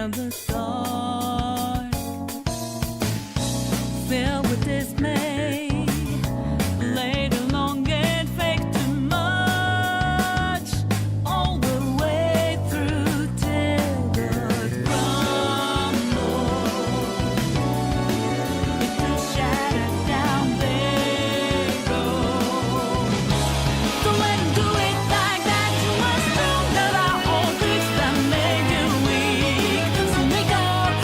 in the dark, filled with dismay, laid along and faked too much, all the way through till the crumble. Into shattered down they go. Don't let 'em do it like that. You must know that our own griefs that made you weak. So make up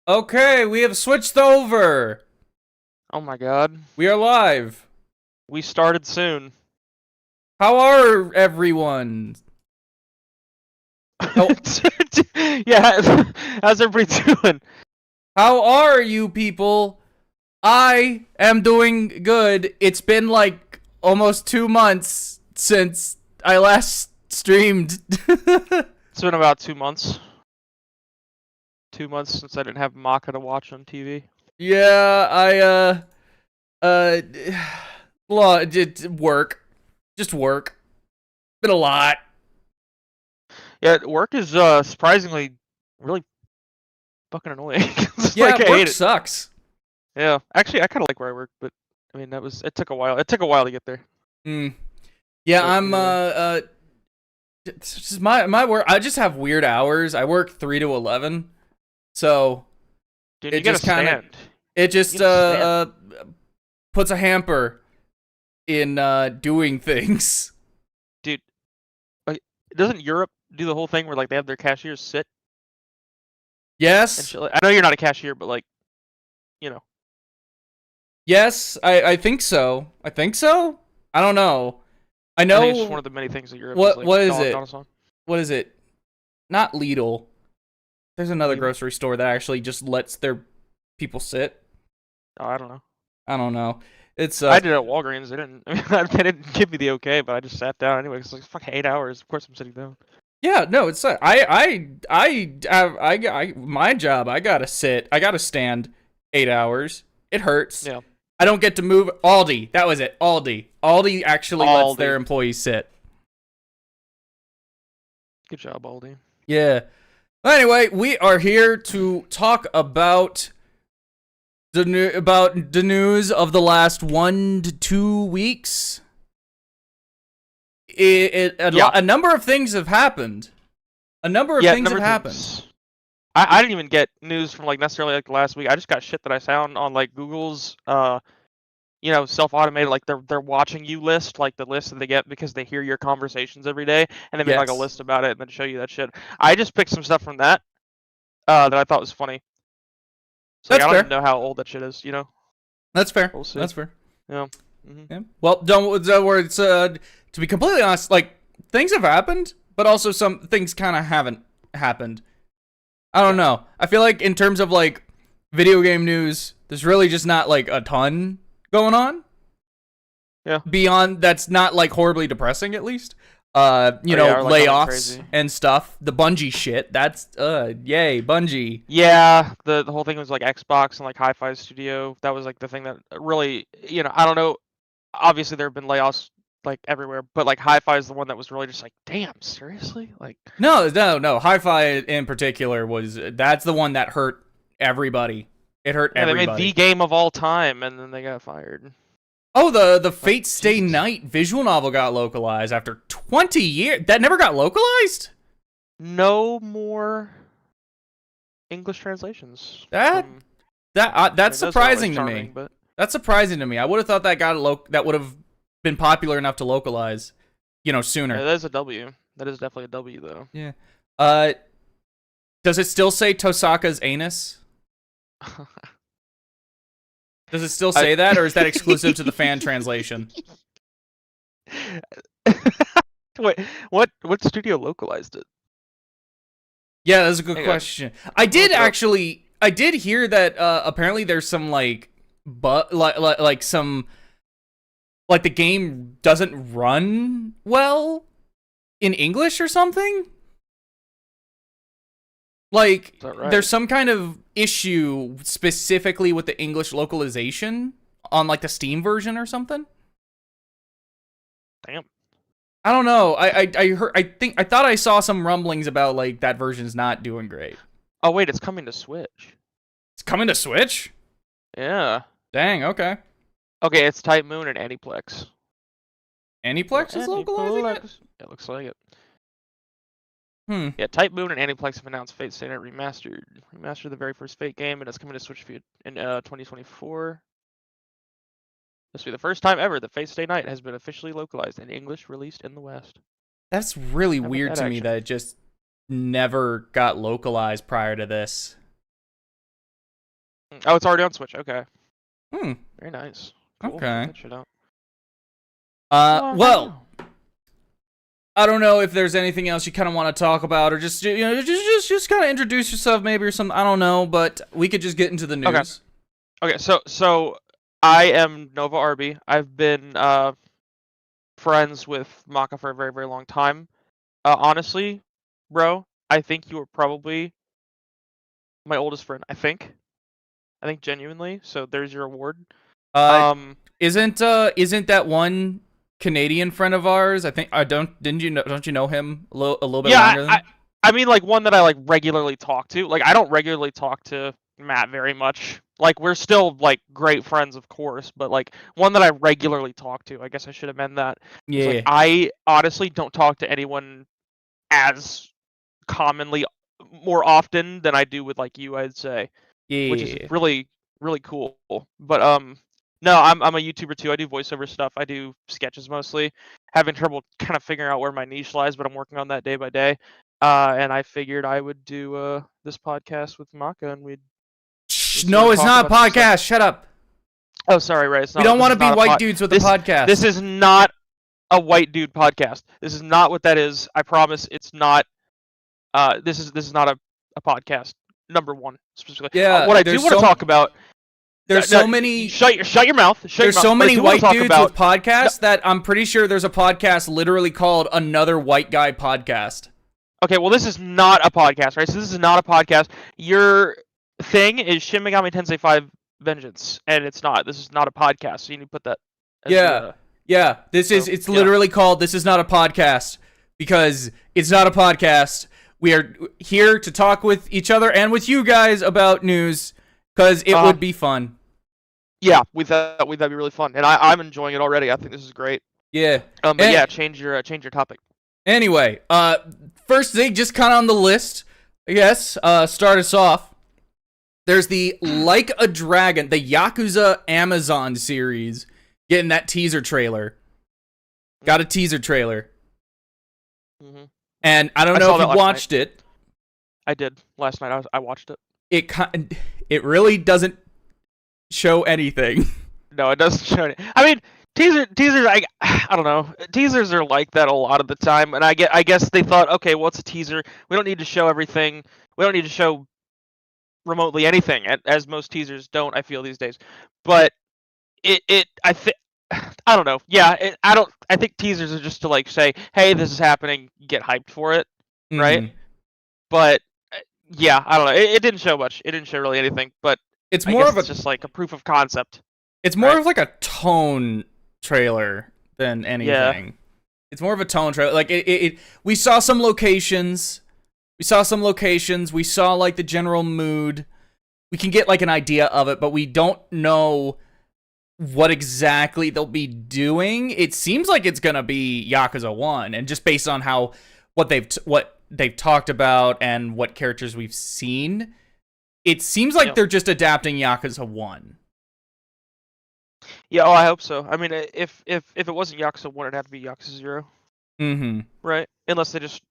Okay, we have switched over. Oh my god. We are live. We started soon. How are everyone? Oh. Yeah, how's everybody doing? How are you people? I am doing good. It's been like almost 2 months since I last streamed. It's been about 2 months. 2 months since I didn't have Macca to watch on TV. Yeah, work. Just work. Been a lot. Yeah, work is surprisingly really fucking annoying. Yeah, I work hate it. sucks. Yeah, actually, I kind of like where I work, but I mean, it took a while. It took a while to get there. Yeah, But, I'm it's just my work. I just have weird hours. I work 3 to 11, so Dude, it you gotta just kind of puts a hamper in doing things. Dude, like, doesn't Europe do the whole thing where like they have their cashiers sit and Yes, shit? I know you're not a cashier, but like, you know. yes, I think so. I think so. I don't know. I I know. think it's just one of the many things that Europe What is like. what is it? Donald's on. What is it? Not Lidl. There's another Lidl? grocery store that actually just lets their people sit. Oh, I don't know. I don't know. It's I did it at Walgreens. They didn't. I mean, they didn't give me the okay, but I just sat down anyway. It's like fucking 8 hours. Of course, I'm sitting down. Yeah, no, it's my job. I gotta sit. I gotta stand 8 hours. It hurts. Yeah. I don't get to move. Aldi, that was it. Aldi actually lets Aldi. their employees sit. Good job, Aldi. Yeah. Anyway, we are here to talk about the news of the last 1 to 2 weeks. A number of things have happened. A number of things have happened. I didn't even get news from like necessarily like last week. I just got shit that I found on like Google's self-automated, like they're watching you list, like the list that they get because they hear your conversations every day, and they make like a Yes. list about it and then show you that shit. I just picked some stuff from that that I thought was funny. So That's like, I don't fair. even know how old that shit is, you know? That's fair. We'll see. That's fair. Yeah. Yeah. Well, don't worry. To be completely honest, like things have happened, but also some things kind of haven't happened. I don't know. I feel like in terms of like video game news, there's really just not like a ton going on. Yeah. Beyond that's not like horribly depressing, at least. Layoffs and stuff. The Bungie shit. That's yay, Bungie. Yeah, the whole thing was like Xbox and like Hi-Fi Studio. That was like the thing that really, I don't know. Obviously, there have been layoffs like everywhere, but like Hi-Fi is the one that was really just like, damn, seriously? Like, No. Hi-Fi in particular that's the one that hurt everybody. It hurt everybody. They made the game of all time, and then they got fired. Oh, the Fate Stay Night visual novel got localized after 20 years. That never got localized? No more English translations. That's surprising to me. But... That's surprising to me. I would have thought that would have been popular enough to localize, sooner. Yeah, that is a W. That is definitely a W, though. Yeah. Does it still say Tosaka's anus? Does it still say that, or is that exclusive to the fan translation? Wait, what studio localized it? Yeah, that's a good question. I did hear that apparently there's some like the game doesn't run well in English or something. Like, right? There's some kind of issue specifically with the English localization on like the Steam version or something. Damn. I don't know. I thought I saw some rumblings about like that version's not doing great. Oh wait, it's coming to Switch. It's coming to Switch? Yeah. Dang, okay. Okay, it's Type Moon and Aniplex. Aniplex is localizing it? Yeah, it looks like it. Yeah, Type Moon and Aniplex have announced Fate Stay Night Remastered. Remastered the very first Fate game, and it's coming to Switch in 2024. This will be the first time ever that Fate Stay Night has been officially localized in English, released in the West. That's really weird to me that it just never got localized prior to this. Oh, it's already on Switch. Okay. Hmm. Very nice. Cool. Okay. Check that shit out. Well, I don't know if there's anything else you kind of want to talk about, or just just kind of introduce yourself, maybe, or something. I don't know, but we could just get into the news. Okay. So I am Nova Arby. I've been friends with Macca for a very, very long time. Honestly, bro, I think you are probably my oldest friend. I think genuinely. So there's your award. Isn't that one Canadian friend of ours? I think don't you know him a little bit longer than? I mean, like, one that I, like, regularly talk to. Like, I don't regularly talk to Matt very much. Like, we're still, like, great friends, of course, but, like, one that I regularly talk to. I guess I should amend that. Yeah. Like, I honestly don't talk to anyone as commonly more often than I do with, like, you, I'd say. Yeah. Which is really, really cool. But no, I'm a YouTuber too. I do voiceover stuff. I do sketches mostly. Having trouble kind of figuring out where my niche lies, but I'm working on that day by day. And I figured I would do this podcast with Macca, and we'd. No, it's not a podcast. Shut up. Oh, sorry, Ray. It's not. We don't want to be white dudes with a podcast. This is not a white dude podcast. This is not what that is. I promise. It's not. This is not a podcast. Number one specifically. Yeah. What I do want to talk about. There's so many. Shut your mouth. There's so many white dudes with podcasts that I'm pretty sure there's a podcast literally called Another White Guy Podcast. Okay, well, this is not a podcast, right? So this is not a podcast. Your thing is Shin Megami Tensei 5 Vengeance, and it's not. This is not a podcast, so you need to put that. Yeah. It's literally called This Is Not a Podcast, because it's not a podcast. We are here to talk with each other and with you guys about news, because it would be fun. Yeah, we thought that'd be really fun, and I'm enjoying it already. I think this is great. Yeah. But yeah, change your topic. Anyway, first thing, just kind of on the list, I guess. Start us off. There's the Like a Dragon, the Yakuza Amazon series, getting that teaser trailer. Got a teaser trailer. Mm-hmm. And I don't know if you watched it. I did last night. I watched it. It really doesn't show anything. No, it doesn't show anything. I mean, teasers. I don't know. Teasers are like that a lot of the time, and I guess they thought, okay, well, it's a teaser. We don't need to show everything. We don't need to show remotely anything, as most teasers don't. I feel these days, but I don't know. Yeah, I think teasers are just to, like, say, hey, this is happening. Get hyped for it, right? But yeah, I don't know. It didn't show much. It didn't show really anything. But it's more of just like a proof of concept. It's more of like a tone trailer than anything. Yeah. It's more of a tone trailer. Like we saw some locations. We saw like the general mood. We can get like an idea of it, but we don't know what exactly they'll be doing. It seems like it's gonna be Yakuza 1, and just based on what they've talked about and what characters we've seen, it seems like they're just adapting Yakuza 1. Yeah, I hope so. I mean, if it wasn't Yakuza 1, it'd have to be Yakuza 0. Mm-hmm. Right? Unless they just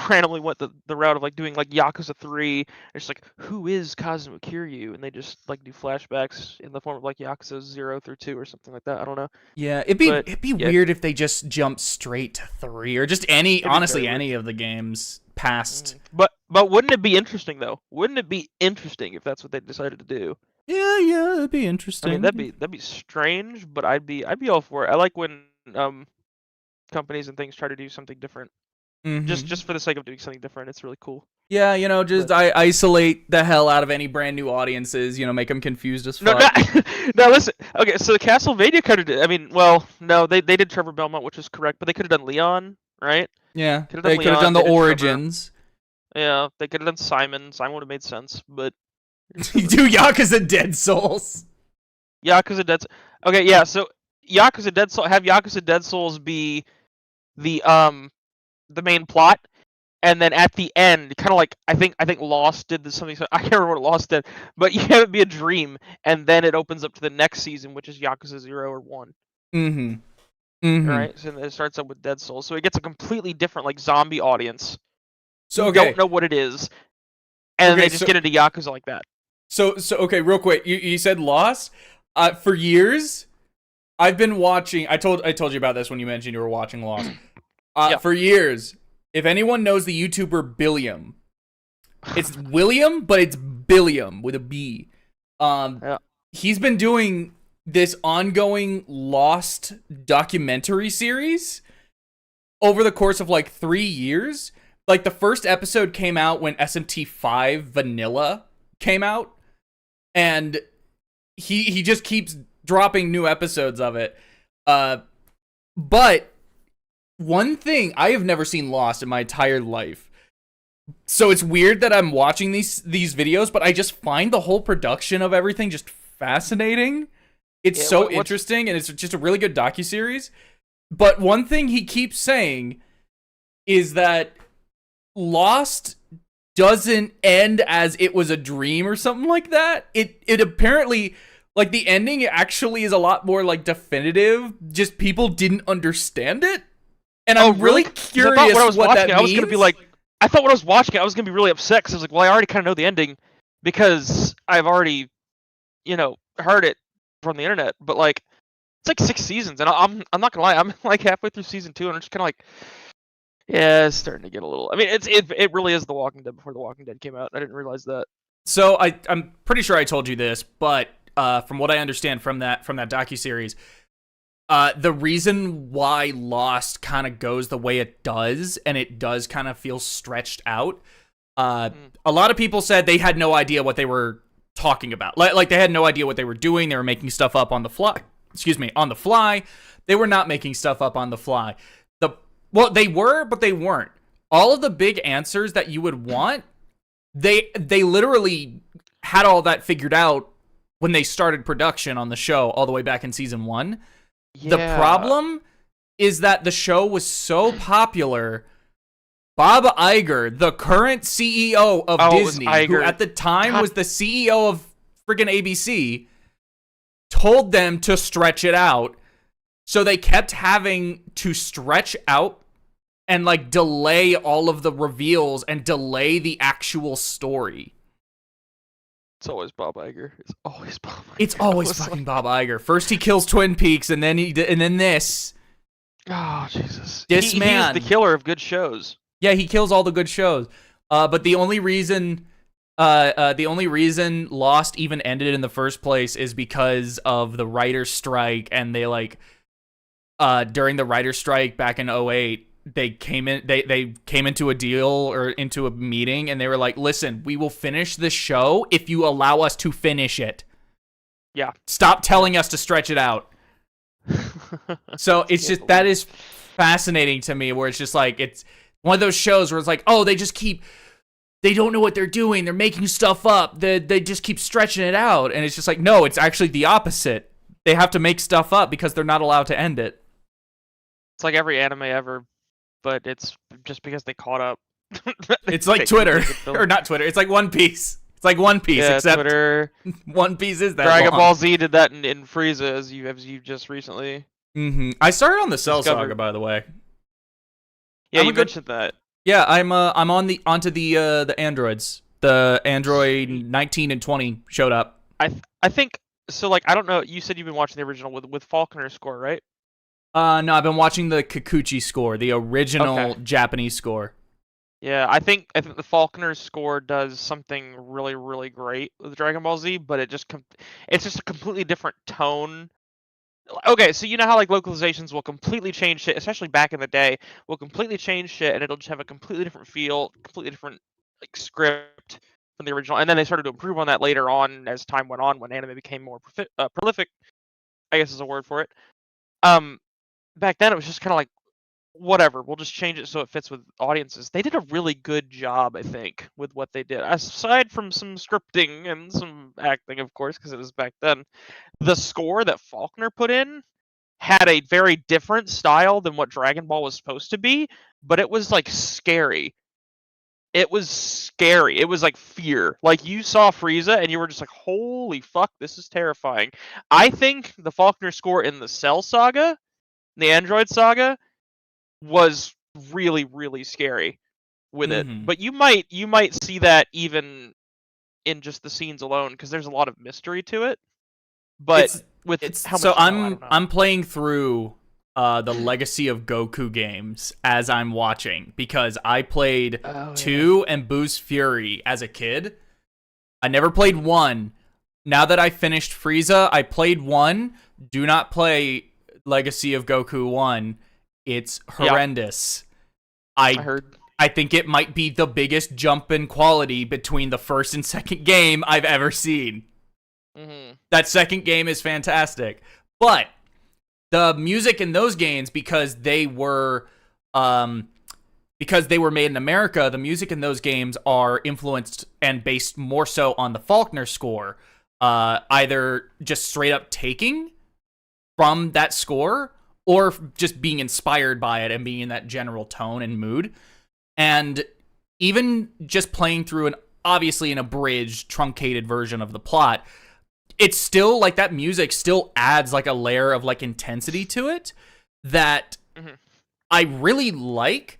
randomly went the route of, like, doing, like, Yakuza 3. It's like, who is Kazuma Kiryu? And they just, like, do flashbacks in the form of, like, Yakuza 0 through 2 or something like that. I don't know. Yeah, it'd be weird if they just jumped straight to 3, or just any of the games past. But wouldn't it be interesting, though? Wouldn't it be interesting if that's what they decided to do? Yeah, it'd be interesting. I mean, that'd be strange, but I'd be all for it. I like when companies and things try to do something different. Mm-hmm. Just for the sake of doing something different. It's really cool. Yeah, I isolate the hell out of any brand new audiences, make them confused as fuck. No, listen. Okay, so Castlevania could have did. I mean, well, no, they did Trevor Belmont, which is correct, but they could have done Leon, right? Yeah, they could have done the Origins. Trevor. Yeah, they could have done Simon. Simon would have made sense, but you do Yakuza Dead Souls. Yakuza Dead. Okay, yeah. So Yakuza Dead Souls, have Yakuza Dead Souls be the main plot, and then at the end, kind of like I think Lost did something. I can't remember what Lost did, but you have it be a dream, and then it opens up to the next season, which is Yakuza 0 or 1. Right. So it starts up with Dead Souls, so it gets a completely different, like, zombie audience. So don't know what it is, and they just get into Yakuza like that. So okay, real quick. You said Lost. For years, I've been watching. I told you about this when you mentioned you were watching Lost. Yeah. For years, if anyone knows the YouTuber Billiam, it's William, but it's Billiam with a B. Yeah. He's been doing this ongoing Lost documentary series over the course of like 3 years. Like the first episode came out when SMT5 Vanilla came out, and he just keeps dropping new episodes of it. But one thing, I have never seen Lost in my entire life. So it's weird that I'm watching these videos, but I just find the whole production of everything just fascinating. It's so interesting, and it's just a really good docuseries. But one thing he keeps saying is that Lost doesn't end as it was a dream or something like that. It apparently, like, the ending actually is a lot more like definitive. Just people didn't understand it. And I'm really curious what that means. I was gonna be like, I thought when I was watching it, I was gonna be really upset because I was like, well, I already kind of know the ending because I've already, heard it from the internet. But like, it's like 6 seasons, and I'm not gonna lie, I'm like halfway through season 2, and I'm just kind of like, yeah, it's starting to get a little. I mean, it really is The Walking Dead before The Walking Dead came out. I didn't realize that. So I'm pretty sure I told you this, but from what I understand from that docuseries, the reason why Lost kind of goes the way it does, and it does kind of feel stretched out, a lot of people said they had no idea what they were talking about. Like they had no idea what they were doing. They were making stuff up on the fly. On the fly. They were not making stuff up on the fly. Well, they were, but they weren't. All of the big answers that you would want, they literally had all that figured out when they started production on the show all the way back in season 1. Yeah. The problem is that the show was so popular. Bob Iger, the current CEO of Disney, who at the time was the CEO of friggin' ABC, told them to stretch it out. So they kept having to stretch out and like delay all of the reveals and delay the actual story. It's always Bob Iger. It's always Bob Iger. It's always fucking Bob Iger. First he kills Twin Peaks, and then this. Oh Jesus! This man, he's the killer of good shows. Yeah, he kills all the good shows. But the only reason Lost even ended in the first place is because of the writer's strike, and they during the writer's strike back in 2008, they came into a deal or into a meeting, and they were like, listen, we will finish this show if you allow us to finish it. Yeah. Stop telling us to stretch it out. So it's just, that is fascinating to me, where it's just like, it's one of those shows where it's like, oh, they don't know what they're doing. They're making stuff up. They just keep stretching it out. And it's just like, no, it's actually the opposite. They have to make stuff up because they're not allowed to end it. It's like every anime ever, but it's just because they caught up. It's like Twitter. Or not Twitter. It's like One Piece. It's like One Piece, yeah, except Twitter. One Piece is that Dragon long. Ball Z did that in Frieza, as you just recently. Mm-hmm. I started on the Cell Saga, by the way. Yeah, you mentioned that. Yeah, I'm onto the androids. The Android 19 and 20 showed up. I think so. Like, I don't know. You said you've been watching the original with Falconer's score, right? No, I've been watching the Kikuchi score, the original Japanese score. Yeah, I think the Falconer's score does something really, really great with Dragon Ball Z, but it's just a completely different tone. Okay, so you know how like localizations will completely change shit, especially back in the day, will completely change shit, and it'll just have a completely different feel, completely different like script from the original, and then they started to improve on that later on as time went on when anime became more prolific, I guess is a word for it. Back then it was just kind of like, whatever, we'll just change it so it fits with audiences. They did a really good job, I think, with what they did. Aside from some scripting and some acting, of course, because it was back then, the score that Faulkner put in had a very different style than what Dragon Ball was supposed to be, but it was like scary. It was scary. It was like fear. Like you saw Frieza and you were just like, holy fuck, this is terrifying. I think the Faulkner score in the Cell Saga, the Android Saga, was really, really scary with it. But you might see that even in just the scenes alone because there's a lot of mystery to it. But it's how much so you know, I don't know. I'm playing through the Legacy of Goku games as I'm watching because I played 2 and Boost Fury as a kid. I never played 1. Now that I finished Frieza, I played 1. Do not play Legacy of Goku 1. It's horrendous. I heard. I think it might be the biggest jump in quality between the first and second game I've ever seen. Mm-hmm. That second game is fantastic. But the music in those games, because they were made in America, the music in those games are influenced and based more so on the Faulkner score. Either just straight up taking from that score or just being inspired by it and being in that general tone and mood. And even just playing through obviously an abridged, truncated version of the plot, it's still like that music still adds like a layer of like intensity to it that I really like.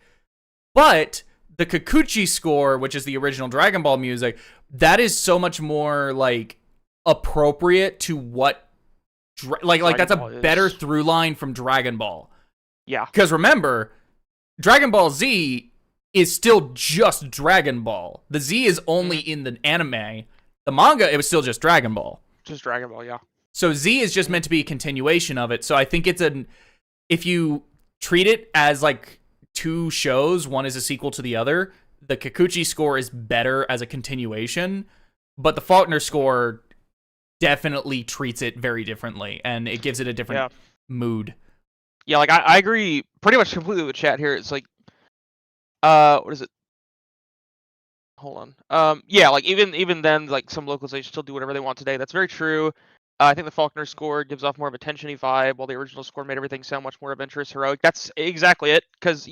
But the Kikuchi score, which is the original Dragon Ball music, that is so much more like appropriate to what like that's a better through line from Dragon Ball. Yeah. Because remember, Dragon Ball Z is still just Dragon Ball. The Z is only in the anime. The manga, it was still just Dragon Ball. Just Dragon Ball, yeah. So Z is just meant to be a continuation of it. So I think if you treat it as like 2 shows, one is a sequel to the other, the Kikuchi score is better as a continuation, but the Faulkner score definitely treats it very differently, and it gives it a different mood. Yeah, like I agree pretty much completely with chat here. It's like, what is it? Hold on. Yeah, like even then, like some localizations still do whatever they want today. That's very true. I think the Faulkner score gives off more of a tensiony vibe, while the original score made everything sound much more adventurous, heroic. That's exactly it. Because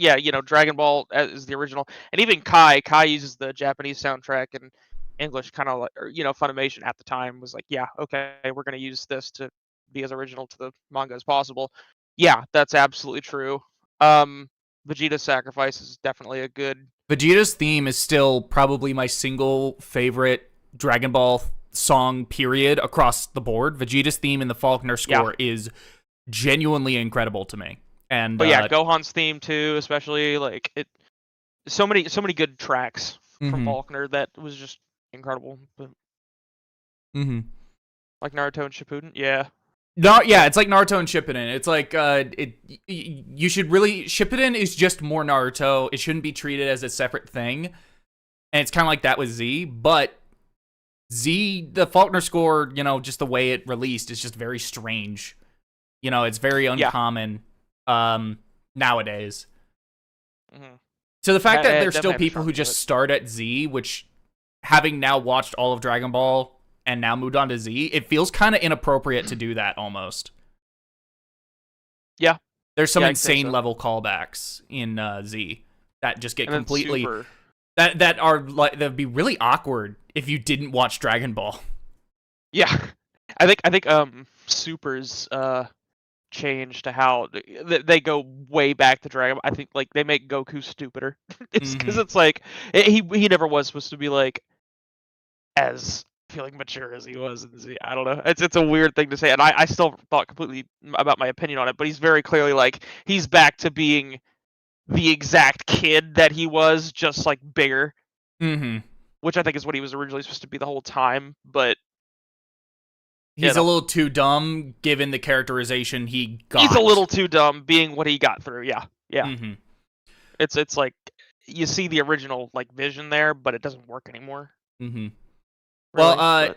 Dragon Ball is the original, and even Kai uses the Japanese soundtrack and English kind of like, Funimation at the time was like, yeah, okay, we're gonna use this to be as original to the manga as possible. Yeah, that's absolutely true. Vegeta's sacrifice is definitely a good. Vegeta's theme is still probably my single favorite Dragon Ball song, period, across the board. Vegeta's theme in the Faulkner score is genuinely incredible to me. And but Gohan's theme too, especially like it. So many good tracks from Faulkner that was just incredible. But like Naruto and Shippuden, it's like Naruto and Shippuden. It's like you should really, Shippuden is just more Naruto. It shouldn't be treated as a separate thing. And it's kind of like that with Z, but Z, the Faulkner score, just the way it released is just very strange. It's very uncommon nowadays. So the fact that there's still people who just start at Z, which, having now watched all of Dragon Ball and now moved on to Z, it feels kind of inappropriate to do that almost. Yeah. There's some insane level callbacks in Z that just get completely... that'd be really awkward if you didn't watch Dragon Ball. Yeah. I think Super's change to how they go way back to Dragon Ball. I think like they make Goku stupider. It's because it's like he never was supposed to be like as feeling mature as he was in Z. I don't know. It's a weird thing to say, and I still thought completely about my opinion on it. But he's very clearly like he's back to being the exact kid that he was, just like bigger. Which I think is what he was originally supposed to be the whole time. But he's a little too dumb given the characterization he got. He's a little too dumb being what he got through. Yeah. It's like you see the original like vision there, but it doesn't work anymore. Really, well,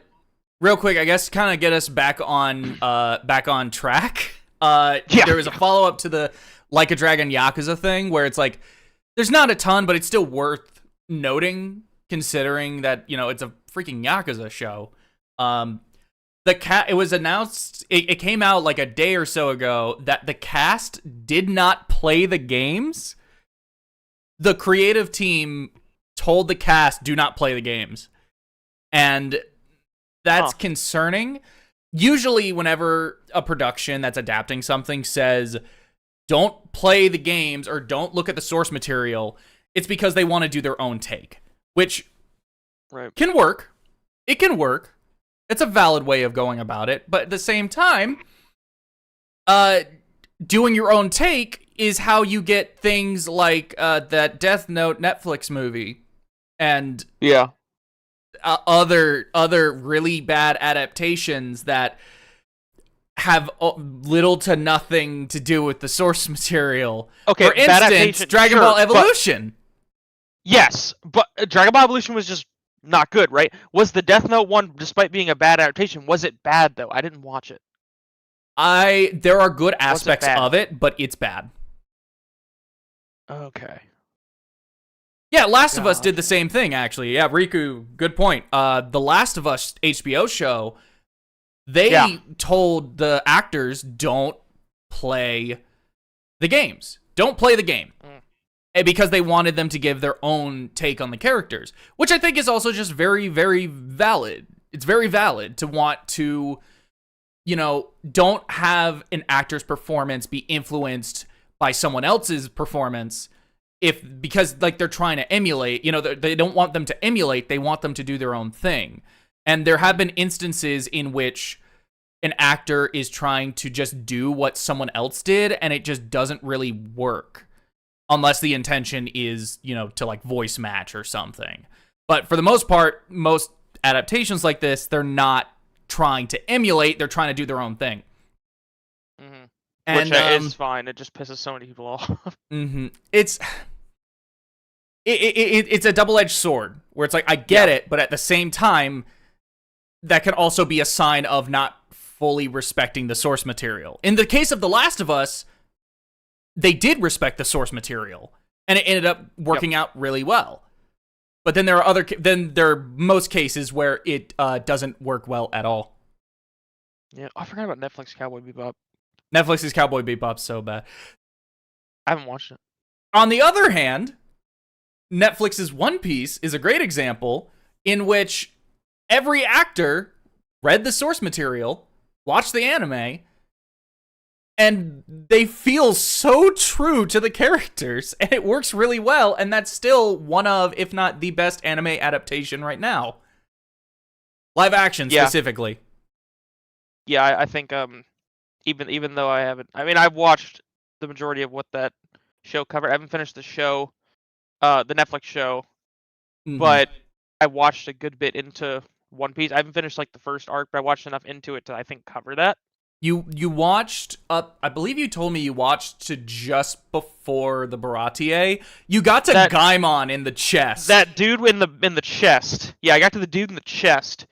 real quick, I guess, kind of get us back on track. There was a follow up to the Like a Dragon Yakuza thing where it's like there's not a ton, but it's still worth noting considering that it's a freaking Yakuza show. It was announced. It came out like a day or so ago that the cast did not play the games. The creative team told the cast, "Do not play the games." And that's concerning. Usually, whenever a production that's adapting something says, don't play the games or don't look at the source material, it's because they want to do their own take, which can work. it can work. It's a valid way of going about it, but at the same time, doing your own take is how you get things like that Death Note Netflix movie and other really bad adaptations that have little to nothing to do with the source material. Okay, for instance, Dragon Ball Evolution. Yes, but Dragon Ball Evolution was just not good, right? Was the Death Note one, despite being a bad adaptation, was it bad though? I didn't watch it. There are good aspects of it, but it's bad. Okay. Yeah, Last of Us did the same thing, actually. Yeah, Riku, good point. The Last of Us HBO show, they told the actors, don't play the games. Don't play the game. Because they wanted them to give their own take on the characters, which I think is also just very, very valid. It's very valid to want to, don't have an actor's performance be influenced by someone else's performance because they're trying to emulate, they don't want them to emulate, they want them to do their own thing. And there have been instances in which an actor is trying to just do what someone else did and it just doesn't really work. Unless the intention is, to voice match or something. But for the most part, most adaptations like this, they're not trying to emulate, they're trying to do their own thing. Mm-hmm. And, which is fine, it just pisses so many people off. It's a double-edged sword, where it's like, I get it, but at the same time, that can also be a sign of not fully respecting the source material. In the case of The Last of Us, they did respect the source material, and it ended up working out really well. But then there are most cases where it doesn't work well at all. Yeah, I forgot about Netflix Cowboy Bebop. Netflix's Cowboy Bebop's so bad. I haven't watched it. On the other hand, Netflix's One Piece is a great example in which every actor read the source material, watched the anime, and they feel so true to the characters, and it works really well, and that's still one of, if not the best anime adaptation right now. Live action, specifically. Yeah, I think, even though I've watched the majority of what that show covered. I haven't finished the show, the Netflix show, but I watched a good bit into One Piece. I haven't finished, the first arc, but I watched enough into it to, I think, cover that. You watched I believe you told me you watched to just before the Baratie. You got to Gaimon in the chest. That dude in the chest. Yeah, I got to the dude in the chest,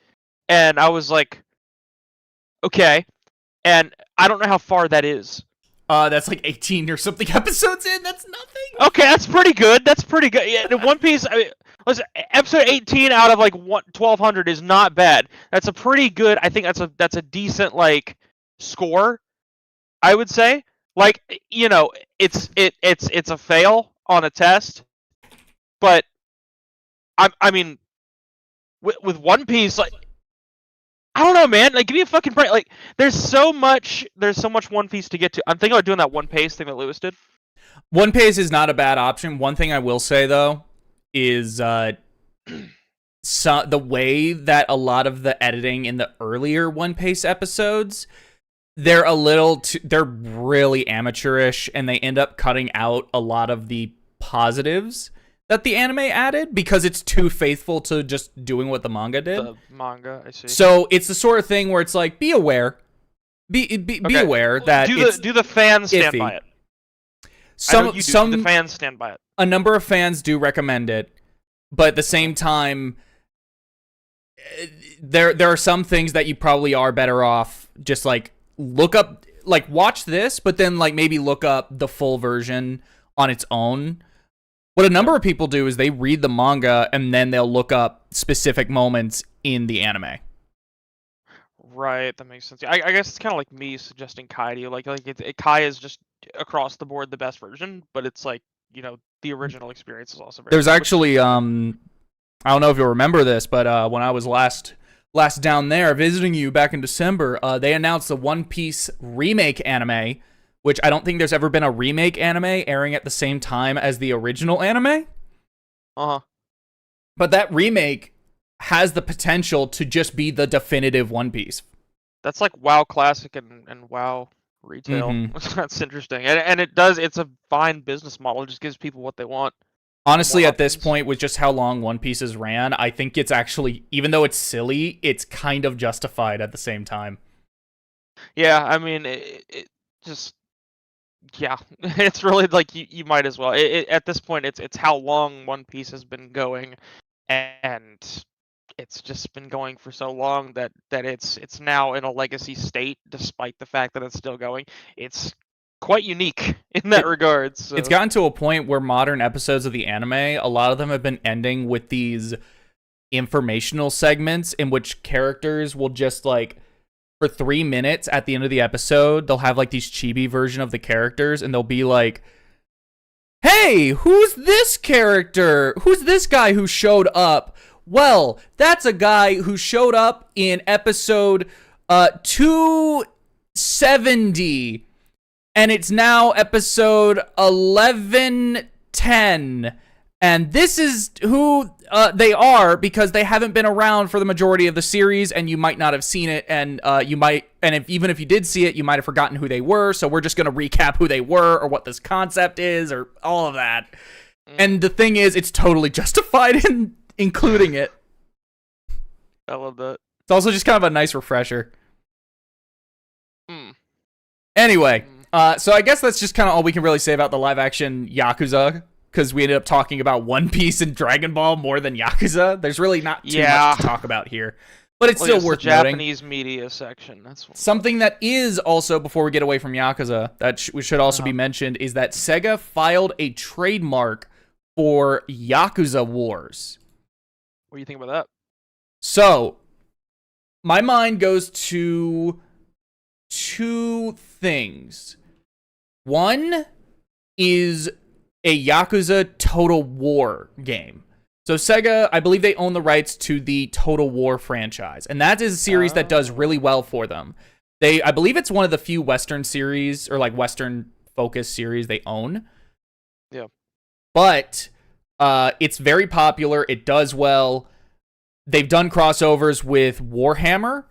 and I was like, okay. And I don't know how far that is. That's 18 or something episodes in. That's nothing. Okay, that's pretty good. Yeah, the One Piece. Episode 18 out of 1,200 is not bad. That's a pretty good. I think that's a decent score, I would say. It's a fail on a test, but I mean, with One Piece, I don't know, man. Give me a fucking break. There's so much One Piece to get to. I'm thinking about doing that One Piece thing that Lewis did. One Piece is not a bad option. One thing I will say though is the way that a lot of the editing in the earlier One Piece episodes, they're they're really amateurish, and they end up cutting out a lot of the positives that the anime added because it's too faithful to just doing what the manga did. The manga, I see. So it's the sort of thing where it's be aware. Be aware that do the fans stand iffy. by it. Some the fans stand by it. A number of fans do recommend it, but at the same time, there are some things that you probably are better off just look up, watch this, but then maybe look up the full version on its own. What a number of people do is they read the manga and then they'll look up specific moments in the anime. Right, that makes sense. I guess it's kind of like me suggesting Kai to you. Kai is just across the board the best version, but it's the original experience is also very. There's actually I don't know if you'll remember this, but when I was last down there visiting you back in December, they announced the One Piece remake anime, which I don't think there's ever been a remake anime airing at the same time as the original anime. Uh-huh. But that remake has the potential to just be the definitive One Piece. That's like WoW Classic and WoW Retail. Mhm. That's interesting, and it's a fine business model. It just gives people what they want. Honestly, More at this options. point, with just how long One Piece's ran, I think it's actually, even though it's silly, it's kind of justified at the same time. Yeah, I mean, it just yeah, it's really like you might as well. At this point, it's how long One Piece has been going, and it's just been going for so long that it's now in a legacy state, despite the fact that it's still going. It's quite unique in that regard. So. It's gotten to a point where modern episodes of the anime, a lot of them have been ending with these informational segments in which characters will just like, for 3 minutes at the end of the episode, they'll have like these chibi version of the characters, and they'll be like, hey, who's this character? Who's this guy who showed up? Well, that's a guy who showed up in episode 270, and it's now episode 1110. And this is who they are, because they haven't been around for the majority of the series, and you might not have seen it, and even if you did see it, you might have forgotten who they were. So we're just gonna recap who they were, or what this concept is, or all of that. And the thing is, it's totally justified in including it. I love that. It's also just kind of a nice refresher. Mm. Anyway, so I guess that's just kind of all we can really say about the live-action Yakuza, because we ended up talking about One Piece and Dragon Ball more than Yakuza. There's really not too much to talk about here. But it's still worth the noting. Japanese media section. That's something that is also, before we get away from Yakuza, that should also be mentioned, is that Sega filed a trademark for Yakuza Wars. What do you think about that? So, my mind goes to 2 things. One is a Yakuza Total War game. So Sega, I believe they own the rights to the Total War franchise, and that is a series that does really well for them. I believe it's one of the few Western series, or like Western focused series they own. Yeah. But it's very popular. It does well. They've done crossovers with Warhammer,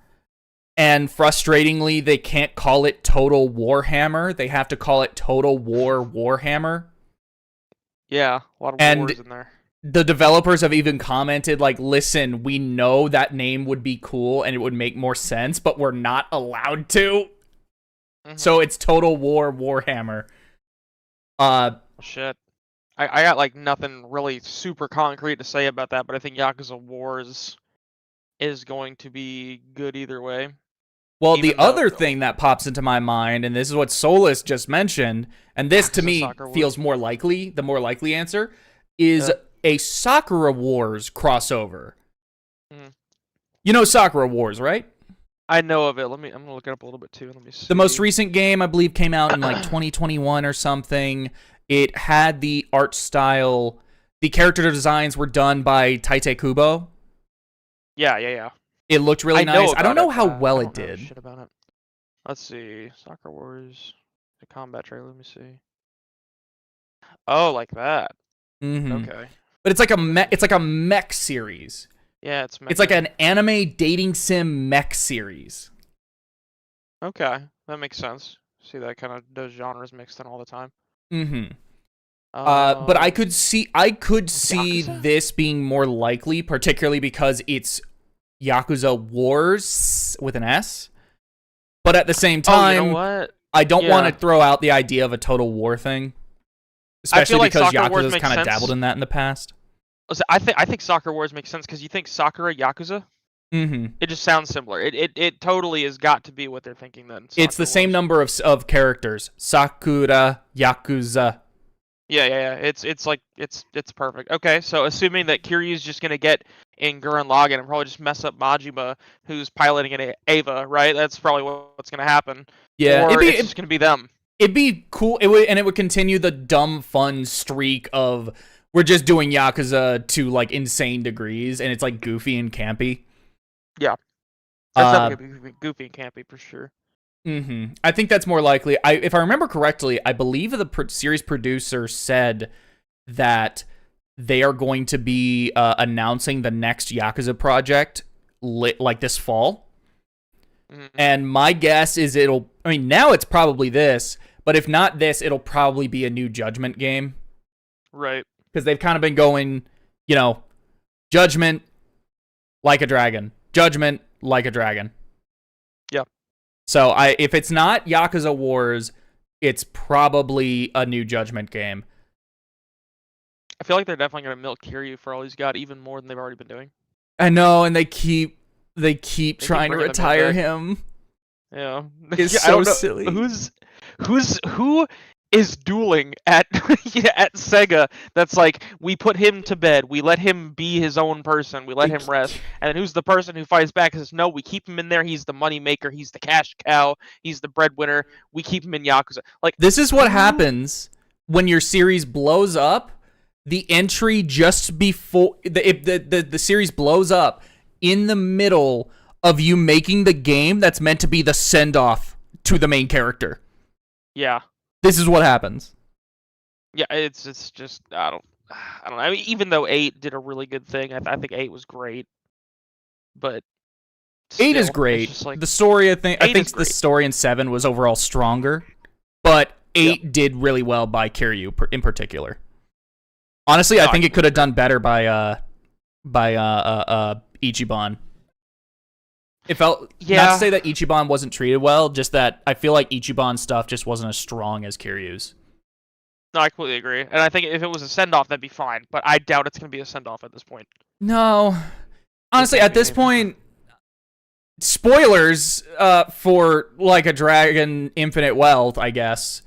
and frustratingly, they can't call it Total Warhammer. They have to call it Total War Warhammer. Yeah, a lot of wars in there. The developers have even commented, like, listen, we know that name would be cool and it would make more sense, but we're not allowed to. So it's Total War Warhammer. Shit. I got, like, nothing really super concrete to say about that, but I think Yakuza Wars is going to be good either way. Well, the other thing that pops into my mind, and this is what Solus just mentioned, and this to me feels more likely, the more likely answer, is a Sakura Wars crossover. You know Sakura Wars, right? I know of it. I'm gonna look it up a little bit too. Let me see. The most recent game, I believe, came out in like 2021 or something. It had the art style, the character designs were done by Taite Kubo. Yeah. It looked really nice. I don't know how well it did. Shit about it. Let's see. Soccer Wars, the combat trailer. Let me see. Oh, like that. Okay. But it's like a mech series. Yeah, it's like an anime dating sim mech series. Okay, that makes sense. See that kind of those genres mixed in all the time. But I could see Yakuza? This being more likely, particularly because it's Yakuza Wars with an S. But at the same time, you know what? I don't want to throw out the idea of a Total War thing, especially because Yakuza's kind of dabbled in that in the past. I think Soccer Wars makes sense because you think Sakura Yakuza. It just sounds similar. It totally has got to be what they're thinking then. It's the same number of characters. Sakura Yakuza. Yeah. It's perfect. Okay, so assuming that Kiryu's just gonna get in Gurren Lagann and probably just mess up Majima, who's piloting an Ava, right? That's probably what's gonna happen. Yeah, or it's just gonna be them. It'd be cool. It would continue the dumb fun streak of we're just doing Yakuza to like insane degrees, and it's like goofy and campy. Yeah, that's definitely gonna be goofy and campy for sure. I think that's more likely. If I remember correctly, I believe the series producer said that they are going to be announcing the next Yakuza project like this fall. And my guess is now it's probably this, but if not this, it'll probably be a new Judgment game. Right. Because they've kind of been going, Judgment, Like a Dragon. Judgment, Like a Dragon. Yeah. So if it's not Yakuza Wars, it's probably a new Judgment game. I feel like they're definitely going to milk Kiryu for all he's got, even more than they've already been doing. I know, and they keep trying to retire him. Yeah. It's so silly. Who is dueling at at Sega that's like, we put him to bed, we let him be his own person, we let him rest, and then who's the person who fights back and says, no, we keep him in there, he's the money maker, he's the cash cow, he's the breadwinner, we keep him in Yakuza. Like, this is what happens when your series blows up. The entry just before the series blows up in the middle of you making the game that's meant to be the send-off to the main character. Yeah. This is what happens. Yeah, it's just, I don't know. I mean, even though 8 did a really good thing, I think 8 was great. But still, 8 is great. Just like, the story, I think the story in 7 was overall stronger, but 8 did really well by Kiryu in particular. Honestly, I think it could have done better by Ichiban. It felt, not to say that Ichiban wasn't treated well, just that I feel like Ichiban's stuff just wasn't as strong as Kiryu's. No, I completely agree. And I think if it was a send-off, that'd be fine. But I doubt it's going to be a send-off at this point. No. Honestly, at this point, spoilers for Like a Dragon Infinite Wealth, I guess.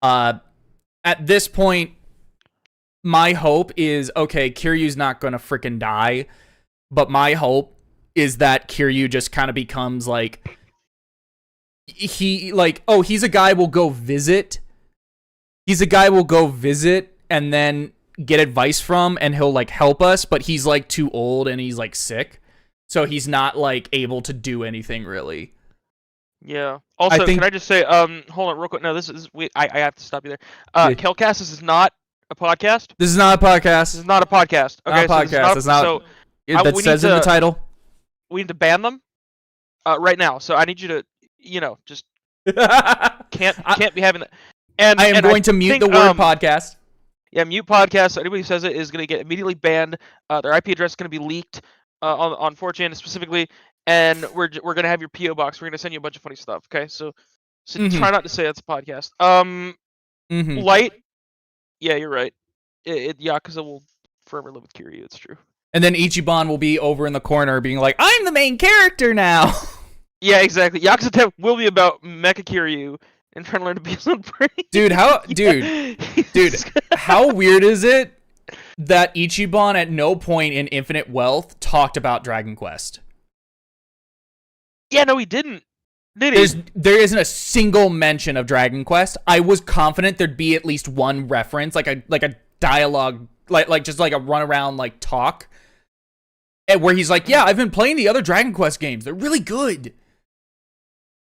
At this point, my hope is, okay, Kiryu's not going to freaking die, but my hope is that Kiryu just kind of becomes like, he's a guy we'll go visit. He's a guy we'll go visit and then get advice from, and he'll like help us, but he's like too old and he's like sick. So he's not like able to do anything really. Yeah. Also, can I just say, hold on real quick. No, I have to stop you there. Kelcast, this is not a podcast. This is not a podcast. This is not a podcast. Okay, not a podcast. It's not. So that says in the title. We need to ban them right now. So I need you to, just can't be having that. And I am going to mute the word podcast. Yeah, mute podcast. So anybody who says it is going to get immediately banned. Their IP address is going to be leaked on 4chan specifically, and we're going to have your PO box. We're going to send you a bunch of funny stuff. Okay, so try not to say it's a podcast. Light. Yeah, you're right. Yakuza will forever live with Kiryu. It's true. And then Ichiban will be over in the corner being like, I'm the main character now. Yeah, exactly. Yakuza 10 will be about Mecha Kiryu and trying to learn to be his own brain. Dude, how weird is it that Ichiban at no point in Infinite Wealth talked about Dragon Quest? Yeah, no, he didn't. Did he? There isn't a single mention of Dragon Quest. I was confident there'd be at least one reference, like a dialogue, like just like a runaround like talk, where he's like, "Yeah, I've been playing the other Dragon Quest games. They're really good."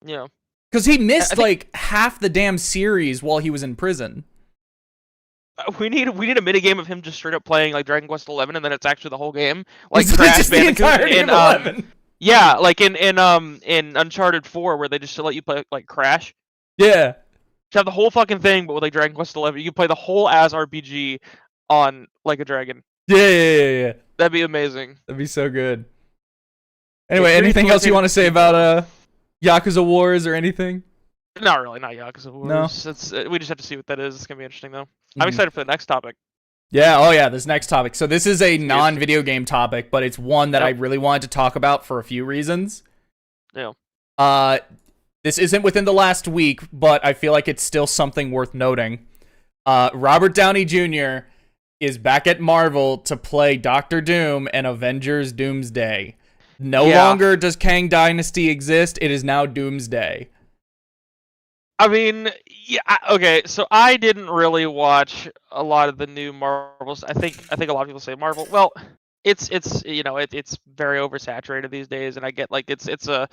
Yeah, because he missed like half the damn series while he was in prison. We need a minigame of him just straight up playing like Dragon Quest 11, and then it's actually the whole game, like it's Crash just the entire game 11. Yeah, like in Uncharted 4, where they just let you play like Crash. Yeah. To have the whole fucking thing, but with like Dragon Quest 11, you can play the whole as RPG on Like a Dragon. Yeah. That'd be amazing. That'd be so good. Anyway, anything else you want to say about Yakuza Wars or anything? Not really, not Yakuza Wars. No. We just have to see what that is. It's gonna be interesting though. I'm excited for the next topic. Yeah, oh yeah, this next topic. So this is a non-video game topic, but it's one that I really wanted to talk about for a few reasons. Yeah. This isn't within the last week, but I feel like it's still something worth noting. Robert Downey Jr. is back at Marvel to play Doctor Doom and Avengers Doomsday. No longer does Kang Dynasty exist, it is now Doomsday. I mean, yeah, okay, so I didn't really watch a lot of the new Marvels. I think a lot of people say Marvel. Well, it's it's very oversaturated these days, and I get like it's an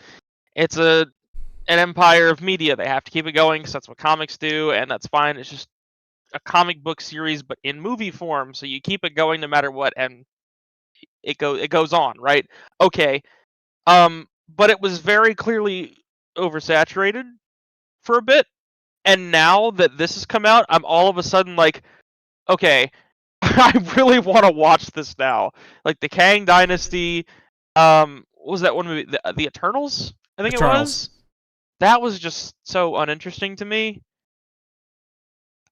empire of media. They have to keep it going because that's what comics do, and that's fine. It's just a comic book series, but in movie form. So you keep it going no matter what, and it goes on, right? Okay. But it was very clearly oversaturated for a bit, and now that this has come out, I'm all of a sudden like, okay, I really want to watch this now. Like the Kang Dynasty, what was that one movie? The Eternals, I think Eternals. it was. That was just so uninteresting to me.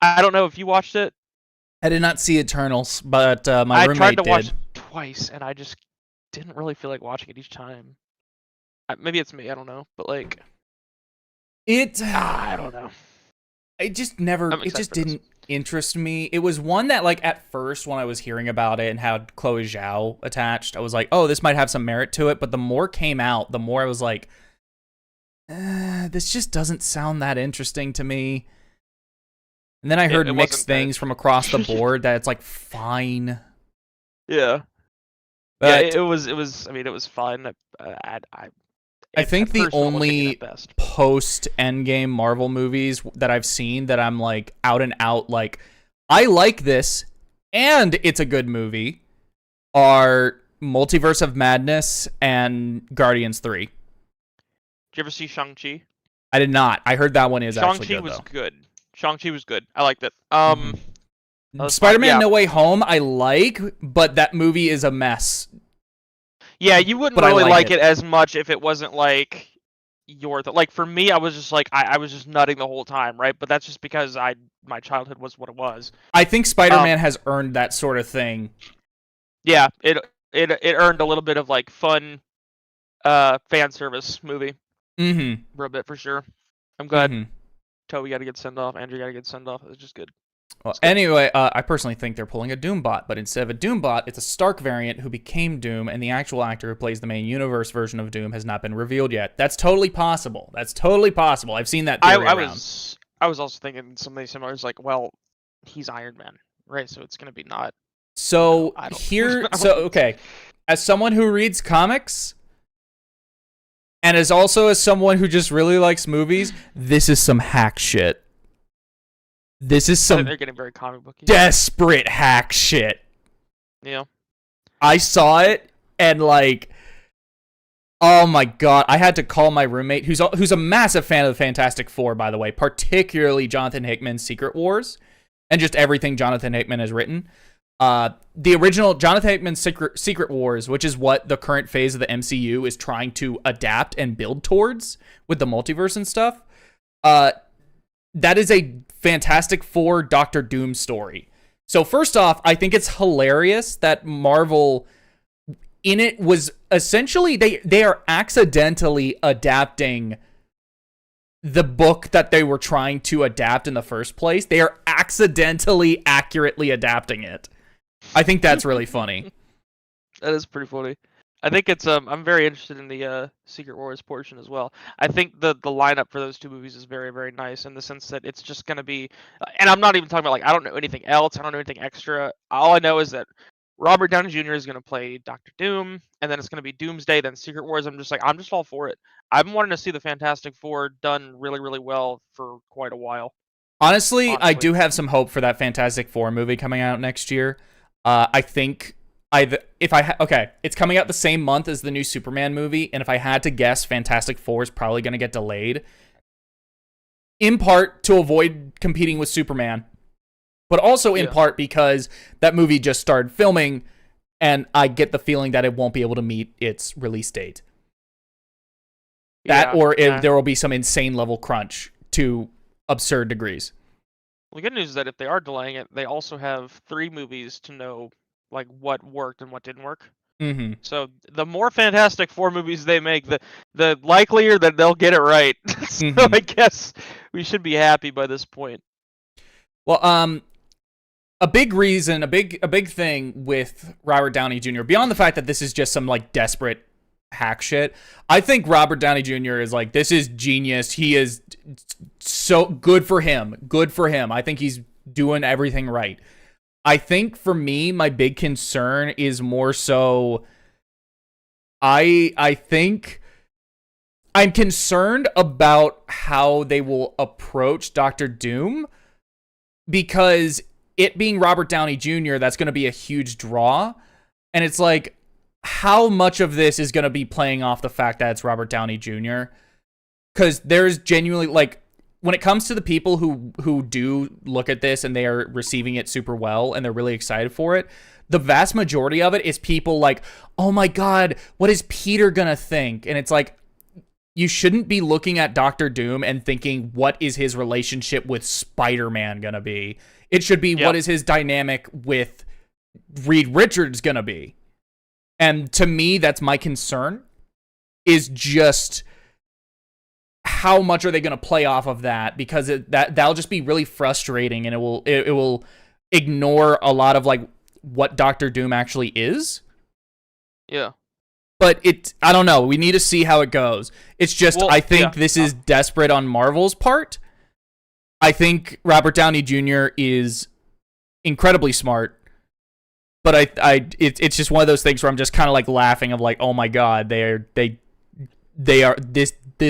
I don't know if you watched it. I did not see Eternals, but my I roommate tried to did. watch it twice, and I just didn't really feel like watching it each time. Maybe it's me, I don't know, but like, I don't know. It just never. I'm It excited just for this. didn't interest me. It was one that, like, at first when I was hearing about it and had Chloe Zhao attached, I was like, oh, this might have some merit to it. But the more came out, the more I was like, this just doesn't sound that interesting to me. And then I heard it mixed wasn't that things from across the board that it's like fine. Yeah. But Yeah, it was. I mean, it was fun. I think the personal opinion only at best. post Endgame Marvel movies that I've seen that I'm like out and out like I like this and it's a good movie are Multiverse of Madness and Guardians 3. Did you ever see Shang-Chi? I did not. I heard that one is actually Shang-Chi good was though. good. Shang-Chi was good. I liked it. Mhm. That was Spider-Man fun. Yeah. No Way Home I like, but that movie is a mess. Yeah, you wouldn't But I really like like it. it as much if it wasn't like like for me, I was just like I was just nutting the whole time, right? But that's just because my childhood was what it was. I think Spider-Man has earned that sort of thing. Yeah, it earned a little bit of like fun fan service movie Mm-hmm. for a bit for sure. I'm glad Mm-hmm. Toby got to get sent off, Andrew got to get sent off. It was just good. Well, It's good. anyway, I personally think they're pulling a Doombot, but instead of a Doombot, it's a Stark variant who became Doom, and the actual actor who plays the main universe version of Doom has not been revealed yet. That's totally possible. That's totally possible. I've seen that theory I around. I was also thinking something similar. It's like, well, he's Iron Man, right? So it's gonna be not. So I don't- here, I so don't- okay, as someone who reads comics, and as someone who just really likes movies, this is some hack shit. This is I think some they're getting very comic booky. desperate hack shit. Yeah. I saw it and like, oh my god, I had to call my roommate, who's a massive fan of the Fantastic Four, by the way, particularly Jonathan Hickman's Secret Wars, and just everything Jonathan Hickman has written. The original Jonathan Hickman's Secret Wars, which is what the current phase of the MCU is trying to adapt and build towards with the multiverse and stuff. That is a Fantastic Four Doctor Doom story. So first off, I think it's hilarious that Marvel in it was essentially they are accidentally adapting the book that they were trying to adapt in the first place. They are accidentally accurately adapting it. I think that's really funny. That is pretty funny. I think it's I'm very interested in the Secret Wars portion as well. I think the lineup for those two movies is very, very nice in the sense that it's just gonna be, and I'm not even talking about like I don't know anything else. I don't know anything extra. All I know is that Robert Downey Jr. is gonna play Doctor Doom, and then it's gonna be Doomsday, then Secret Wars. I'm just all for it. I've been wanting to see the Fantastic Four done really, really well for quite a while. Honestly, I Honestly. do have some hope for that Fantastic Four movie coming out next year. I think it's coming out the same month as the new Superman movie, and if I had to guess, Fantastic Four is probably going to get delayed, in part to avoid competing with Superman, but also in part because that movie just started filming, and I get the feeling that it won't be able to meet its release date. There will be some insane level crunch to absurd degrees. Well, the good news is that if they are delaying it, they also have 3 movies to know like what worked and what didn't work. Mm-hmm. So the more Fantastic Four movies they make, the likelier that they'll get it right. So Mhm. I guess we should be happy by this point. Well, a big thing with Robert Downey Jr., beyond the fact that this is just some like desperate hack shit, I think Robert Downey Jr. is like, this is genius. He is so good for him. Good for him. I think he's doing everything right. I think for me, my big concern is more so I think I'm concerned about how they will approach Doctor Doom because it being Robert Downey Jr., that's going to be a huge draw. And it's like, how much of this is going to be playing off the fact that it's Robert Downey Jr.? Because there's genuinely, like, when it comes to the people who do look at this and they are receiving it super well and they're really excited for it, the vast majority of it is people like, oh my God, what is Peter gonna think? And it's like, you shouldn't be looking at Doctor Doom and thinking, what is his relationship with Spider-Man gonna be? It should be, what is his dynamic with Reed Richards gonna be? And to me, that's my concern, is just how much are they going to play off of that? Because that'll just be really frustrating, and it will ignore a lot of like what Doctor Doom actually is. Yeah. But I don't know. We need to see how it goes. It's just, Well, I think this is desperate on Marvel's part. I think Robert Downey Jr. is incredibly smart. But it's just one of those things where I'm just kind of like laughing of like, oh my God, this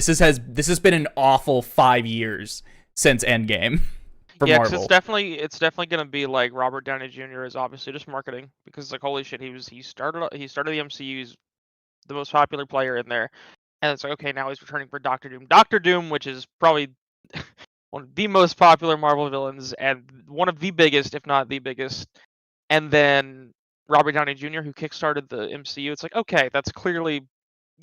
has been an awful 5 years since Endgame for Marvel. Cause it's definitely gonna be like Robert Downey Jr. is obviously just marketing, because like holy shit, he started the MCU, he's the most popular player in there, and it's like, okay, now he's returning for Doctor Doom. Doctor Doom, which is probably one of the most popular Marvel villains and one of the biggest, if not the biggest. And then Robert Downey Jr., who kickstarted the MCU. It's like, okay, that's clearly,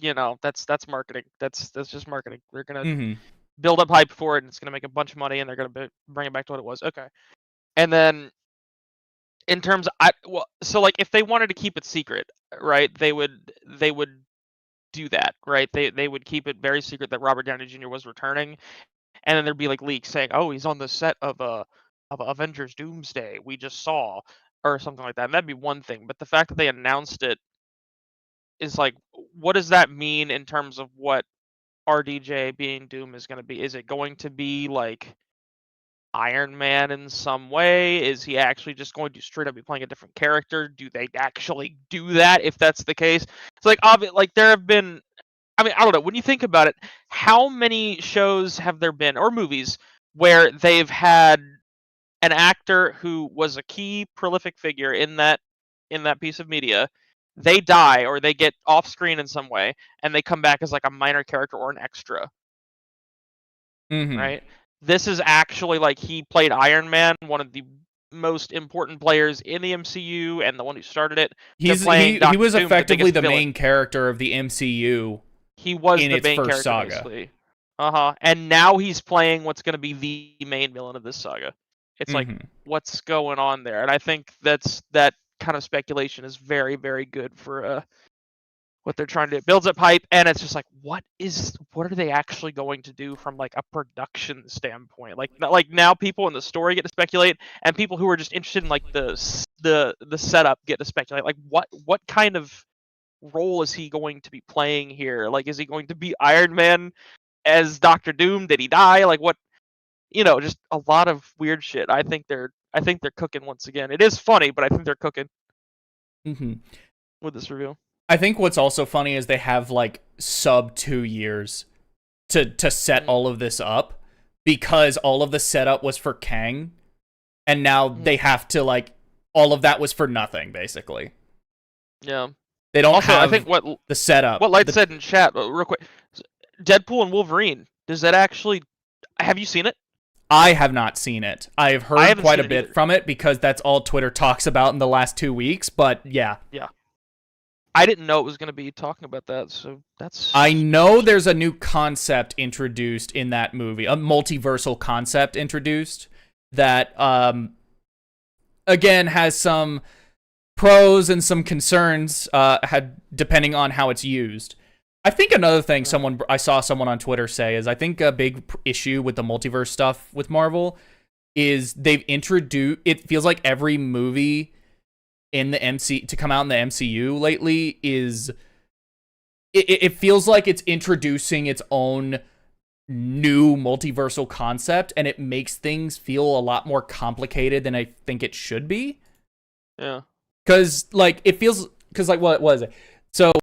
that's marketing. That's just marketing. They're gonna build up hype for it, and it's gonna make a bunch of money, and they're gonna bring it back to what it was. Okay. And then, in terms, so like if they wanted to keep it secret, right? They would do that, right? They would keep it very secret that Robert Downey Jr. was returning, and then there'd be like leaks saying, oh, he's on the set of Avengers Doomsday we just saw, or something like that. And that'd be one thing. But the fact that they announced it is like, what does that mean in terms of what RDJ being Doom is going to be? Is it going to be like Iron Man in some way? Is he actually just going to straight up be playing a different character? Do they actually do that if that's the case? It's like, like there have been, I mean, I don't know. When you think about it, how many shows have there been, or movies, where they've had an actor who was a key prolific figure in that piece of media, they die or they get off screen in some way, and they come back as like a minor character or an extra. Right? This is actually like he played Iron Man, one of the most important players in the MCU, and the one who started it. He was effectively the main character of the MCU. He was in the its main first character, saga. basically. And now he's playing what's going to be the main villain of this saga. It's like, what's going on there? And I think that kind of speculation is very, very good for what they're trying to do. It builds up hype, and it's just like, what are they actually going to do from like a production standpoint? Like now people in the story get to speculate, and people who are just interested in like the setup get to speculate. Like what kind of role is he going to be playing here? Like, is he going to be Iron Man as Doctor Doom? Did he die? Like, what? Just a lot of weird shit. I think they're cooking once again. It is funny, but I think they're cooking with this reveal. I think what's also funny is they have like sub 2 years to set all of this up, because all of the setup was for Kang, and now they have to like, all of that was for nothing, basically. Yeah. They don't also, have I think the setup. What Light said in chat, real quick, Deadpool and Wolverine, does that actually, have you seen it? I have not seen it. I've heard quite a bit from it, because that's all Twitter talks about in the last 2 weeks, but yeah. Yeah. I didn't know it was going to be talking about that, so that's... I know there's a new concept introduced in that movie, a multiversal concept introduced, that, again, has some pros and some concerns, depending on how it's used. I think another thing I saw someone on Twitter say is, I think a big issue with the multiverse stuff with Marvel is they've introduced, it feels like every movie in the to come out in the MCU lately is, it feels like it's introducing its own new multiversal concept, and it makes things feel a lot more complicated than I think it should be. Yeah. Because, like, it feels, because, like, what was it? So,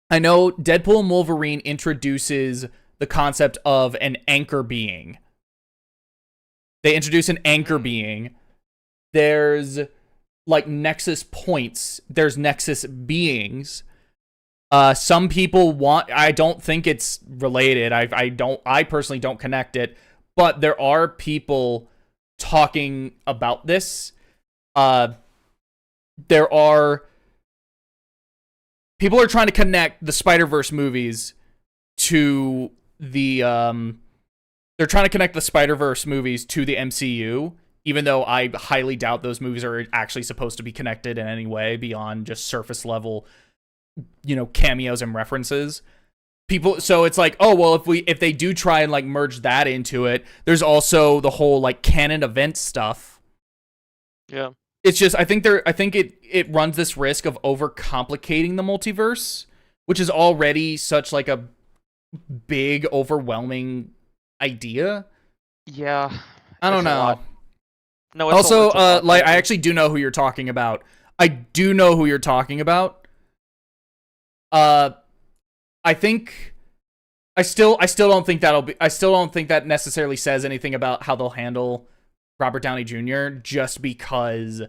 I know Deadpool and Wolverine introduces the concept of an anchor being. They introduce an anchor being. There's like nexus points. There's nexus beings. Some people want. I don't think it's related. I personally don't connect it. But there are people talking about this. There are people are trying to connect the Spider-Verse movies to the they're trying to connect the Spider-Verse movies to the MCU, even though I highly doubt those movies are actually supposed to be connected in any way beyond just surface level, cameos and references. So it's like, oh well, if they do try and like merge that into it, there's also the whole like canon event stuff. Yeah. It's just I think it runs this risk of overcomplicating the multiverse, which is already such like a big, overwhelming idea. Yeah. I don't know. No. Also, I actually do know who you're talking about. I think I still don't think that necessarily says anything about how they'll handle Robert Downey Jr. just because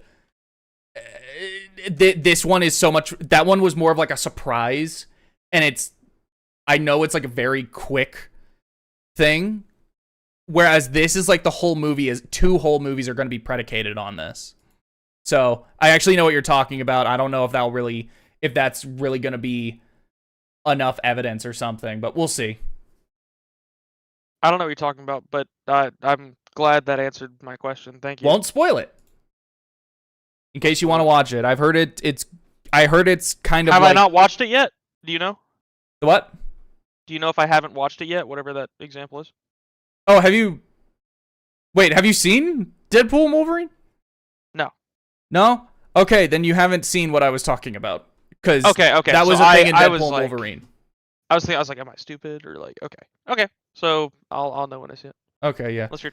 this one is so much. That one was more of like a surprise, and I know it's like a very quick thing, whereas this is like two whole movies are going to be predicated on this. So I actually know what you're talking about. I don't know if that's really going to be enough evidence or something, but we'll see. I don't know what you're talking about, but I'm glad that answered my question. Thank you. Won't spoil it. In case you want to watch it. I've heard it's kind of Have I not watched it yet? Do you know? What? Do you know if I haven't watched it yet, whatever that example is? Oh, have you seen Deadpool and Wolverine? No. No? Okay, then you haven't seen what I was talking about. Because okay. that was a thing in Deadpool and Wolverine. I was like, am I stupid or like, okay. So I'll know when I see it. Okay, yeah. Unless you're,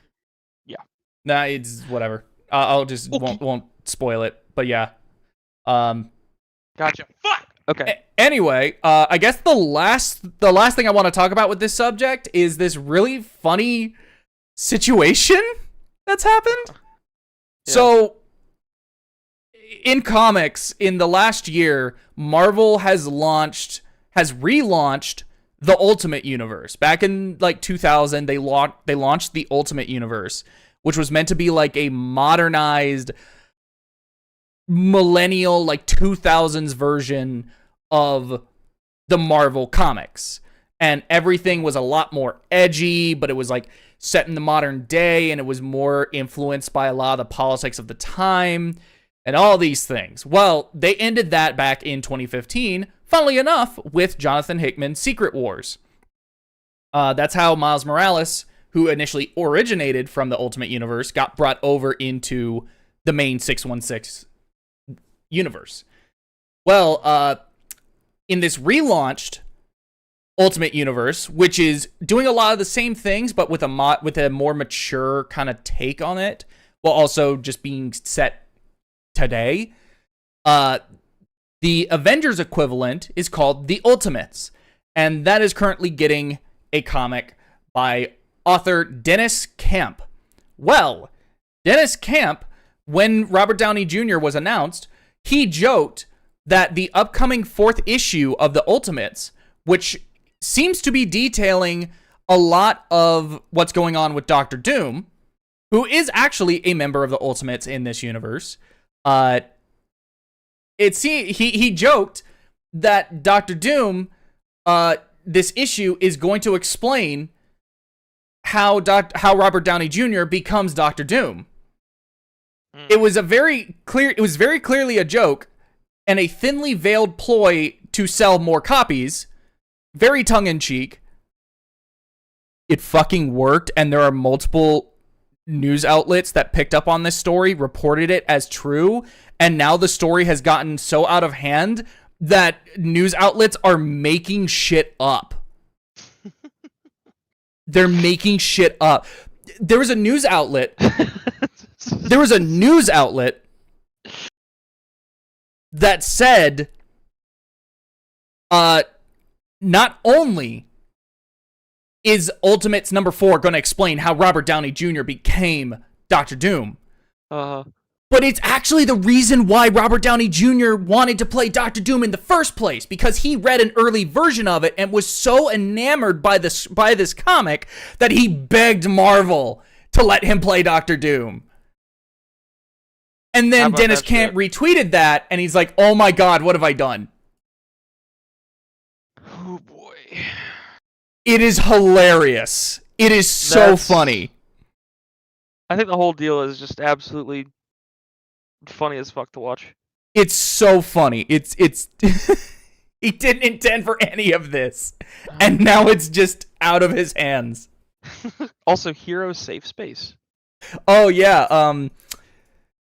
yeah. Nah, it's whatever. I'll just won't spoil it. But yeah. Gotcha. Fuck. Okay. Anyway, I guess the last thing I want to talk about with this subject is this really funny situation that's happened. Yeah. So, in comics, in the last year, Marvel has relaunched the Ultimate Universe. Back in like 2000, they launched the Ultimate Universe, which was meant to be like a modernized millennial, like 2000s version of the Marvel comics. And everything was a lot more edgy, but it was like set in the modern day, and it was more influenced by a lot of the politics of the time and all these things. Well, they ended that back in 2015, funnily enough, with Jonathan Hickman's Secret Wars. That's how Miles Morales, who initially originated from the Ultimate Universe, got brought over into the main 616 universe. Well, in this relaunched Ultimate Universe, which is doing a lot of the same things, but with a more mature kind of take on it, while also just being set today, the Avengers equivalent is called The Ultimates, and that is currently getting a comic by author Dennis Camp. Well, Dennis Camp, when Robert Downey Jr. was announced, he joked that the upcoming 4th issue of The Ultimates, which seems to be detailing a lot of what's going on with Doctor Doom, who is actually a member of the Ultimates in this universe, he joked that Doctor Doom, this issue is going to explain how Robert Downey Jr. becomes Doctor Doom. It was very clearly a joke and a thinly veiled ploy to sell more copies. Very tongue-in-cheek. It fucking worked, and there are multiple news outlets that picked up on this story, reported it as true, and now the story has gotten so out of hand that news outlets are making shit up. They're making shit up. There was a news outlet that said, not only is Ultimate's number 4 going to explain how Robert Downey Jr. became Doctor Doom? But it's actually the reason why Robert Downey Jr. wanted to play Doctor Doom in the first place, because he read an early version of it and was so enamored by this comic that he begged Marvel to let him play Doctor Doom. And then Dennis Camp retweeted that, and he's like, oh my god, what have I done? Oh boy. It is hilarious. It is so funny. I think the whole deal is just absolutely funny as fuck to watch. It's so funny. It's he didn't intend for any of this, and now it's just out of his hands. Also, Hero Safe Space. Oh yeah.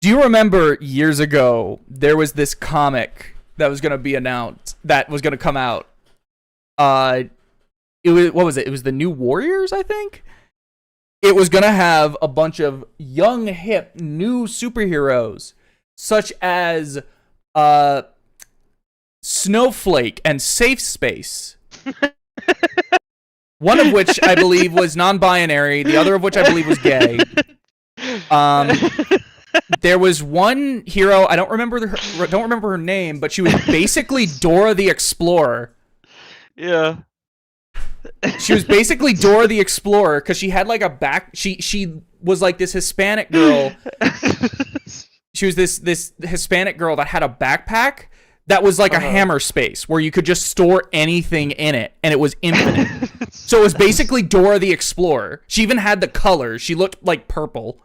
Do you remember years ago there was this comic that was gonna be announced, that was gonna come out? It was, what was it? It was the New Warriors, I think. It was gonna have a bunch of young, hip, new superheroes, such as Snowflake and Safe Space. One of which I believe was non-binary, the other of which I believe was gay. There was one hero, I don't remember her name, but she was basically Dora the Explorer. Yeah. She was basically Dora the Explorer because she had like a back. She was like this Hispanic girl. She was this Hispanic girl that had a backpack that was like a hammer space where you could just store anything in it, and it was infinite. So it was basically Dora the Explorer. She even had the colors. She looked like purple.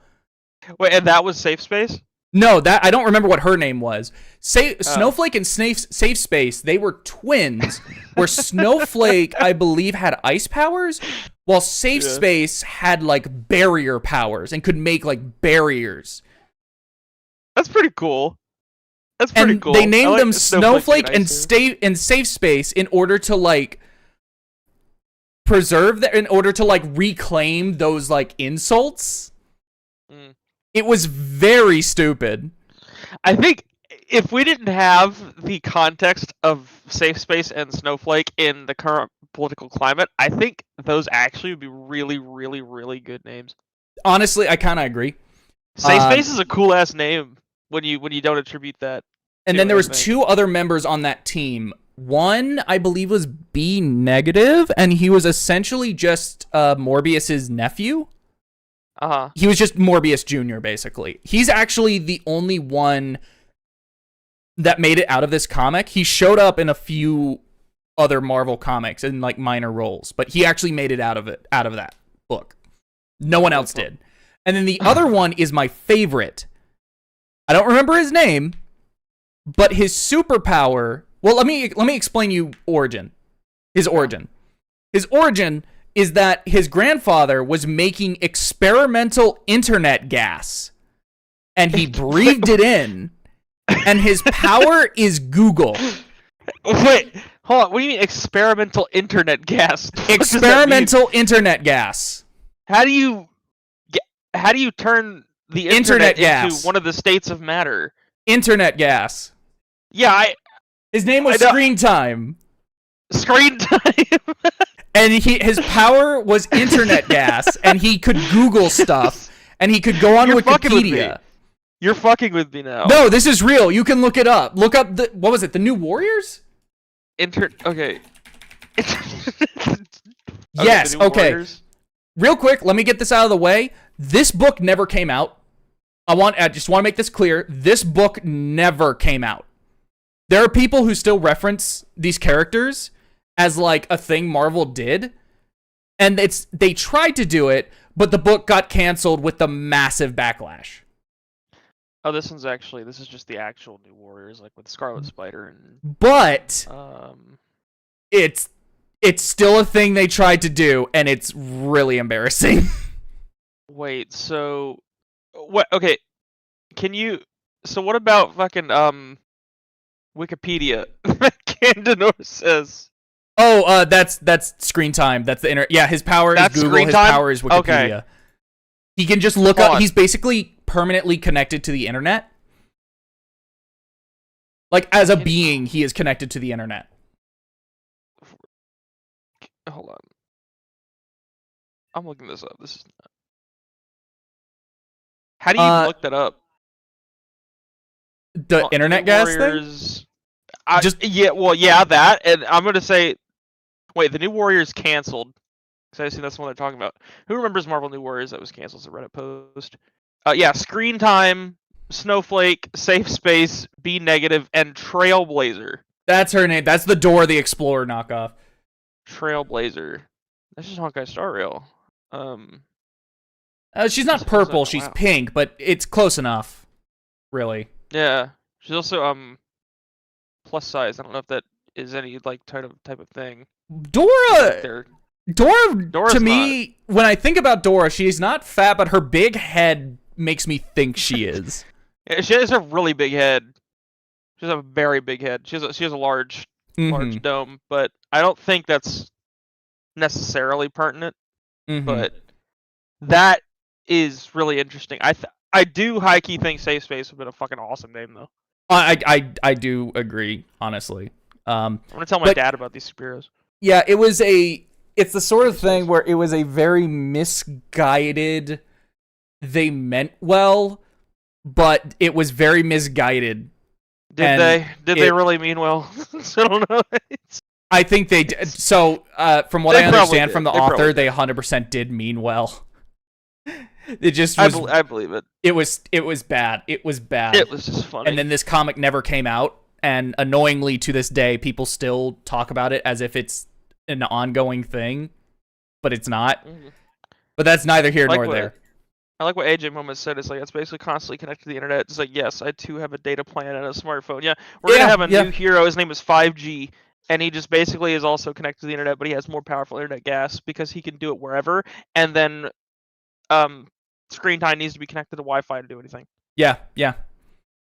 Wait, and that was Safe Space? No, that I don't remember what her name was. Snowflake and Safe Space, they were twins, where Snowflake, I believe, had ice powers, while Safe Space had, like, barrier powers and could make, like, barriers. That's pretty cool. That's pretty cool. They named them Snowflake and Safe Space in order to, like, preserve that, in order to, like, reclaim those, like, insults. It was very stupid. I think if we didn't have the context of Safe Space and Snowflake in the current political climate, I think those actually would be really, really, really good names. Honestly, I kind of agree. Safe Space is a cool ass name when you don't attribute that. And then there was 2 other members on that team. One, I believe, was B negative, and he was essentially just Morbius's nephew. He was just Morbius Jr., basically. He's actually the only one that made it out of this comic. He showed up in a few other Marvel comics in, like, minor roles, but he actually made it out of that book. No one else did. And then the other one is my favorite. I don't remember his name, but his superpower... Well, let me explain you origin. His origin. His origin is that his grandfather was making experimental internet gas, and he breathed it in, and his power is Google. Wait, hold on. What do you mean experimental internet gas? Experimental internet gas. How do you turn the internet into one of the states of matter? Internet gas. Yeah, his name was Screen Time. Screen Time. And his power was internet gas, and he could Google stuff, and he could go on Wikipedia. You're fucking with me now. No, this is real. You can look it up. Look up what was it? The New Warriors? Okay. Yes. Okay. Real quick, let me get this out of the way. This book never came out. I just want to make this clear. This book never came out. There are people who still reference these characters as like a thing Marvel did, and they tried to do it, but the book got canceled with the massive backlash. Oh, this is just the actual New Warriors, like with Scarlet Spider and. But it's still a thing they tried to do, and it's really embarrassing. Wait, so what? Okay, So what about fucking Wikipedia? Candinor says. Oh, that's Screen Time. That's the Yeah, his power is Google. His power is Wikipedia. Okay. He can just look up. He's basically permanently connected to the internet. Like, as a being, he is connected to the internet. Hold on. I'm looking this up. This is. How do you even look that up? The internet New gas thing? Warriors. Just yeah, well, yeah, that, and I'm gonna say, wait, the New Warriors canceled. Because I assume that's the one they're talking about. Who remembers Marvel New Warriors that was canceled? It's a Reddit post. Yeah, Screen Time, Snowflake, Safe Space, Be Negative, and Trailblazer. that's her name. That's the Dora the Explorer knockoff. Trailblazer. That's just Honkai Star Rail. She's not purple. She's wow. pink, but it's close enough. Really. Yeah, she's also plus size. I don't know if that is any like type of thing. Dora Dora's to me, when I think about Dora, she's not fat, but her big head makes me think she is. Yeah, she has a really big head. She has a very big head. She has a large dome, but I don't think that's necessarily pertinent. But that is really interesting. I do high key think Safe Space would have been a fucking awesome name though. I do agree, honestly. I'm gonna tell my dad about these superheroes. Yeah, it's the sort of thing where it was a very misguided. They meant well, but it was very misguided. Did they really mean well? I don't know. I think they did. So, from what I understand from the author, they 100% did mean well. It just was, I believe it. It was bad. It was bad. It was just funny. And then this comic never came out, and annoyingly to this day, people still talk about it as if it's an ongoing thing, but it's not. But that's neither here nor there. I like what AJ Moment said. It's like it's basically constantly connected to the internet. It's like, yes, I too have a data plan and a smartphone. Yeah, we're gonna have a new hero. His name is 5G, and he just basically is also connected to the internet, but he has more powerful internet gas because he can do it wherever. And then, screen time needs to be connected to Wi-Fi to do anything. Yeah.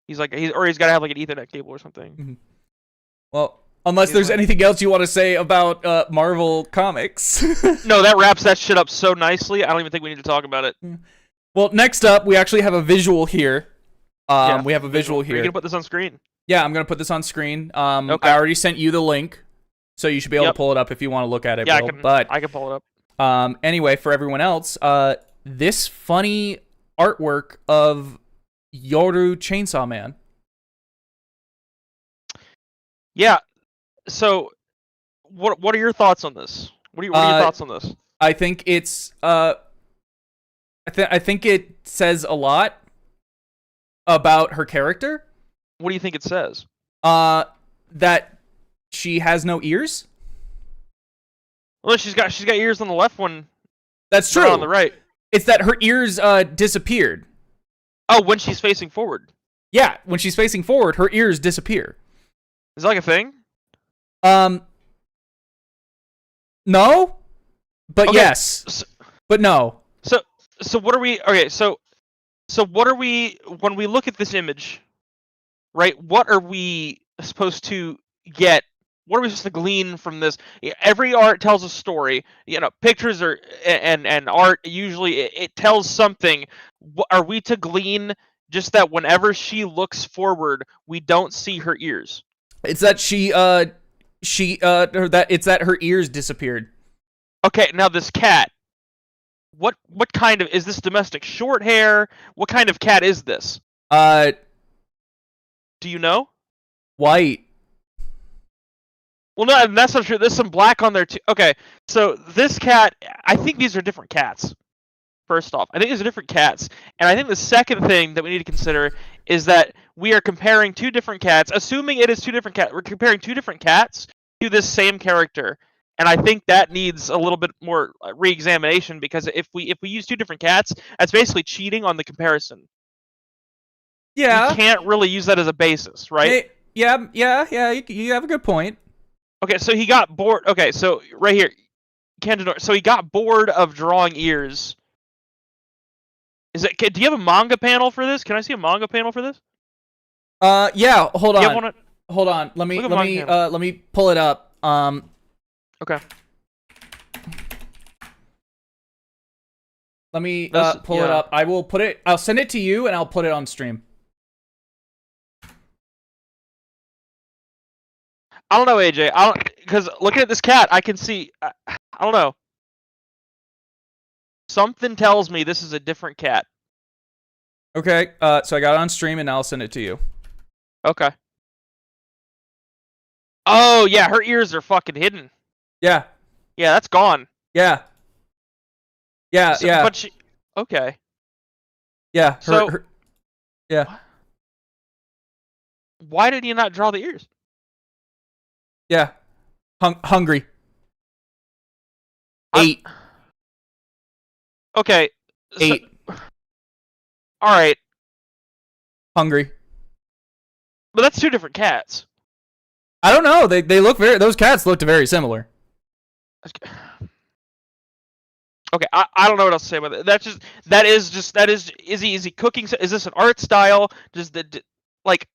He's got to have like an Ethernet cable or something. Well, unless there's anything else you want to say about Marvel Comics. No, that wraps that shit up so nicely. I don't even think we need to talk about it. Well, next up, we actually have a visual here. We have a visual here. Are you gonna put this on screen? Yeah, I'm gonna put this on screen. Okay. I already sent you the link, so you should be able to pull it up if you want to look at it. Yeah, Will. I can pull it up. Anyway, for everyone else, this funny artwork of Yoru Chainsaw Man. Yeah. So, what are your thoughts on this? What are your thoughts on this? I think it's I think it says a lot about her character. What do you think it says? That she has no ears. Well, she's got ears on the left one. That's true. Not on the right. It's that her ears disappeared. Oh, when she's facing forward. Yeah, when she's facing forward, her ears disappear. Is that like a thing? No, but okay. Yes, but no. So what are we? Okay, so what are we when we look at this image, right? What are we supposed to get? What are we supposed to glean from this? Every art tells a story. You know, pictures are and art usually it tells something. Are we to glean just that whenever she looks forward, we don't see her ears? It's that it's that her ears disappeared. Okay, now this cat. What kind of is this domestic short hair? What kind of cat is this? Do you know? White. Well, no, that's not true. There's some black on there too. Okay, so this cat, I think these are different cats. First off, I think these are different cats, and I think the second thing that we need to consider is that we are comparing two different cats. Assuming it is two different cats, we're comparing two different cats to this same character. And I think that needs a little bit more re-examination because if we use two different cats, that's basically cheating on the comparison. Yeah. You can't really use that as a basis, right? Yeah. You have a good point. Okay, so he got bored. Okay, so right here, so he got bored of drawing ears. Do you have a manga panel for this? Can I see a manga panel for this? Yeah. Hold on. Hold on. Let me pull it up. Okay. Let me pull it up. I'll send it to you and I'll put it on stream. I don't know, AJ. Because looking at this cat, I can see. I don't know. Something tells me this is a different cat. Okay, so I got it on stream and now I'll send it to you. Okay. Oh, yeah, her ears are fucking hidden. Yeah. Yeah, that's gone. Yeah. Yeah, So, yeah. But she... Okay. Yeah. So... Yeah. Why did you not draw the ears? Yeah. Hungry. 8. Okay. 8. Alright. Hungry. But that's 2 different cats. I don't know. They look those cats looked very similar. Okay, I don't know what else to say about it. Is he cooking? Is this an art style? Like,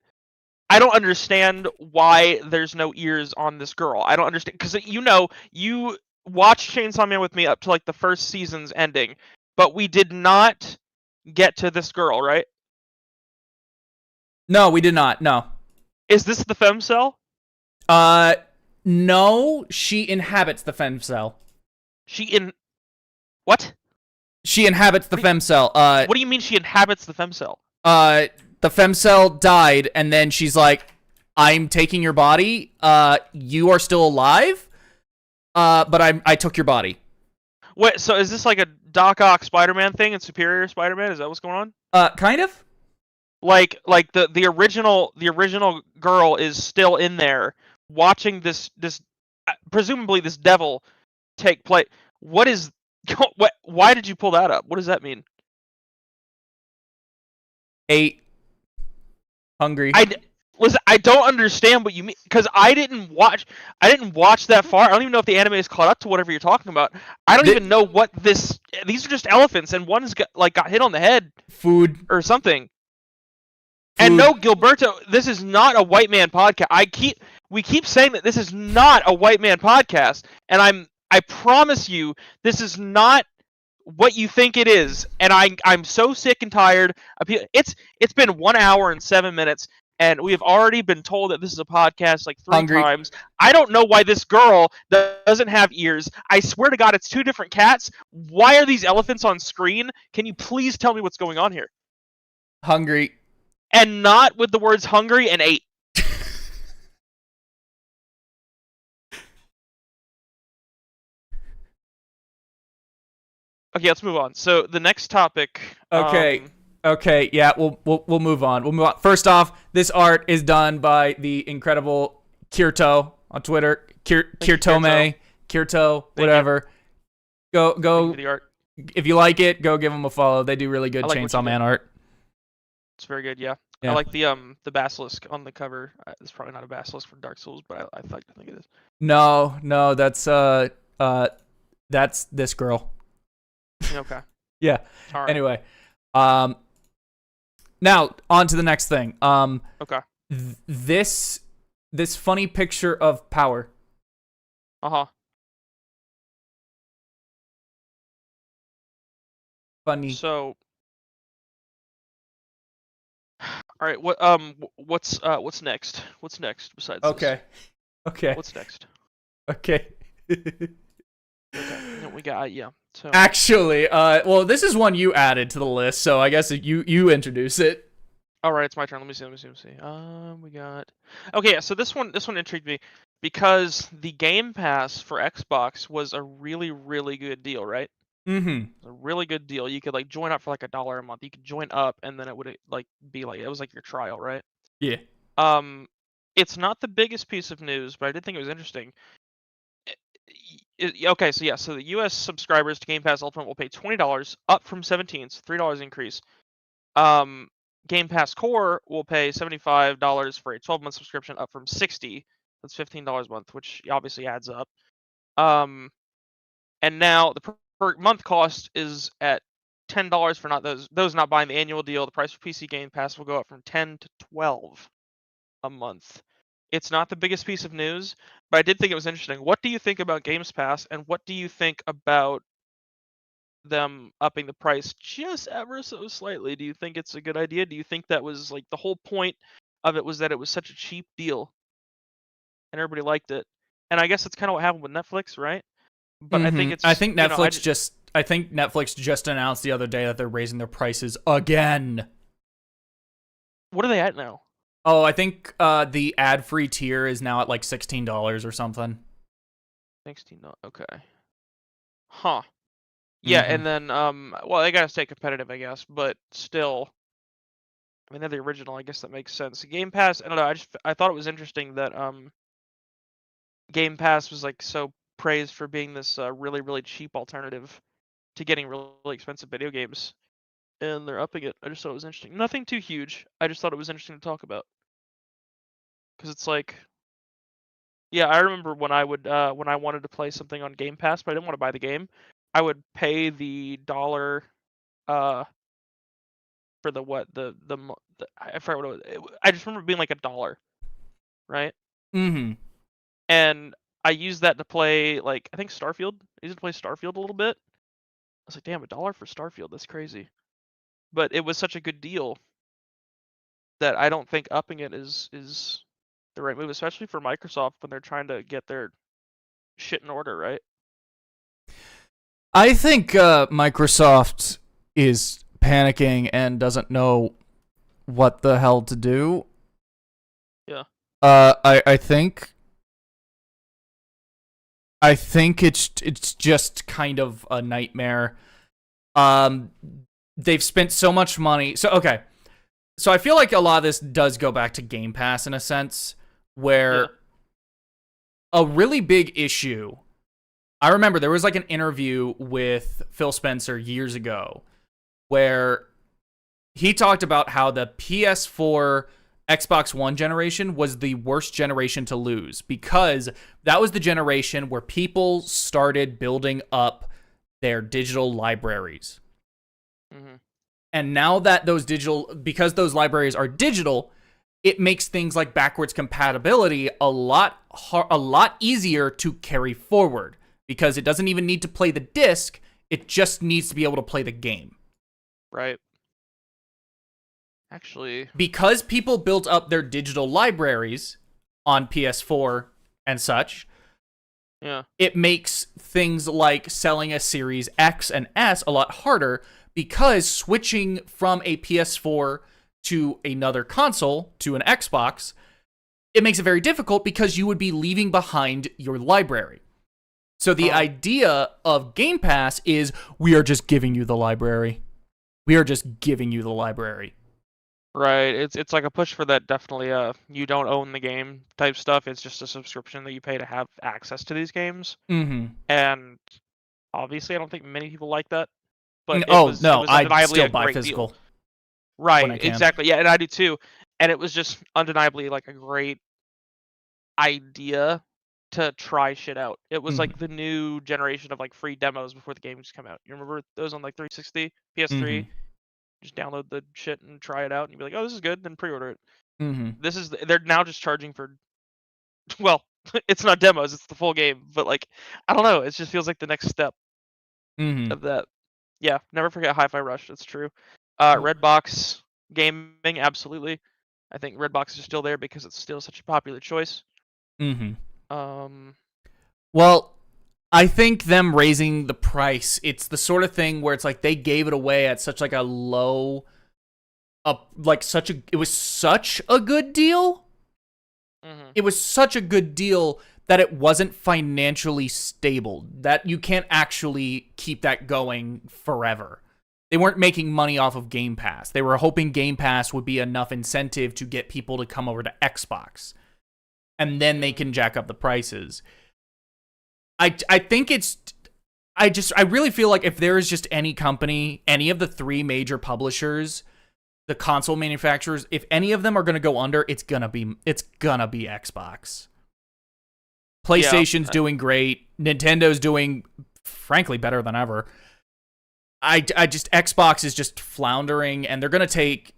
I don't understand why there's no ears on this girl. I don't understand, because you watched Chainsaw Man with me up to like the first season's ending, but we did not get to this girl, right? No, we did not. No. Is this the femcell? No. She inhabits the femcell. What? She inhabits the femcell. What do you mean she inhabits the femcell? The femcell died, and then she's like, "I'm taking your body. You are still alive. But I took your body." Wait, so is this like a Doc Ock Spider-Man thing and Superior Spider-Man? Is that what's going on? Kind of. Like the original girl is still in there watching this presumably this devil take place. What is what? Why did you pull that up? What does that mean? 8. Hungry. I don't understand what you mean, because I didn't watch that far. I don't even know if the anime is caught up to whatever you're talking about. I don't even know what these are just elephants, and one's got hit on the head. Food or something. And no, Gilberto, this is not a white man podcast. We keep saying that this is not a white man podcast, and I promise you this is not what you think it is. And I'm so sick and tired of people. It's been 1 hour and 7 minutes, and we have already been told that this is a podcast like 3 times. I don't know why this girl doesn't have ears. I swear to God, it's 2 different cats. Why are these elephants on screen? Can you please tell me what's going on here? Hungry. And not with the words hungry and 8. Okay, let's move on. So the next topic. Okay. Okay. Yeah. We'll move on. We'll move on. First off, this art is done by the incredible Kirito on Twitter. Kirtome. Kirito. Whatever. Go. The art. If you like it, go give them a follow. They do really good Chainsaw Man art. It's very good. Yeah. I like the basilisk on the cover. It's probably not a basilisk for Dark Souls, but I think it is. No, that's this girl. Okay. Yeah. All right. Anyway, now on to the next thing. Okay. This funny picture of power. Uh-huh. Funny. So, all right. What's next? What's next besides this? Okay. What's next? Okay. Okay. No, we got So actually, well, this is one you added to the list, so I guess you introduce it. All right, it's my turn. Let me see. We got. Okay, yeah, so this one intrigued me because the Game Pass for Xbox was a really, really good deal, right? Mm-hmm. A really good deal. You could like join up for like $1 a month. You could join up, and then it would like be like it was like your trial, right? Yeah. It's not the biggest piece of news, but I did think it was interesting. Okay, so the U.S. subscribers to Game Pass Ultimate will pay $20, up from $17, so $3 increase. Game Pass Core will pay $75 for a 12-month subscription, up from $60. That's $15 a month, which obviously adds up. And now the per month cost is at $10 for not those not buying the annual deal. The price for PC Game Pass will go up from $10 to $12 a month. It's not the biggest piece of news, but I did think it was interesting. What do you think about Games Pass, and what do you think about them upping the price just ever so slightly? Do you think it's a good idea? Do you think that was like the whole point of it was that it was such a cheap deal and everybody liked it? And I guess that's kind of what happened with Netflix, right? But I think it's I think Netflix I think Netflix just announced the other day that they're raising their prices again. What are they at now? Oh, I think the ad-free tier is now at like $16 or something. 16. Okay. Huh. Yeah, and then well, they gotta stay competitive, I guess, but still, I mean, they're the original. I guess that makes sense. Game Pass. I don't know. I thought it was interesting that Game Pass was like so praised for being this really really cheap alternative to getting really expensive video games, and they're upping it. I just thought it was interesting. Nothing too huge. I just thought it was interesting to talk about because it's like, yeah, I remember when when I wanted to play something on Game Pass, but I didn't want to buy the game, I would pay the dollar uh for the I forgot what it was. I just remember being like $1, right? Mm-hmm. And I used that to play like I think Starfield. I used to play Starfield a little bit. I was like, damn, $1 for Starfield, that's crazy. But it was such a good deal that I don't think upping it is the right move, especially for Microsoft when they're trying to get their shit in order, right? I think Microsoft is panicking and doesn't know what the hell to do. Yeah. I think it's just kind of a nightmare. They've spent so much money. So okay. So I feel like a lot of this does go back to Game Pass in a sense, where a really big issue. I remember there was like an interview with Phil Spencer years ago where he talked about how the PS4 Xbox One generation was the worst generation to lose because that was the generation where people started building up their digital libraries. Mm-hmm. And now that because those libraries are digital, it makes things like backwards compatibility a lot easier to carry forward because it doesn't even need to play the disc, it just needs to be able to play the game. Right. Actually, because people built up their digital libraries on PS4 and such, it makes things like selling a Series X and S a lot harder because switching from a PS4 to another console, to an Xbox, it makes it very difficult because you would be leaving behind your library. So the idea of Game Pass is we are just giving you the library. We are just giving you the library. Right. It's like a push for that definitely you don't own the game type stuff. It's just a subscription that you pay to have access to these games. Mm-hmm. And obviously I don't think many people like that. But no, it was undeniably I still a buy great physical. Deal. Right, exactly. Yeah, and I do too. And it was just undeniably like a great idea to try shit out. It was like the new generation of like free demos before the games come out. You remember those on like 360, PS3? Just download the shit and try it out, and you'd be like, "Oh, this is good." Then pre-order it. They're now just charging for. Well, it's not demos; it's the full game. But like, I don't know. It just feels like the next step of that. Yeah, never forget Hi-Fi Rush. That's true. Redbox gaming, absolutely. I think Redbox is still there because it's still such a popular choice. Well, I think them raising the price, it's the sort of thing where it's like they gave it away at such like a low, it was such a good deal. It was such a good deal that it wasn't financially stable, that you can't actually keep that going forever. They weren't making money off of Game Pass. They were hoping Game Pass would be enough incentive to get people to come over to Xbox. And then they can jack up the prices. I think I really feel like if there is just any company, any of the three major publishers, the console manufacturers, if any of them are going to go under, it's gonna be Xbox. PlayStation's doing great. Nintendo's doing, frankly, better than ever. Xbox is just floundering, and they're going to take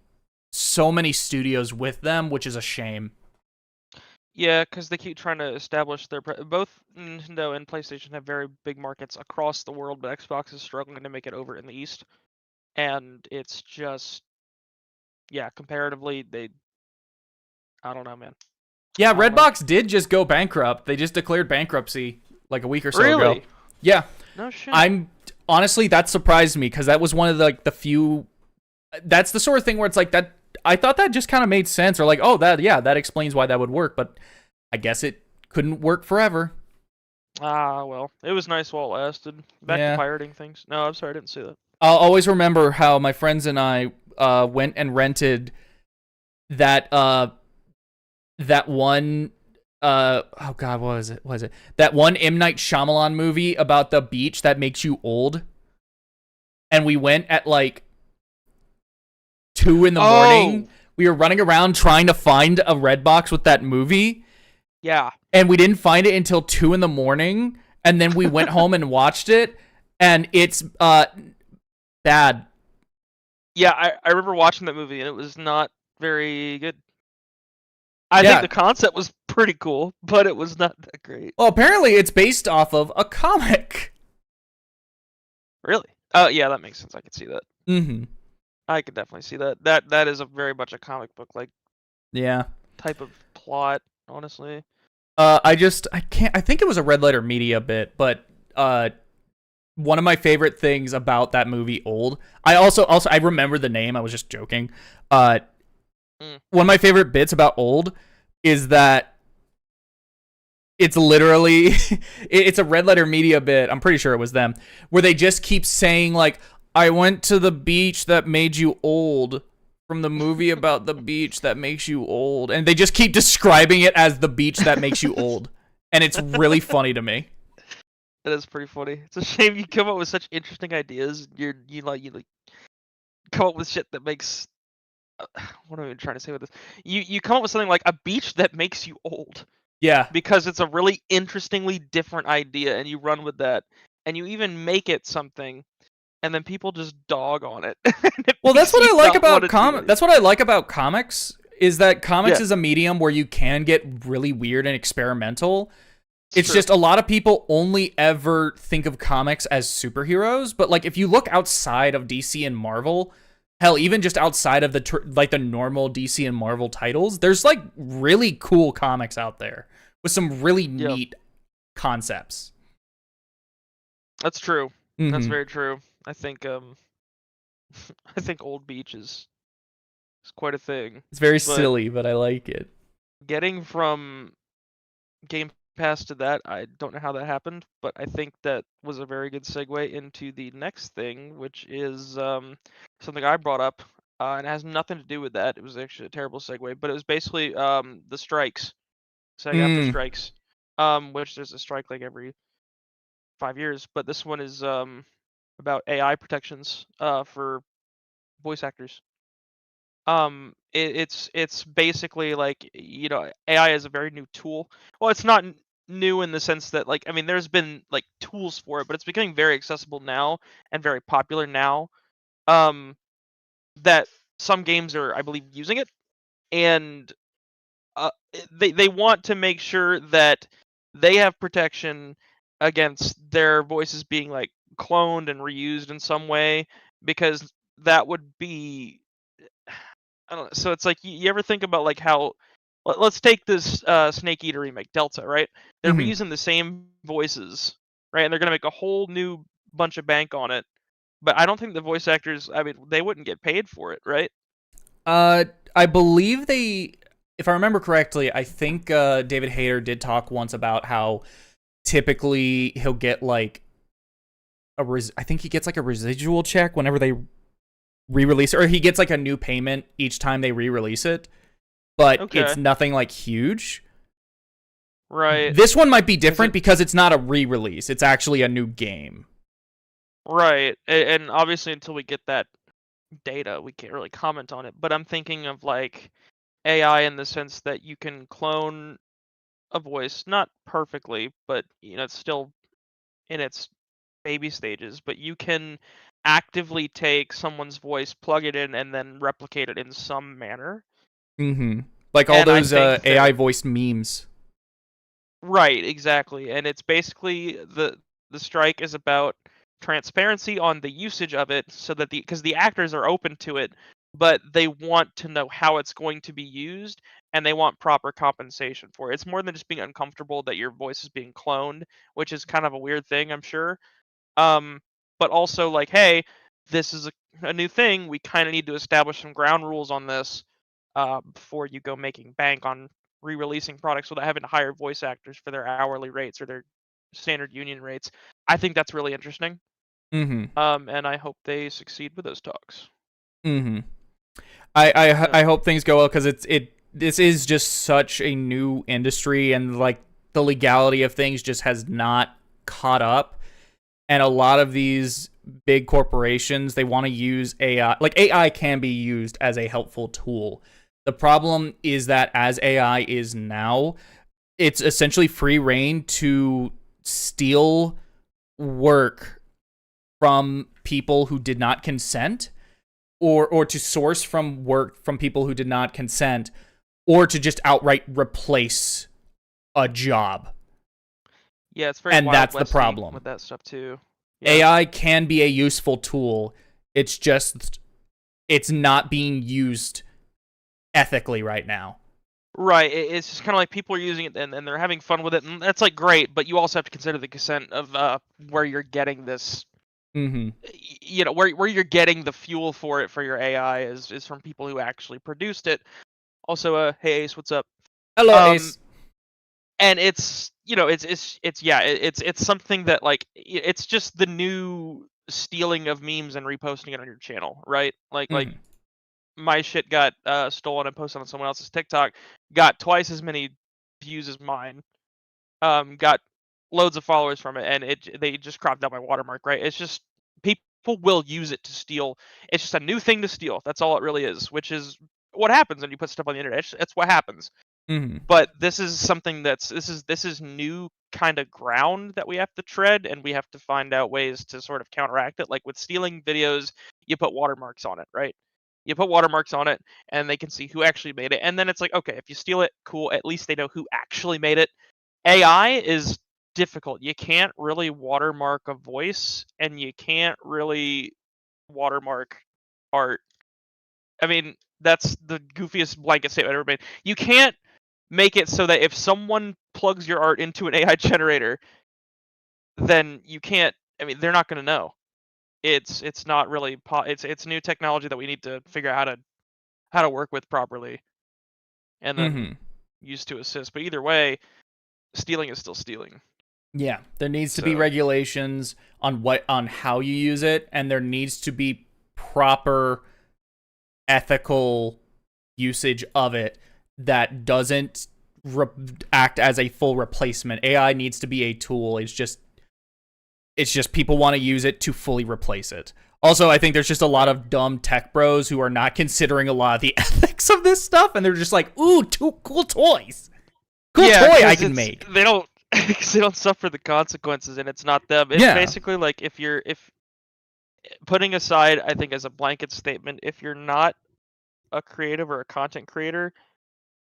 so many studios with them, which is a shame. Yeah, because they keep trying to establish both Nintendo and PlayStation have very big markets across the world, but Xbox is struggling to make it over in the East. And it's just, comparatively, I don't know, man. Yeah, Redbox did just go bankrupt. They just declared bankruptcy like a week or so ago. Really? Yeah. No shit. honestly, that surprised me because that was one of the few. That's the sort of thing where it's like that. I thought that just kind of made sense, or like, oh, that explains why that would work. But I guess it couldn't work forever. Ah, well, it was nice while it lasted. Back to Yeah. pirating things. No, I'm sorry, I didn't see that. I'll always remember how my friends and I went and rented that that one oh god, what was it? That one M. Night Shyamalan movie about the beach that makes you old. And we went at like 2 in the morning. We were running around trying to find a Redbox with that movie. Yeah. And we didn't find it until 2 in the morning. And then we went home and watched it. And it's bad. Yeah, I remember watching that movie and it was not very good. I think the concept was pretty cool, but it was not that great. Well, apparently it's based off of a comic. Really? Oh, yeah, that makes sense. I could see that. Mm-hmm. I could definitely see that. That is a very much a comic book like type of plot, honestly. I think it was a Red Letter Media bit, but one of my favorite things about that movie, Old. I remember the name. I was just joking. One of my favorite bits about Old is that it's literally it's a Red Letter Media bit. I'm pretty sure it was them, where they just keep saying like, I went to the beach that made you old from the movie about the beach that makes you old. And they just keep describing it as the beach that makes you old. And it's really funny to me. That is pretty funny. It's a shame you come up with such interesting ideas. You come up with shit that makes what am I even trying to say with this? You come up with something like a beach that makes you old. Yeah. Because it's a really interestingly different idea and you run with that. And you even make it something and then people just dog on it. Well, that's what I like about comics. That's what I like about comics is that comics is a medium where you can get really weird and experimental. It's just a lot of people only ever think of comics as superheroes, but like if you look outside of DC and Marvel, hell, even just outside of the normal DC and Marvel titles, there's like really cool comics out there with some really neat concepts. That's true. Mm-hmm. That's very true. I think I think Old Beach is quite a thing. It's very silly, but I like it. Getting from Game Pass to that, I don't know how that happened, but I think that was a very good segue into the next thing, which is something I brought up, and it has nothing to do with that. It was actually a terrible segue, but it was basically the strikes, SAG-AFTRA strikes, which there's a strike like every 5 years, but this one is about AI protections for voice actors. It's basically like, you know, AI is a very new tool. Well, it's not new in the sense that, like, I mean, there's been like tools for it, but it's becoming very accessible now and very popular now. That some games are, I believe, using it, and they want to make sure that they have protection against their voices being like cloned and reused in some way, because that would be, I don't know. So it's like you ever think about like how, let's take this Snake Eater remake, Delta, right? They're reusing the same voices, right? And they're gonna make a whole new bunch of bank on it. But I don't think the voice actors, I mean, they wouldn't get paid for it, right? I believe if I remember correctly, I think David Hayter did talk once about how typically he'll get like I think he gets like a residual check whenever they re-release it, or he gets like a new payment each time they re-release it, but it's nothing like huge. Right. This one might be different because it's not a re-release. It's actually a new game. Right. And obviously until we get that data, we can't really comment on it, but I'm thinking of like AI in the sense that you can clone a voice, not perfectly, but you know, it's still in its baby stages, but you can actively take someone's voice, plug it in, and then replicate it in some manner. Like all those AI voiced memes. Right, exactly. And it's basically the strike is about transparency on the usage of it, so that because the actors are open to it, but they want to know how it's going to be used, and they want proper compensation for it. It's more than just being uncomfortable that your voice is being cloned, which is kind of a weird thing, I'm sure. but also like, hey, this is a new thing. We kind of need to establish some ground rules on this before you go making bank on re-releasing products without having to hire voice actors for their hourly rates or their standard union rates. I think that's really interesting. Mm-hmm. And I hope they succeed with those talks. Mm-hmm. I hope things go well, because this is just such a new industry, and like the legality of things just has not caught up. And a lot of these big corporations, they want to use AI. Like, AI can be used as a helpful tool. The problem is that as AI is now, it's essentially free reign to steal work from people who did not consent, or to source from work from people who did not consent, or to just outright replace a job. Yeah, it's very And Wild that's the Westy problem. with that stuff too. Yeah. AI can be a useful tool. It's just, it's not being used ethically right now. Right, it's just kind of like people are using it and they're having fun with it, and that's like great, but you also have to consider the consent of where you're getting this. Mm-hmm. You know, where you're getting the fuel for it for your AI is from people who actually produced it. Also, hey Ace, what's up? Hello, Ace. And it's, you know, it's something that like it's just the new stealing of memes and reposting it on your channel, right? Like my shit got stolen and posted on someone else's TikTok, got twice as many views as mine, got loads of followers from it, and they just cropped out my watermark, right? It's just people will use it to steal. It's just a new thing to steal. That's all it really is, which is what happens when you put stuff on the internet. It's what happens. Mm-hmm. But this is something this is new kind of ground that we have to tread, and we have to find out ways to sort of counteract it. Like with stealing videos, you put watermarks on it, right? You put watermarks on it, and they can see who actually made it. And then it's like, okay, if you steal it, cool. At least they know who actually made it. AI is difficult. You can't really watermark a voice, and you can't really watermark art. I mean, that's the goofiest blanket statement ever made. You can't make it so that if someone plugs your art into an AI generator, then you can't. I mean, they're not going to know. It's not really. It's new technology that we need to figure out how to work with properly, and then use to assist. But either way, stealing is still stealing. Yeah, there needs to be regulations on how you use it, and there needs to be proper ethical usage of it that doesn't act as a full replacement. AI needs to be a tool. It's just people want to use it to fully replace it. Also, I think there's just a lot of dumb tech bros who are not considering a lot of the ethics of this stuff, and they're just like, ooh, cool toys. Toy I can make. They don't because they don't suffer the consequences, and it's not them. It's basically like if putting aside, I think as a blanket statement, if you're not a creative or a content creator,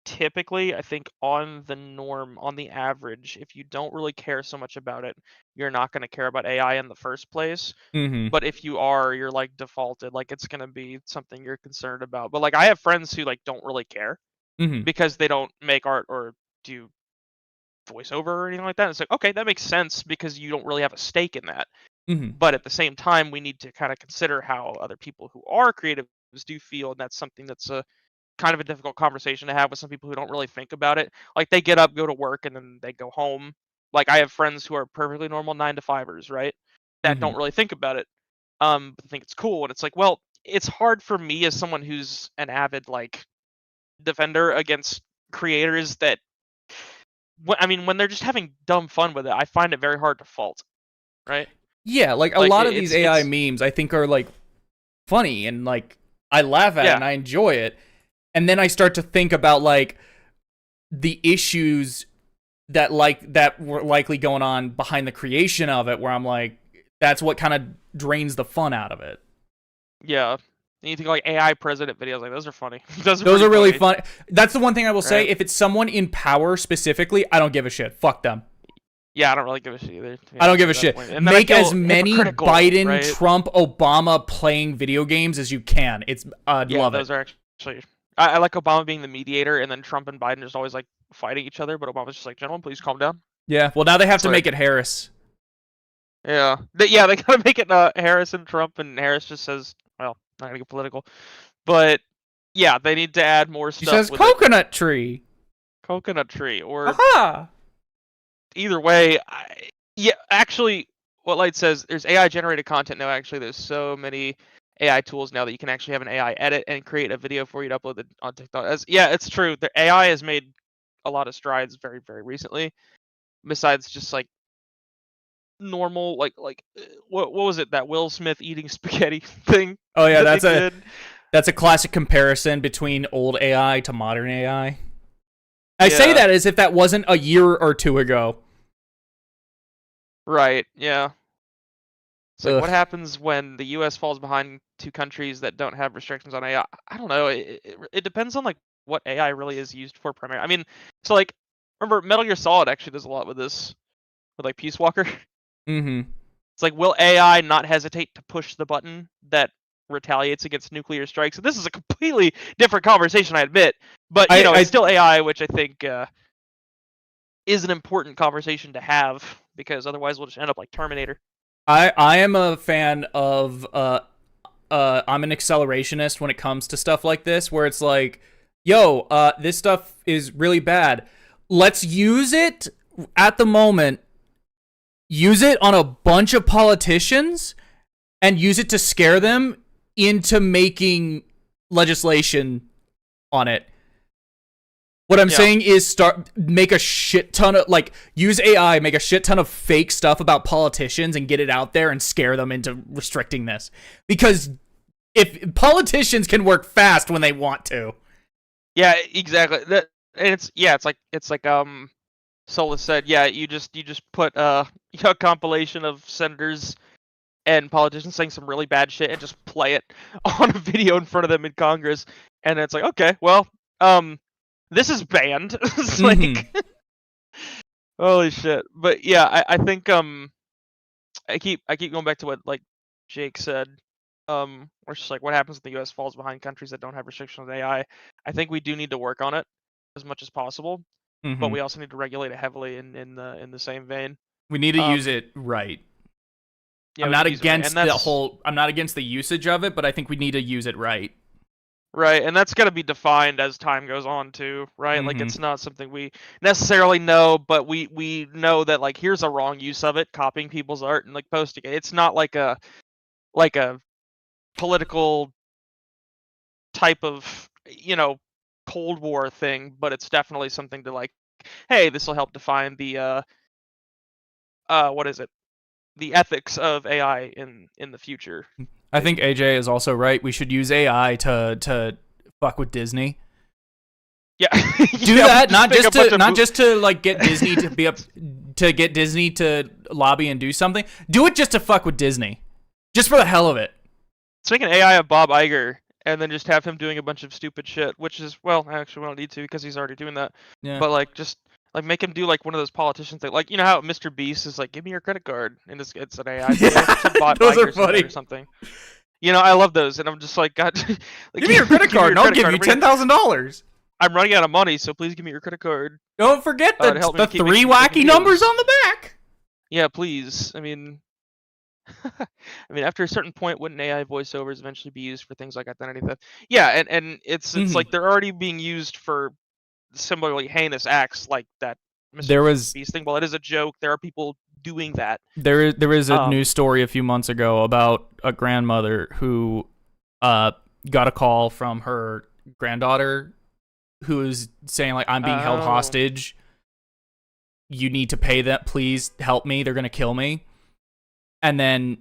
typically I think on the average, if you don't really care so much about it, you're not going to care about AI in the first place. But if you are, you're like defaulted, like it's going to be something you're concerned about. But like I have friends who like don't really care because they don't make art or do voiceover or anything like that. And it's like, okay, that makes sense because you don't really have a stake in that. But at the same time, we need to kind of consider how other people who are creatives do feel, and that's something that's a kind of a difficult conversation to have with some people who don't really think about it. Like they get up, go to work, and then they go home. Like I have friends who are perfectly normal 9-to-5ers, right? That don't really think about it, but think it's cool. And it's like, well, it's hard for me as someone who's an avid like defender against creators that, I mean, when they're just having dumb fun with it, I find it very hard to fault, right? Yeah, like a lot of these AI memes I think are like funny, and like I laugh at it and I enjoy it. And then I start to think about like the issues that were likely going on behind the creation of it, where I'm like, that's what kind of drains the fun out of it. Yeah. And you think like AI president videos, like those are funny. Those are really funny. That's the one thing I will say. If it's someone in power specifically, I don't give a shit. Fuck them. Yeah, I don't really give a shit either. I don't give a shit. Make as many Biden, Trump, Obama playing video games as you can. It's love it. Those are actually. I like Obama being the mediator, and then Trump and Biden just always like fighting each other. But Obama's just like, gentlemen, please calm down. Yeah. Well, now they have to make it Harris. Yeah, they gotta make it Harris and Trump, and Harris just says, well, not gonna get political, but yeah, they need to add more He stuff says with it. coconut tree. Coconut tree, or Aha! either way, yeah, actually, what Light says, there's AI generated content now. Actually, there's so many AI tools now that you can actually have an AI edit and create a video for you to upload it on TikTok. Yeah, it's true. The AI has made a lot of strides very, very recently. Besides just like normal, what was it, that Will Smith eating spaghetti thing? Oh yeah, that they did? that's a classic comparison between old AI to modern AI. I say Yeah. that as if that wasn't a year or two ago. Right. Yeah. It's like, Ugh. what happens when the U.S. falls behind two countries that don't have restrictions on AI? I don't know. It depends on like what AI really is used for primarily. I mean, so like, remember Metal Gear Solid actually does a lot with this, with like Peace Walker. Mm-hmm. It's like, will AI not hesitate to push the button that retaliates against nuclear strikes? And this is a completely different conversation, I admit, but it's still AI, which I think is an important conversation to have, because otherwise we'll just end up like Terminator. I am a fan of I'm an accelerationist when it comes to stuff like this, where it's like, yo, this stuff is really bad. Let's use it at the moment. Use it on a bunch of politicians and use it to scare them into making legislation on it. What I'm saying is make a shit ton of, like, use AI, make a shit ton of fake stuff about politicians and get it out there and scare them into restricting this. Because if politicians can work fast when they want to. Yeah, exactly. It's like Solus said, yeah, you just put a compilation of senators and politicians saying some really bad shit and just play it on a video in front of them in Congress, and it's like, okay, well, this is banned. It's like, holy shit. But yeah, I think I keep going back to what like Jake said. Where it's just like, what happens if the U.S. falls behind countries that don't have restrictions on AI? I think we do need to work on it as much as possible, but we also need to regulate it heavily in the same vein. We need to use it right. Yeah, I'm not against I'm not against the usage of it, but I think we need to use it right. Right, and that's gonna be defined as time goes on too, right? Like, it's not something we necessarily know, but we know that, like, here's a wrong use of it, copying people's art and like posting it. It's not like a political type of Cold War thing, but it's definitely something to like, hey, this will help define the what is it? The ethics of AI in the future. I think AJ is also right. We should use AI to fuck with Disney. Yeah, do that, not just to like get Disney to be up to get Disney to lobby and do something. Do it just to fuck with Disney, just for the hell of it. Let's make an AI of Bob Iger and then just have him doing a bunch of stupid shit, which is, well, actually we don't need to because he's already doing that. Yeah. But like, just like make him do like one of those politicians that, like, you know how Mr. Beast is like, give me your credit card, and it's an AI. Those are funny. Or something. I love those, and I'm just like, God, like, give me your credit card, and I'll give you $10,000. I'm running out of money, so please give me your credit card. Don't forget the 3 wacky numbers on the back. Yeah, please. I mean, after a certain point, wouldn't AI voiceovers eventually be used for things like identity theft? Yeah, and it's like they're already being used for similarly heinous acts like that Mr. Beast thing. Well, it is a joke. There are people doing that. There is a news story a few months ago about a grandmother who got a call from her granddaughter who was saying, like, I'm being held hostage. You need to pay that. Please help me. They're going to kill me. And then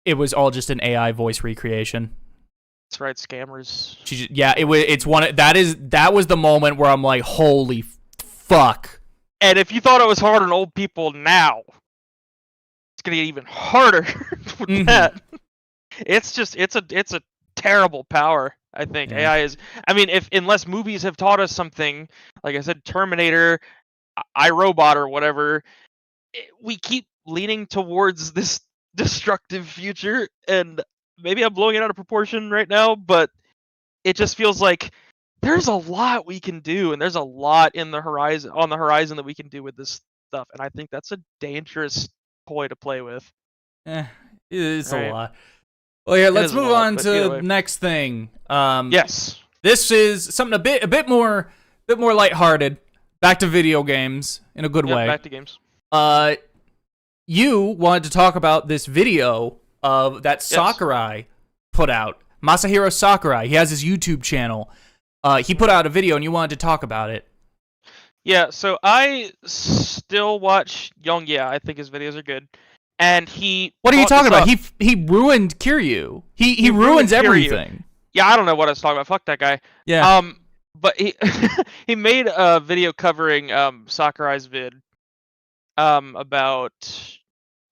it was all just an AI voice recreation. That's right, scammers. That was the moment where I'm like, holy fuck. And if you thought it was hard on old people now, it's gonna get even harder with that. It's a terrible power, I think. Yeah. AI is, unless movies have taught us something, like I said, Terminator, iRobot, or whatever, we keep leaning towards this destructive future, and maybe I'm blowing it out of proportion right now, but it just feels like there's a lot we can do, and there's a lot on the horizon that we can do with this stuff, and I think that's a dangerous toy to play with. It's Right. a lot. Well, yeah, let's is a move lot, on but either to way. the next thing. Yes. This is something a bit more lighthearted. Back to video games in a good Yep, way. back to games. You wanted to talk about this video that Sakurai put out. Masahiro Sakurai. He has his YouTube channel. He put out a video, and you wanted to talk about it. Yeah, so I still watch Young. Yeah, I think his videos are good. And he. What are you brought talking this about? up. He ruined Kiryu. He ruined ruins Kiryu. everything. Yeah, I don't know what I was talking about. Fuck that guy. Yeah. But he he made a video covering Sakurai's vid about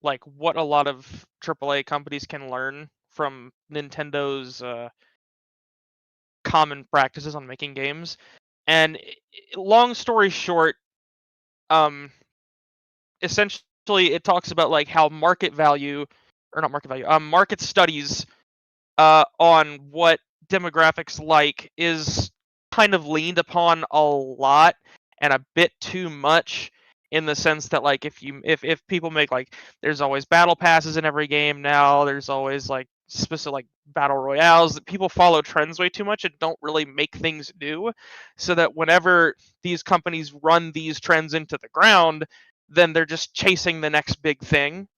like what a lot of AAA companies can learn from Nintendo's common practices on making games. And long story short, essentially it talks about like how market value, or not market value, market studies on what demographics like is kind of leaned upon a lot and a bit too much, in the sense that like if people make like, there's always battle passes in every game now, there's always like specific like battle royales, that people follow trends way too much and don't really make things new, so that whenever these companies run these trends into the ground, then they're just chasing the next big thing.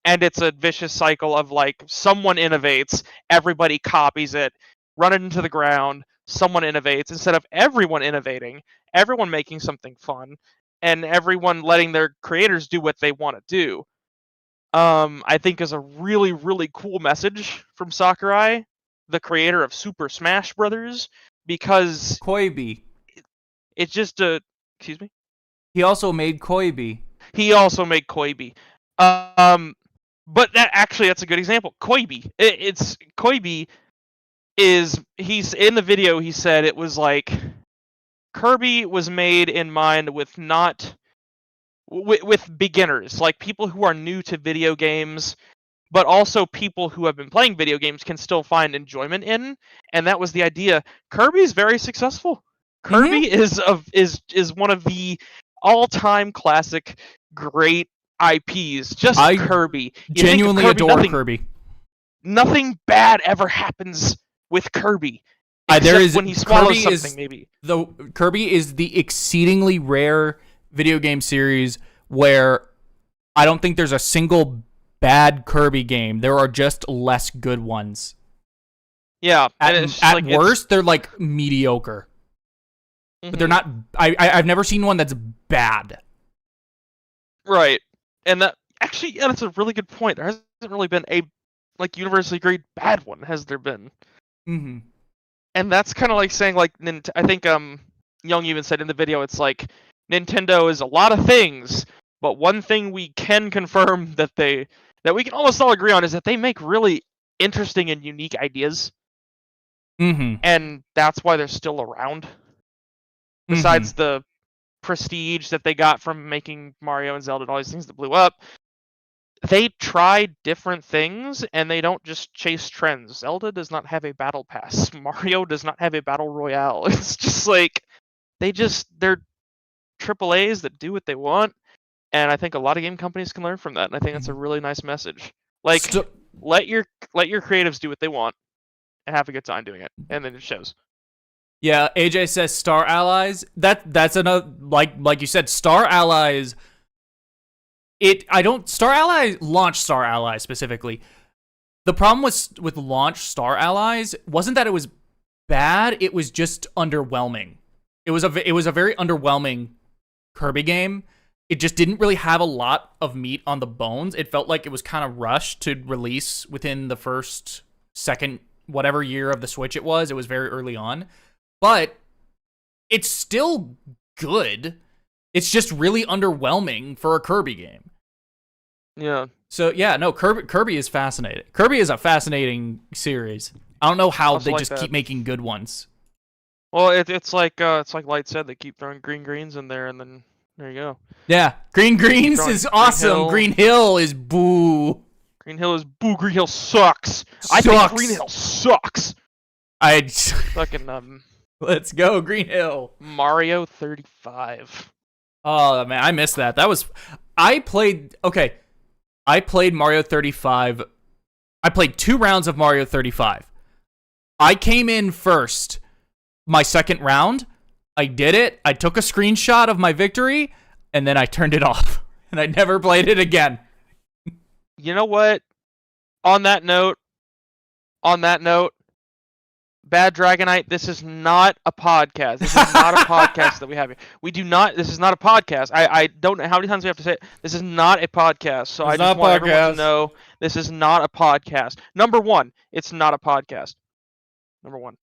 And it's a vicious cycle of like, someone innovates, everybody copies it, run it into the ground, someone innovates, instead of everyone innovating, everyone making something fun, and everyone letting their creators do what they want to do. I think is a really, really cool message from Sakurai, the creator of Super Smash Brothers, because Koibi. it's just excuse me? He also made Koibi. He also made Koibi. But that's a good example. Koibi. It's Koibi he's in the video, he said it was like Kirby was made in mind with with beginners, like people who are new to video games, but also people who have been playing video games can still find enjoyment in, and that was the idea. Kirby's very successful. Kirby is one of the all-time classic great IPs. Just I Kirby. You Genuinely think of adore nothing, Kirby. Nothing bad ever happens with Kirby. There is when he swallows Kirby something, maybe. Kirby is the exceedingly rare video game series where I don't think there's a single bad Kirby game. There are just less good ones. Yeah, At worst, they're like mediocre. Mm-hmm. But they're not. I've never seen one that's bad. Right, and that actually, yeah, that's a really good point. There hasn't really been a like universally agreed bad one, has there been? Mm-hmm. And that's kind of like saying like I think Young even said in the video, it's like Nintendo is a lot of things, but one thing we can confirm that we can almost all agree on is that they make really interesting and unique ideas. Mm-hmm. And that's why they're still around. Besides the prestige that they got from making Mario and Zelda and all these things that blew up, they try different things and they don't just chase trends. Zelda does not have a battle pass. Mario does not have a battle royale. It's just like they're AAAs that do what they want, and I think a lot of game companies can learn from that. And I think that's a really nice message. Like, let your creatives do what they want and have a good time doing it, and then it shows. Yeah, AJ says Star Allies. That's another, like you said, Star Allies. Star Allies launch Star Allies specifically. The problem with launch Star Allies wasn't that it was bad, it was just underwhelming. It was a very underwhelming Kirby game. It just didn't really have a lot of meat on the bones. It felt like it was kind of rushed to release within the second, whatever year of the Switch it was. It was very early on. But it's still good. It's just really underwhelming for a Kirby game. Yeah. So yeah, no, Kirby is fascinating. Kirby is a fascinating series. I don't know how they just keep making good ones. Well, it's like Light said, they keep throwing greens in there, and then there you go. Yeah, Greens is awesome. Green Hill is boo. Green Hill is boo. Green Hill sucks. I think Green Hill sucks. Fucking Let's go, Green Hill. Mario 35. Oh man, I missed that. I played. Okay, I played Mario 35. I played 2 rounds of Mario 35. I came in first my second round. I did it. I took a screenshot of my victory, and then I turned it off. And I never played it again. You know what? On that note, Bad Dragonite, this is not a podcast. This is not a podcast that we have here. This is not a podcast. I don't know how many times we have to say it. This is not a podcast. So I just want everyone to know this is not a podcast. Number one, it's not a podcast. Number one.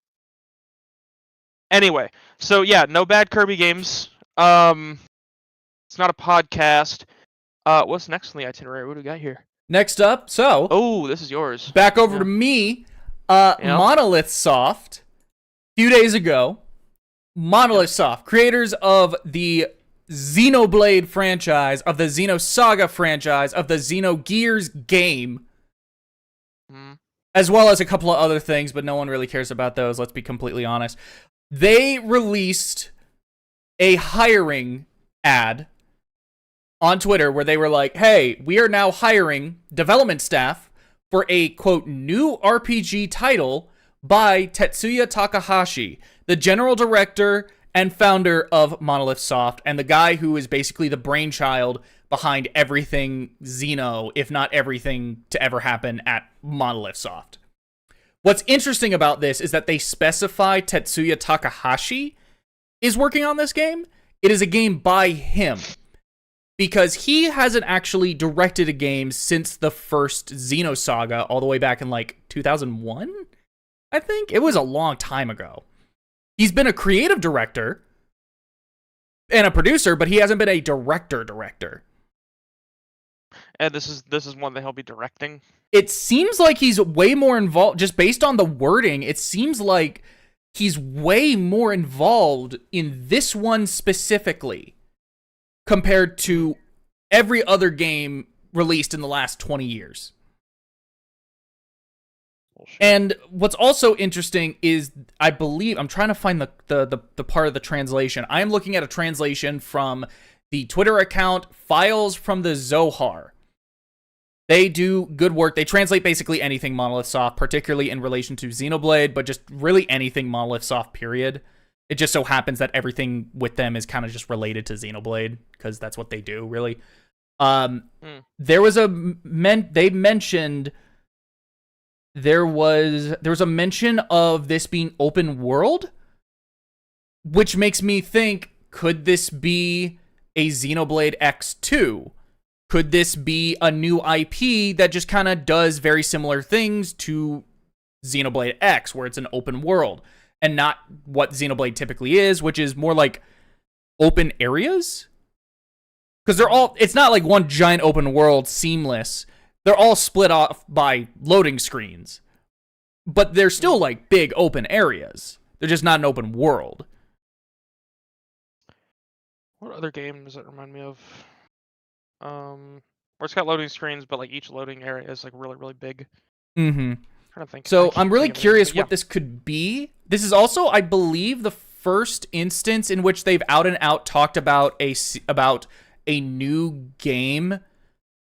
Anyway, so yeah, no bad Kirby games. It's not a podcast. What's next on the itinerary? What do we got here? Next up, Oh, this is yours. back over to me. Monolith Soft. A few days ago, Monolith Soft, creators of the Xenoblade franchise, of the Xenosaga franchise, of the Xenogears game, as well as a couple of other things, but no one really cares about those, let's be completely honest. They released a hiring ad on Twitter where they were like, hey, we are now hiring development staff for a, quote, new RPG title by Tetsuya Takahashi, the general director and founder of Monolith Soft, and the guy who is basically the brainchild behind everything Xeno, if not everything to ever happen at Monolith Soft. What's interesting about this is that they specify Tetsuya Takahashi is working on this game. It is a game by him, because he hasn't actually directed a game since the first Xenosaga, all the way back in, like, 2001? I think? It was a long time ago. He's been a creative director and a producer, but he hasn't been a director. And this is one that he'll be directing? It seems like he's way more involved, just based on the wording, it seems like he's way more involved in this one specifically compared to every other game released in the last 20 years. Bullshit. And what's also interesting is, I believe, I'm trying to find the part of the translation. I am looking at a translation from the Twitter account Files from the Zohar. They do good work. They translate basically anything Monolith Soft, particularly in relation to Xenoblade, but just really anything Monolith Soft, period. It just so happens that everything with them is kind of just related to Xenoblade, because that's what they do, really. There was they mentioned there was a mention of this being open world, which makes me think, could this be a Xenoblade X2? Could this be a new IP that just kind of does very similar things to Xenoblade X, where it's an open world, and not what Xenoblade typically is, which is more like open areas? Because it's not like one giant open world seamless. They're all split off by loading screens. But they're still like big open areas. They're just not an open world. What other game does that remind me of? Where it's got loading screens, but like each loading area is like really, really big. Mm-hmm. Trying to think. So I'm really curious what this could be. This is also, I believe, the first instance in which they've out and out talked about a new game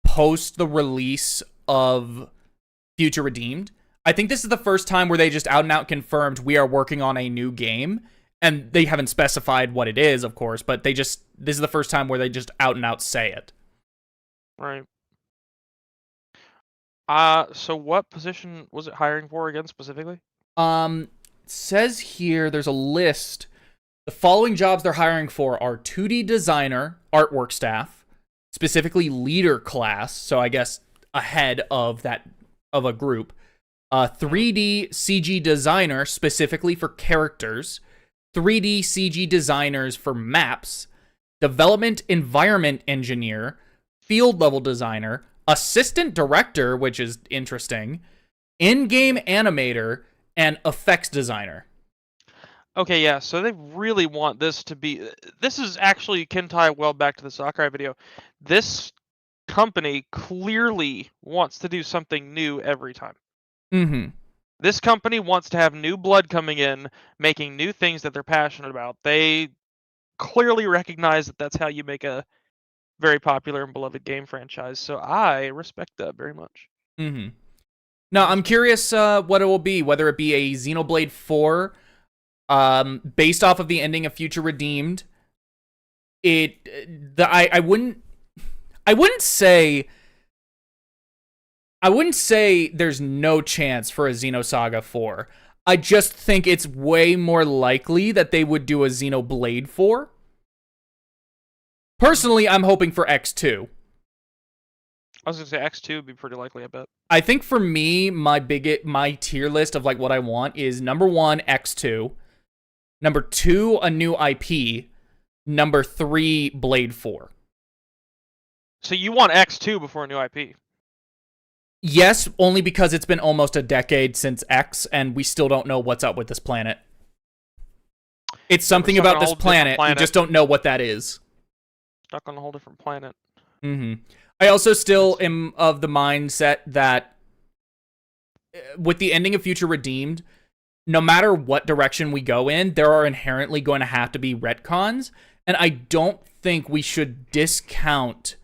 post the release of Future Redeemed. I think this is the first time where they just out and out confirmed we are working on a new game, and they haven't specified what it is, of course, but this is the first time where they just out and out say it. Right. So what position was it hiring for again specifically? It says here, there's a list. The following jobs they're hiring for are 2D designer, artwork staff, specifically leader class, so I guess ahead of a group. 3D CG designer, specifically for characters. 3D CG designers for maps. Development environment engineer. Field level designer. Assistant director, which is interesting. In-game animator. And effects designer. Okay, yeah, so they really want this to be... This is actually, can tie well back to the Sakurai video. This company clearly wants to do something new every time. Mm-hmm. This company wants to have new blood coming in, making new things that they're passionate about. They clearly recognize that that's how you make a very popular and beloved game franchise. So I respect that very much. Mm-hmm. Now, I'm curious what it will be, whether it be a Xenoblade 4, based off of the ending of Future Redeemed. I wouldn't say there's no chance for a Xenosaga 4. I just think it's way more likely that they would do a Xenoblade 4. Personally, I'm hoping for X2. I was gonna say X2 would be pretty likely, I bet. I think for me, my tier list of like what I want is number 1, X2. Number 2, a new IP. Number 3, Blade 4. So you want X2 before a new IP? Yes, only because it's been almost a decade since X, and we still don't know what's up with this planet. It's something about this planet. We just don't know what that is. Stuck on a whole different planet. Mm-hmm. I also still am of the mindset that with the ending of Future Redeemed, no matter what direction we go in, there are inherently going to have to be retcons, and I don't think we should discount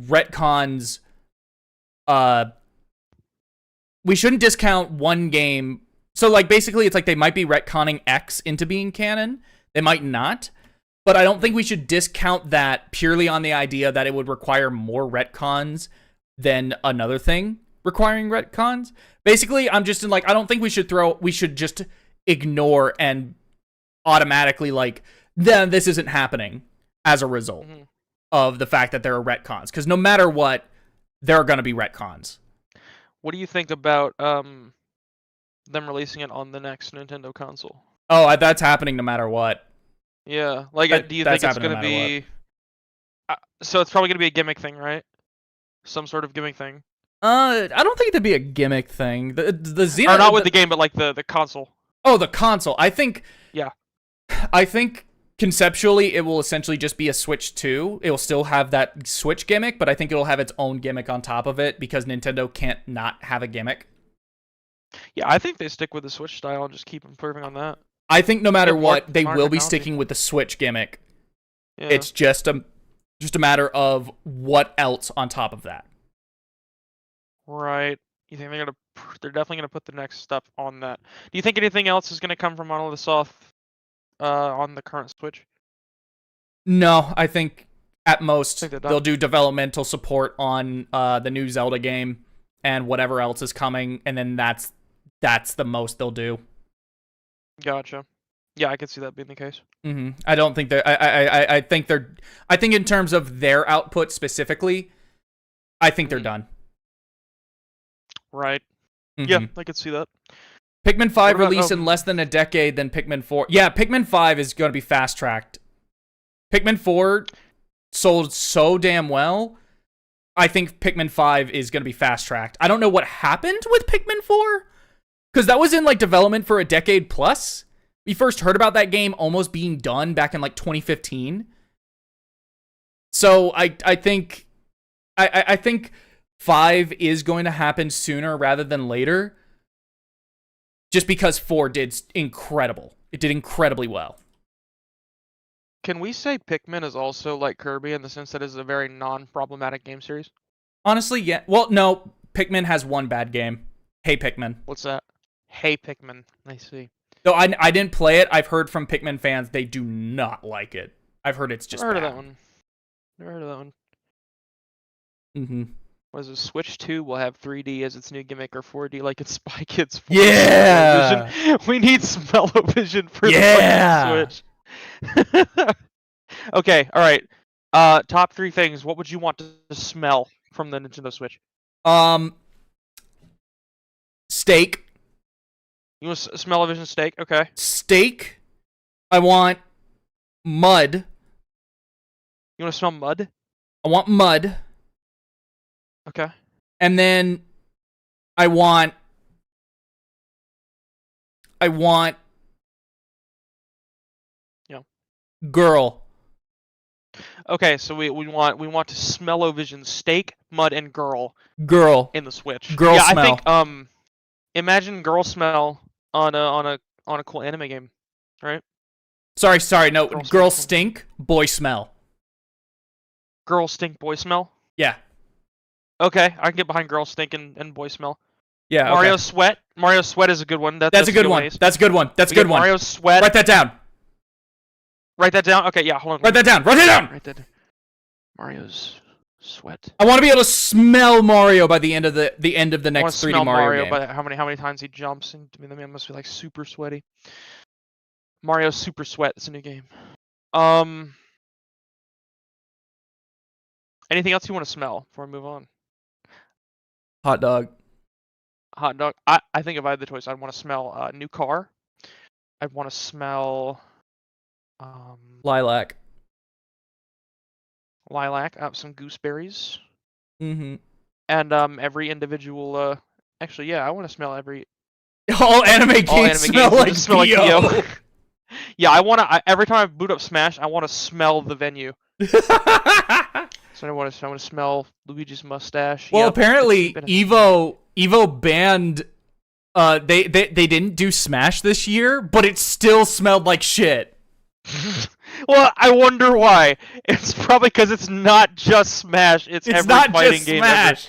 retcons. We shouldn't discount one game. So, like, basically, it's like they might be retconning X into being canon. They might not. But I don't think we should discount that purely on the idea that it would require more retcons than another thing requiring retcons. Basically, I'm just in, like, I don't think we should just ignore and automatically, like, then this isn't happening as a result of the fact that there are retcons. Because no matter what, there are going to be retcons. What do you think about them releasing it on the next Nintendo console? Oh, that's happening no matter what. Yeah, like, do you think it's going to be... so it's probably going to be a gimmick thing, right? Some sort of gimmick thing. I don't think it'd be a gimmick thing. The Xeno... Or not with the game, but, like, the console. Oh, the console. I think... Yeah. I think conceptually it will essentially just be a Switch 2. It will still have that Switch gimmick, but I think it'll have its own gimmick on top of it because Nintendo can't not have a gimmick. Yeah, I think they stick with the Switch style and just keep improving on that. I think no matter what, they will be sticking with the Switch gimmick. Yeah. It's just a matter of what else on top of that. Right. You think they're definitely gonna put the next stuff on that. Do you think anything else is gonna come from Monolith Soft on the current Switch? No, I think at most they'll do developmental support on the new Zelda game and whatever else is coming, and then that's the most they'll do. Gotcha. Yeah, I could see that being the case. Mm-hmm. I don't think I think in terms of their output specifically, I think they're done. Right. Mm-hmm. Yeah, I could see that. Pikmin 5 released in less than a decade than Pikmin 4. Yeah, Pikmin 5 is going to be fast-tracked. Pikmin 4 sold so damn well. I think Pikmin 5 is going to be fast-tracked. I don't know what happened with Pikmin 4, because that was in, like, development for a decade plus. We first heard about that game almost being done back in, like, 2015. So I think 5 is going to happen sooner rather than later. Just because 4 did incredible. It did incredibly well. Can we say Pikmin is also like Kirby in the sense that it's a very non-problematic game series? Honestly, yeah. Well, no. Pikmin has one bad game. Hey Pikmin. What's that? Hey Pikmin. I see. Though I didn't play it. I've heard from Pikmin fans they do not like it. I've heard it's just Never heard bad. of that one. Never heard of that one. Mm-hmm. What is it? Switch 2 will have 3D as its new gimmick, or 4D like it's Spy Kids 4. Yeah! We need Smell-O-Vision for Yeah! the Switch. Okay, alright. Top 3 things. What would you want to smell from the Nintendo Switch? Steak. You want Smell-O-Vision steak? Okay. Steak. I want mud. You want to smell mud? I want mud. Okay. And then I want Yeah. Girl. Okay, so we want to Smell-O-Vision steak, mud, and girl in the Switch. Girl yeah, smell. I think imagine girl smell on a cool anime game, right? Sorry, no. Girl stink, boy smell. Girl stink, boy smell. Yeah. Okay, I can get behind girl stink and boy smell. Yeah. Mario Okay. Sweat. Mario Sweat is a good one. That's a good one. That's a good one. That's a good one. Mario Sweat. Write that down. Write that down. Okay, yeah. Hold on. Write that down. Write it down. Write that down. Mario's Sweat. I want to be able to smell Mario by the end of the next 3D Mario game. But how many times he jumps, and I mean, the man must be like super sweaty. Mario Super Sweat. It's a new game. Anything else you want to smell before we move on? Hot dog. Hot dog. I think if I had the choice, I'd want to smell a new car. I'd want to smell Lilac. lilac. Some gooseberries. Mm-hmm. And every individual. Actually, yeah, I want to smell every. All anime games smell like Dio. Yeah, I want to. Every time I boot up Smash, I want to smell the venue. So I want to smell Luigi's mustache. Well, Yep. apparently Evo banned. They didn't do Smash this year, but it still smelled like shit. Well, I wonder why. It's probably because it's not just Smash. It's every not fighting just game Smash.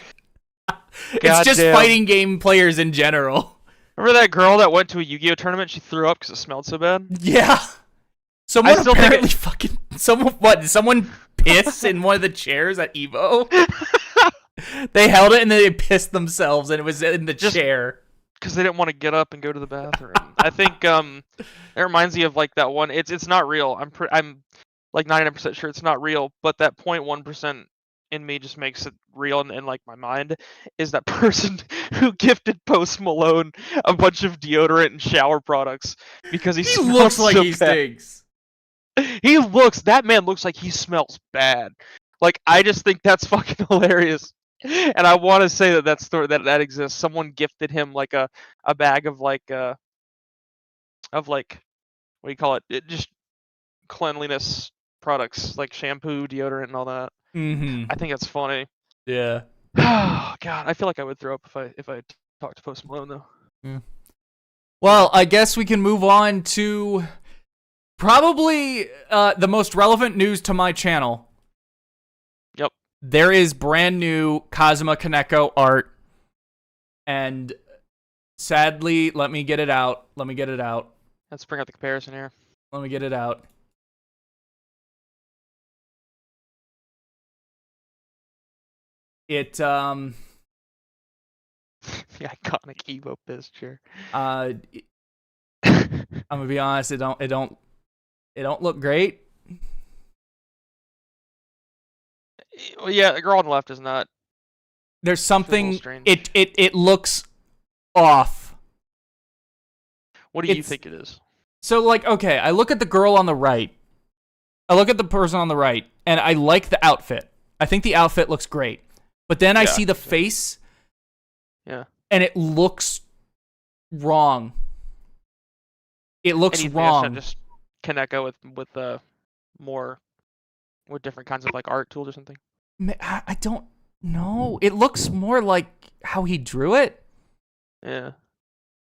ever. It's just Goddamn. fighting game players in general. Remember that girl that went to a Yu-Gi-Oh tournament? She threw up because it smelled so bad. Yeah. Someone still think apparently fucking someone pissed in one of the chairs at Evo. They held it and then they pissed themselves and it was in the chair. Because they didn't want to get up and go to the bathroom. I think it reminds me of like that one. It's not real. I'm like 99% sure it's not real, but that 0.1% in me just makes it real in like my mind is that person who gifted Post Malone a bunch of deodorant and shower products because he looks like so he bad. stinks. That man looks like he smells bad. Like, I just think that's fucking hilarious. And I want to say that exists. Someone gifted him like a bag of like what do you call it? Just cleanliness products like shampoo, deodorant, and all that. Mm-hmm. I think that's funny. Yeah. Oh God, I feel like I would throw up if I talked to Post Malone though. Yeah. Well, I guess we can move on to probably the most relevant news to my channel. Yep. There is brand new Kazuma Kaneko art, and sadly, let me get it out. Let's bring out the comparison here. Let me get it out. It The iconic Evo picture. I'm gonna be honest, it don't look great. Well, yeah, the girl on the left is not. There's something strange. it looks off. What do you think it is? So like, okay, I look at the girl on the right. I look at the person on the right, and I like the outfit. I think the outfit looks great. But then I see the face. Yeah. And it looks wrong. It looks wrong. Just Kaneko with more with different kinds of like art tools or something. I don't know. It looks more like how he drew it. Yeah.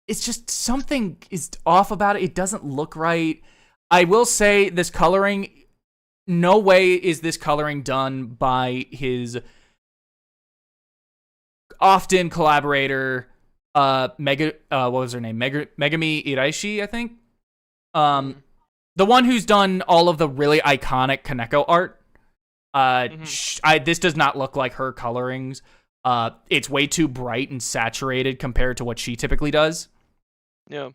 It's just something is off about it. It doesn't look right. I will say this coloring, no way is this coloring done by his often collaborator, what was her name? Megami Iraishi, I think. The one who's done all of the really iconic Kaneko art. This does not look like her colorings. It's way too bright and saturated compared to what she typically does. Yeah.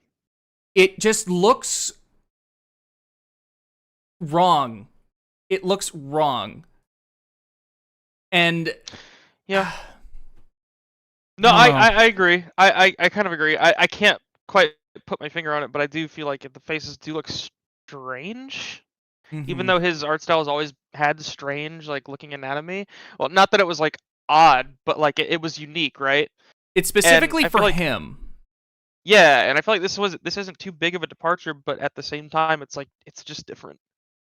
It just looks wrong. It looks wrong. And yeah. No, I agree. I kind of agree. I can't quite put my finger on it, but I do feel like the faces do look strange. Mm-hmm. Even though his art style has always had strange, like, looking anatomy. Well, not that it was, like, odd, but, like, it was unique, right? It's specifically for him. Yeah, and I feel like this isn't too big of a departure, but at the same time, it's, like, it's just different.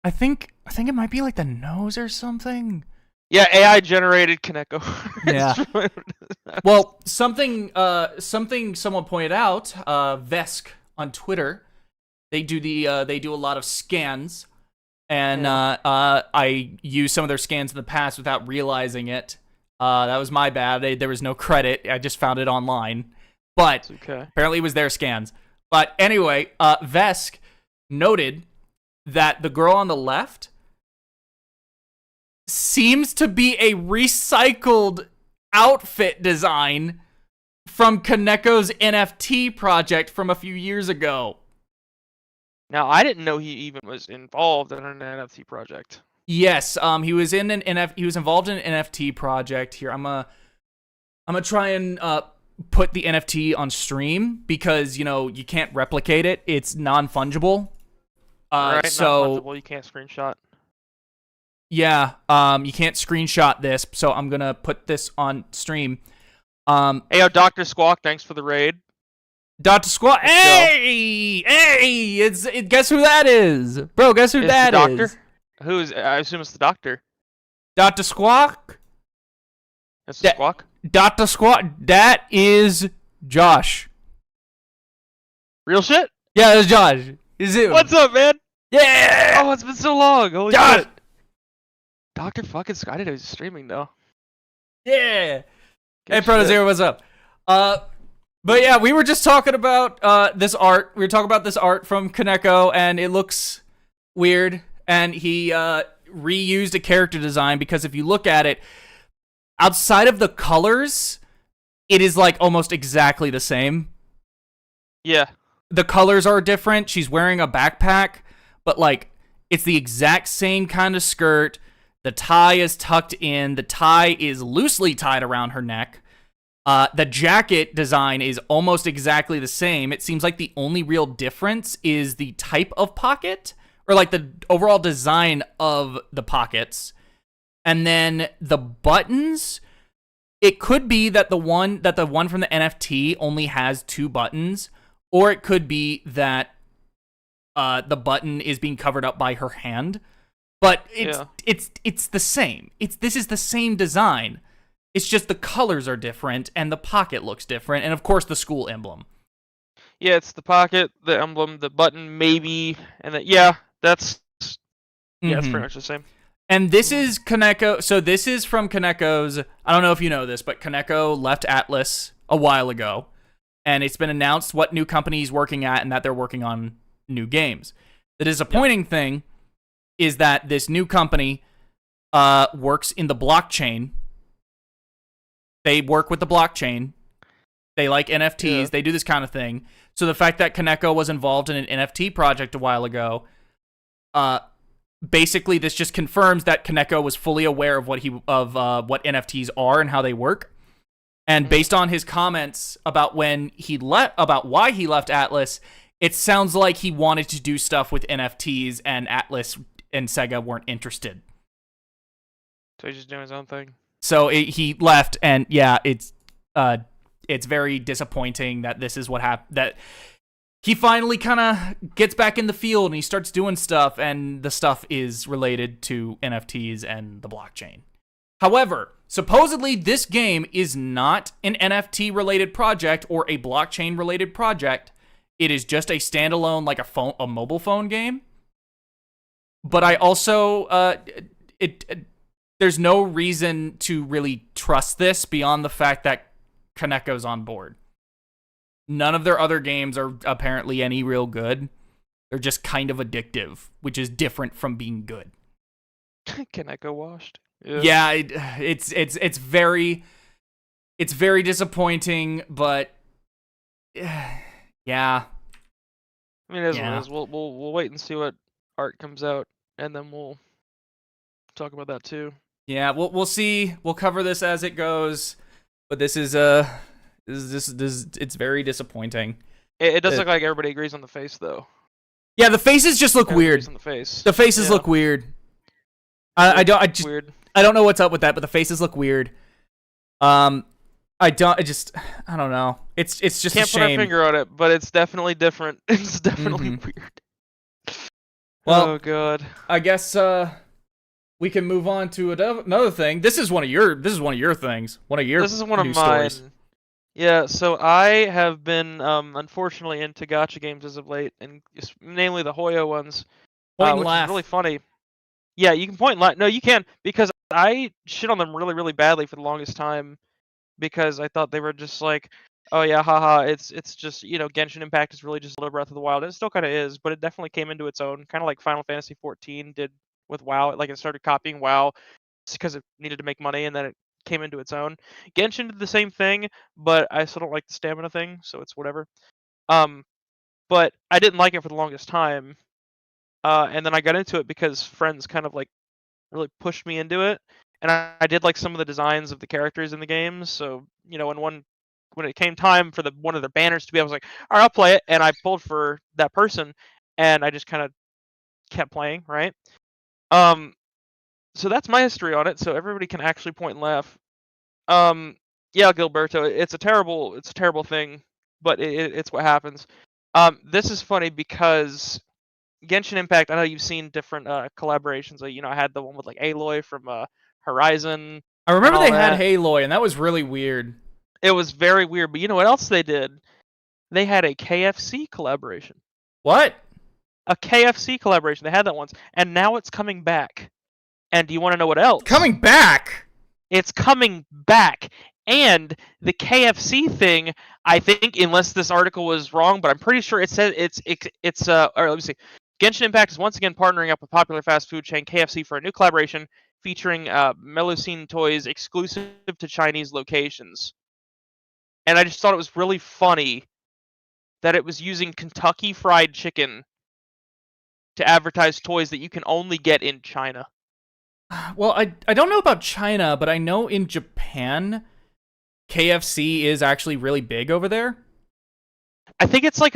I think it might be, like, the nose or something. Yeah, AI-generated Kaneko. Yeah. Well, something someone pointed out, Vesk on Twitter, They do a lot of scans, and I used some of their scans in the past without realizing it. That was my bad. There was no credit. I just found it online, but apparently it was their scans. But anyway, Vesk noted that the girl on the left seems to be a recycled outfit design from Kaneko's NFT project from a few years ago. Now, I didn't know he even was involved in an NFT project. Yes, he was in he was involved in an NFT project. Here, I'm gonna try and put the NFT on stream because you can't replicate it. It's non-fungible. Right, so non-fungible. You can't screenshot. Yeah, you can't screenshot this, so I'm gonna put this on stream. Hey, yo, Dr. Squawk, thanks for the raid. Dr. Squawk, hey, guess who that is, bro? Guess who It's that the doctor? is? Who is? I assume it's the doctor. Dr. Squawk. That's the Squawk. Dr. Squawk. That is Josh. Real shit? Yeah, that's Josh. Is it? What's up, man? Yeah. Oh, it's been so long. Holy Josh. shit. Dr. fucking Squawk. I didn't know he was streaming though. Yeah. Good Hey, Proto Zero, what's up? But yeah, we were just talking about this art. We were talking about this art from Kaneko, and it looks weird. And he reused a character design because if you look at it, outside of the colors, it is like almost exactly the same. Yeah. The colors are different. She's wearing a backpack, but like it's the exact same kind of skirt. The tie is tucked in. The tie is loosely tied around her neck. The jacket design is almost exactly the same. It seems like the only real difference is the type of pocket, or like the overall design of the pockets. And then the buttons, it could be that the one from the NFT only has 2 buttons, or it could be that the button is being covered up by her hand. But it's the same. This is the same design. It's just the colors are different and the pocket looks different, and of course the school emblem. Yeah, it's the pocket, the emblem, the button, maybe, and then that's it's pretty much the same. And this is Kaneko. So this is from Kaneko's. I don't know if you know this, but Kaneko left Atlas a while ago, and it's been announced what new company he's working at and that they're working on new games. The disappointing thing is that this new company works in the blockchain. They work with the blockchain. They like NFTs. Yeah. They do this kind of thing. So the fact that Kaneko was involved in an NFT project a while ago, basically this just confirms that Kaneko was fully aware of what NFTs are and how they work. And based on his comments about why he left Atlas, it sounds like he wanted to do stuff with NFTs and Atlas and Sega weren't interested. So he's just doing his own thing. So he left, and yeah, it's very disappointing that this is what happened. That he finally kind of gets back in the field and he starts doing stuff, and the stuff is related to NFTs and the blockchain. However, supposedly this game is not an NFT-related project or a blockchain-related project. It is just a standalone, like a mobile phone game. But I also there's no reason to really trust this beyond the fact that Kaneko's on board. None of their other games are apparently any real good. They're just kind of addictive, which is different from being good. Kaneko washed. Yeah, it's very disappointing, but yeah. I mean, it is what it is. We'll wait and see what art comes out, and then we'll talk about that too. Yeah, we'll see. We'll cover this as it goes, but this is it's very disappointing. It does look like everybody agrees on the face, though. Yeah, the faces just look weird. On the face. The faces look weird. I don't know what's up with that, but the faces look weird. I don't know. It's just Can't a shame. put our finger on it, but it's definitely different. It's definitely weird. Well, oh god. I guess we can move on to another thing. This is one of your things. One of your This is one of mine. stories. Yeah, so I have been unfortunately into gacha games as of late, and namely the Hoyo ones, Point and which is laugh. really funny. Yeah, you can point and laugh. No, you can, because I shit on them really, really badly for the longest time because I thought they were just like, oh yeah, haha, it's just Genshin Impact is really just Zelda Breath of the Wild. And it still kind of is, but it definitely came into its own, kind of like Final Fantasy XIV did with WoW. Like it started copying WoW because it needed to make money, and then it came into its own. Genshin did the same thing, but I still don't like the stamina thing, so it's whatever. Um, but I didn't like it for the longest time, and then I got into it because friends kind of like really pushed me into it, and I did like some of the designs of the characters in the games. So when it came time for one of their banners to be, I was like, all right, I'll play it, and I pulled for that person, and I just kind of kept playing, right? Um, so that's my history on it. So everybody can actually point and laugh. Um, yeah, Gilberto, it's a terrible thing, but it's what happens. This is funny because Genshin Impact. I know you've seen different collaborations. Like, I had the one with like Aloy from Horizon I and remember all they had that. Aloy, and that was really weird. It was very weird, but you know what else they did? They had a KFC collaboration. What? A KFC collaboration. They had that once, and now it's coming back. And do you want to know what else? Coming back. It's coming back. And the KFC thing, I think, unless this article was wrong, but I'm pretty sure it says or let me see. Genshin Impact is once again partnering up with popular fast food chain KFC for a new collaboration featuring Melusine toys exclusive to Chinese locations. And I just thought it was really funny that it was using Kentucky Fried Chicken to advertise toys that you can only get in China. Well, I don't know about China, but I know in Japan, KFC is actually really big over there. I think it's like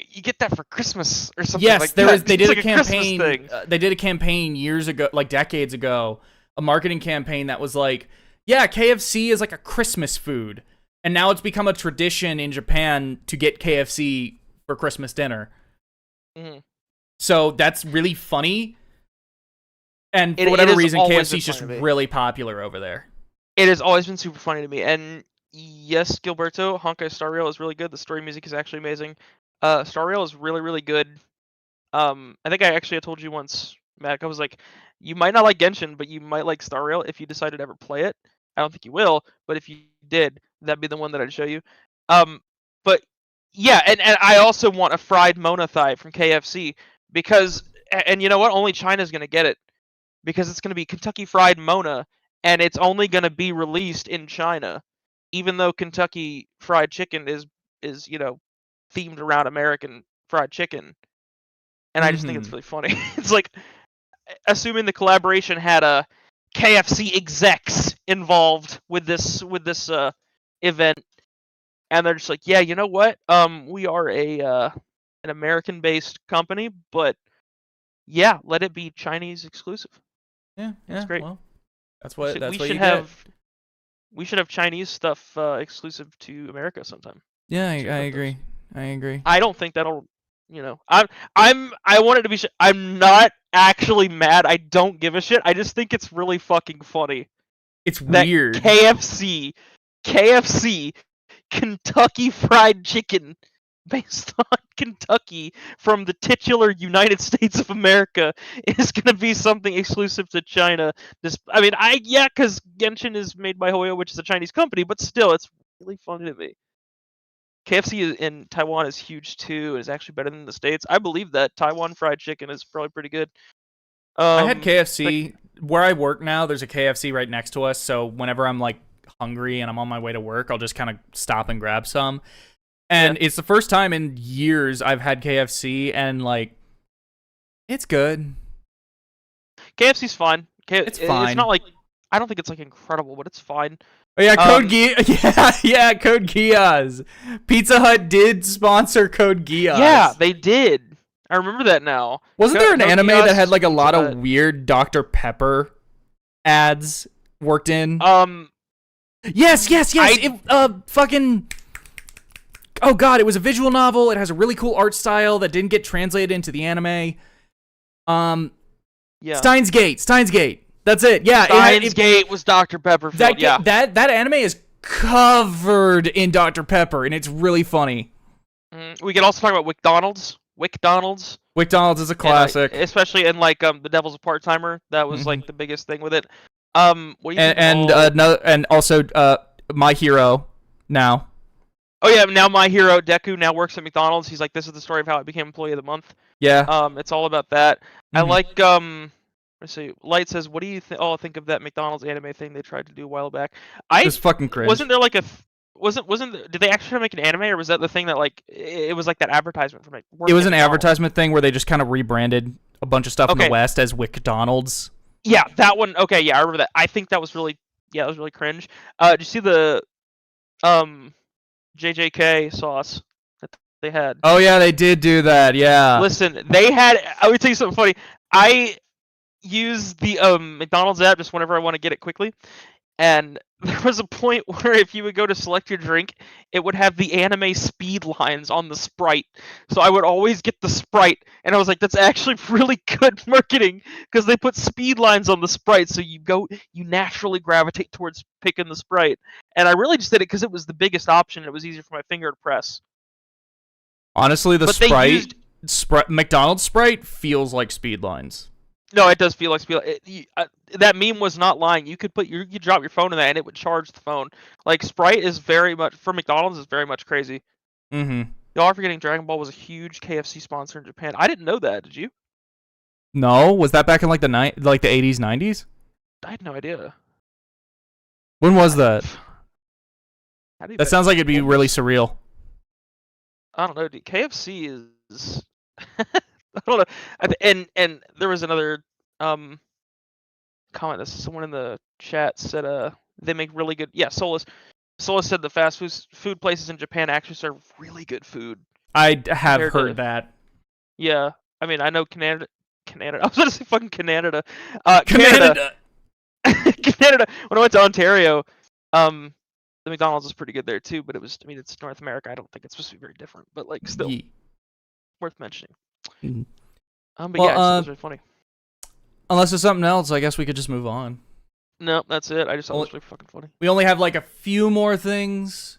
you get that for Christmas or something Yes, like there that. is. They It's did like a Christmas campaign. thing. They did a campaign years ago, like decades ago, a marketing campaign that was like, yeah, KFC is like a Christmas food, and now it's become a tradition in Japan to get KFC for Christmas dinner. Mm-hmm. So that's really funny. And for It whatever has reason, always KFC been is just funny to me. really popular over there. It has always been super funny to me. And yes, Gilberto, Honkai Star Rail is really good. The story music is actually amazing. Star Rail is really, really good. I think I actually told you once, Mac, I was like, you might not like Genshin, but you might like Star Rail if you decided to ever play it. I don't think you will, but if you did, that'd be the one that I'd show you. But yeah, and I also want a fried Mona thigh from KFC because, and you know what? Only China's gonna get it because it's gonna be Kentucky Fried Mona, and it's only gonna be released in China, even though Kentucky Fried Chicken is themed around American fried chicken. And I just think it's really funny. It's like, assuming the collaboration had a KFC execs involved with this event, and they're just like, yeah, you know what? We are an American-based company, but yeah, let it be Chinese exclusive. Yeah, It's great. Well, that's We what should, that's we what should you get. have we should have Chinese stuff exclusive to America sometime. Yeah, I See what that does. agree. I agree. I don't think that'll, I want it to be. I'm not actually mad. I don't give a shit. I just think it's really fucking funny It's that weird. KFC, Kentucky Fried Chicken, based on Kentucky from the titular United States of America, is gonna be something exclusive to China. Because Genshin is made by Hoyo, which is a Chinese company, but still, it's really funny to me. KFC in Taiwan is huge too, and is actually better than the States. I believe that Taiwan fried chicken is probably pretty good. I had But KFC where I work now. There's a KFC right next to us, so whenever I'm like hungry and I'm on my way to work, I'll just kind of stop and grab some. And it's the first time in years I've had KFC, and like, it's good. KFC's fine. It's fine. It's not like, I don't think it's like incredible, but it's fine. Oh yeah, Code Geass. Yeah, Code Geass. Pizza Hut did sponsor Code Geass. Yeah, they did. I remember that now. Wasn't there an Code anime Geass, that had like a lot Pizza of weird Dr. Pepper ads worked in? Hut. Yes. Fucking. Oh god, it was a visual novel. It has a really cool art style that didn't get translated into the anime. Yeah. Steins Gate. That's it. Yeah. Steins Gate was Dr. Pepper. That anime is covered in Dr. Pepper, and it's really funny. We can also talk about McDonald's. McDonald's is a classic. Especially in like The Devil's a Part-Timer. That was like the biggest thing with it. What do you think and also My Hero now. Oh yeah, now My Hero Deku now works at McDonald's. He's like, this is the story of how I became Employee of the Month. Yeah. It's all about that. I like let's see. Light says, what do you think of that McDonald's anime thing they tried to do a while back? It's fucking cringe. Wasn't there like did they actually make an anime, or was that the thing that like it was like that advertisement for It was an advertisement thing where they just kind of rebranded a bunch of stuff in the West as McDonald's. Yeah, that one. Okay, yeah, I remember that. I think that was really cringe. Did you see the JJK sauce that they had? Oh yeah, they did do that. Yeah. Listen, they had. I would tell you something funny. I use the McDonald's app just whenever I want to get it quickly, and there was a point where if you would go to select your drink, it would have the anime speed lines on the Sprite. So I would always get the Sprite, and I was like, that's actually really good marketing because they put speed lines on the Sprite, so you naturally gravitate towards picking the Sprite. And I really just did it because it was the biggest option. It was easier for my finger to press. Honestly, McDonald's Sprite feels like speed lines. No, it does feel like that meme was not lying. You could you drop your phone in that and it would charge the phone. Like Sprite is very much for McDonald's is very much crazy. Y'all are forgetting Dragon Ball was a huge KFC sponsor in Japan. I didn't know that. Did you? No, was that back in like the 80s, 90s? I had no idea. When was that? That sounds like it'd be really surreal. I don't know, dude. KFC is I don't know. And there was another comment that someone in the chat said they make really good. Yeah, Solus said the fast food places in Japan actually serve really good food. I have heard that. Yeah, I mean I know Canada. I was going to say fucking Canada. Canada. Canada. When I went to Ontario, the McDonald's is pretty good there too. But it's North America. I don't think it's supposed to be very different. But like still worth mentioning. But yeah, it's really funny. Unless there's something else, I guess we could just move on. No, that's it. I just thought it was really fucking funny. We only have like a few more things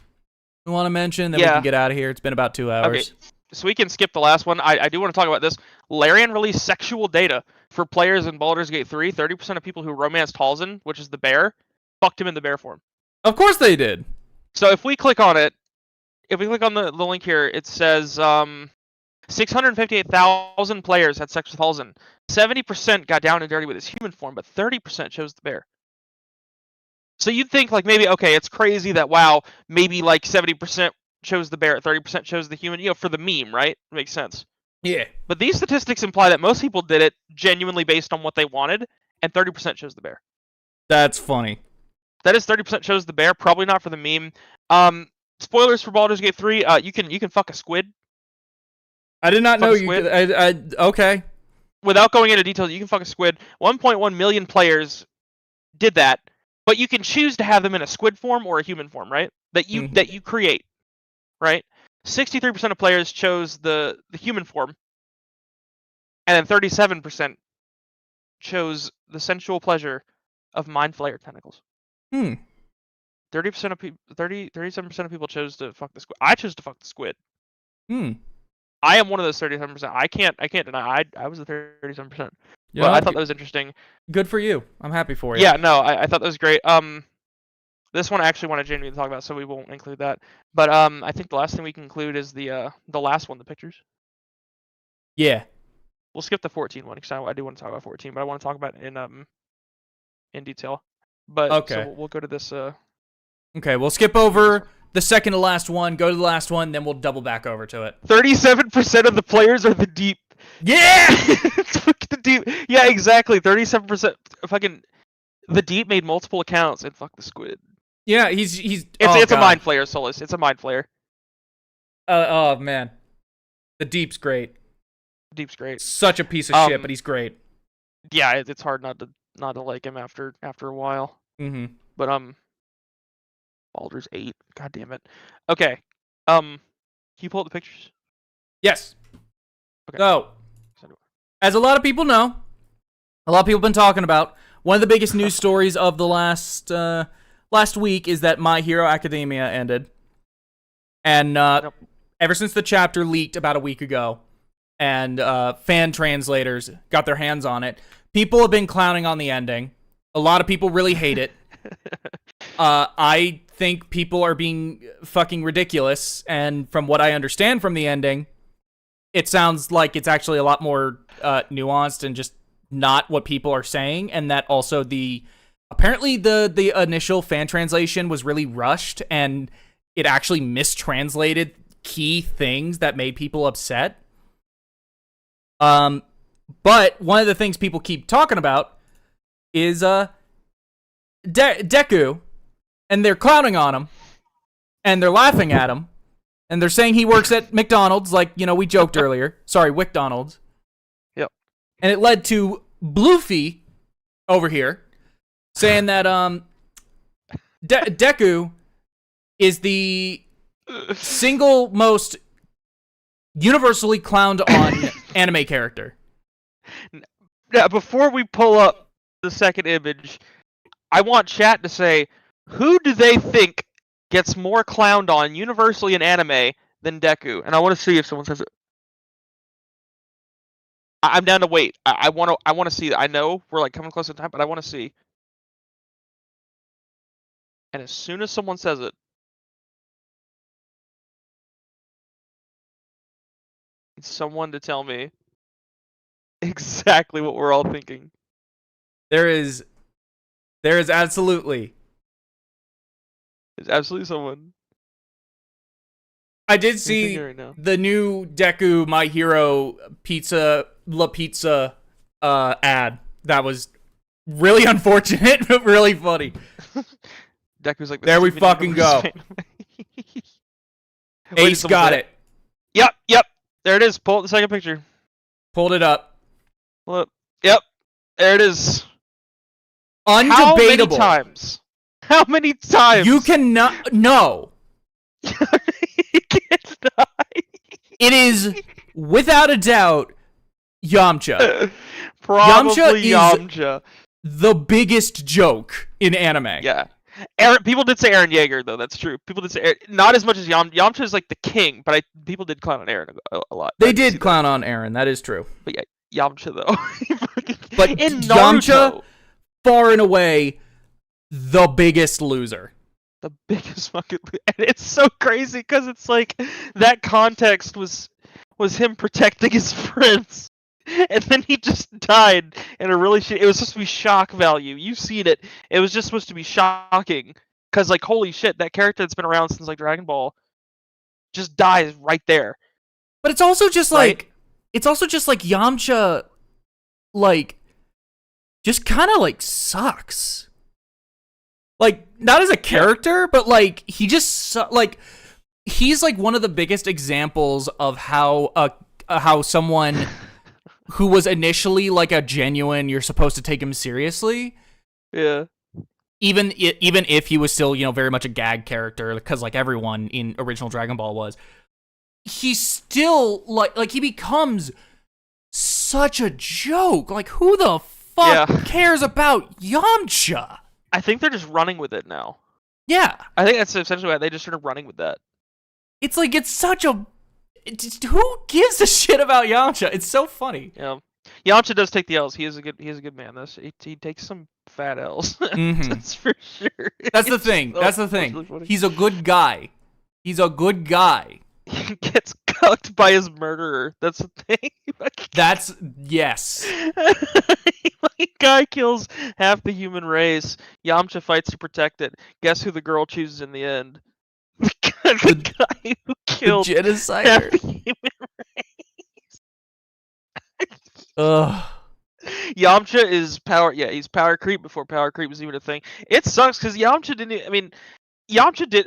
we want to mention, then we can get out of here. It's been about 2 hours. Okay, so we can skip the last one. I do want to talk about this. Larian released sexual data for players in Baldur's Gate 3. 30% of people who romanced Halsin, which is the bear, fucked him in the bear form. Of course they did. So if we click on it, if we click on the link here, it says 658,000 players had sex with Halsin. 70% got down and dirty with his human form, but 30% chose the bear. So you'd think like maybe, okay, it's crazy that, wow, maybe like 70% chose the bear, 30% chose the human, for the meme, right? Makes sense. Yeah. But these statistics imply that most people did it genuinely based on what they wanted, and 30% chose the bear. That's funny. That is 30% chose the bear, probably not for the meme. Spoilers for Baldur's Gate 3, you can fuck a squid. I did not know you could. Okay. Without going into details, you can fuck a squid. 1.1 million players did that, but you can choose to have them in a squid form or a human form, right? That you create, right? 63% of players chose the human form, and then 37% chose the sensual pleasure of mind flayer tentacles. 37% of people chose to fuck the squid. I chose to fuck the squid. I am one of those 37%. I can't deny. I was the 37%. Yeah, well, I thought that was interesting. Good for you. I'm happy for you. Yeah, no, I thought that was great. This one I actually want to genuinely talk about, so we won't include that. But I think the last thing we can include is the last one, the pictures. Yeah. We'll skip the 14 one because I do want to talk about 14, but I want to talk about it in detail. But okay, so we'll go to this. Okay, we'll skip over the second to last one, go to the last one, then we'll double back over to it. 37% of the players are the deep. Yeah! The deep. Yeah, exactly. 37% fucking the deep made multiple accounts and fuck the squid. Yeah, he's it's a mind flayer, Solus. It's a mind flayer. Oh man. The deep's great. Deep's great. Such a piece of shit, but he's great. Yeah, it's hard not to like him after a while. But Baldur's 8. God damn it. Okay. Can you pull up the pictures? Yes. Okay. So, as a lot of people know, a lot of people have been talking about, one of the biggest news stories of the last last week is that My Hero Academia ended. And ever since the chapter leaked about a week ago, and fan translators got their hands on it, people have been clowning on the ending. A lot of people really hate it. I think people are being fucking ridiculous, and from what I understand from the ending, it sounds like it's actually a lot more nuanced and just not what people are saying, and that also apparently the initial fan translation was really rushed, and it actually mistranslated key things that made people upset. But one of the things people keep talking about is Deku, and they're clowning on him, and they're laughing at him, and they're saying he works at McDonald's, like, we joked earlier. Sorry, McDonald's. Yep. And it led to Bluefy over here saying that Deku is the single most universally clowned on anime character. Now, before we pull up the second image, I want chat to say, who do they think gets more clowned on universally in anime than Deku? And I want to see if someone says it. I'm down to wait. I want to see that. I know we're like coming close to time, but I want to see. And as soon as someone says it, it's someone to tell me exactly what we're all thinking. There is absolutely. There's absolutely someone. I did see right now. The new Deku My Hero La Pizza ad. That was really unfortunate, but really funny. Deku's like, there we fucking go. Ace got it. Yep. There it is. Pull up the second picture. Pulled it up. Pull up. Yep. There it is. Undebatable. How many times? You cannot. No. You cannot. It is, without a doubt, Yamcha. Probably Yamcha is the biggest joke in anime. Yeah. People did say Eren Yeager, though. That's true. People did say Eren, not as much as Yamcha is like the king, but people did clown on Eren a lot. They did clown on Eren. That is true. But yeah, Yamcha though. But in Yamcha, far and away, the biggest loser. The biggest fucking loser. And it's so crazy because it's like that context was him protecting his friends. And then he just died in a really shit. It was supposed to be shock value. You've seen it. It was just supposed to be shocking. Because, like, holy shit, that character that's been around since, like, Dragon Ball just dies right there. But it's also just like, Yamcha, like, just kind of, like, sucks. Like, not as a character, but, like, he just, like, he's, like, one of the biggest examples of how someone who was initially like a genuine, you're supposed to take him seriously. Yeah. Even if he was still, very much a gag character, because like everyone in original Dragon Ball was, he's still like he becomes such a joke. Like, who the fuck cares about Yamcha? I think they're just running with it now. Yeah. I think that's essentially why they just started running with that. It's like, it's such a... who gives a shit about Yamcha? It's so funny. Yeah, Yamcha does take the L's. He is a good man. He takes some fat L's. Mm-hmm. That's for sure. That's the thing. That's the thing. Really, he's a good guy. He He gets cucked by his murderer. That's the thing. That's yes. Guy kills half the human race. Yamcha fights to protect it. Guess who the girl chooses in the end? The guy who killed the genocider. The human race. Ugh. Yamcha is power. Yeah, he's power creep before power creep was even a thing. It sucks because Yamcha didn't. I mean, Yamcha did.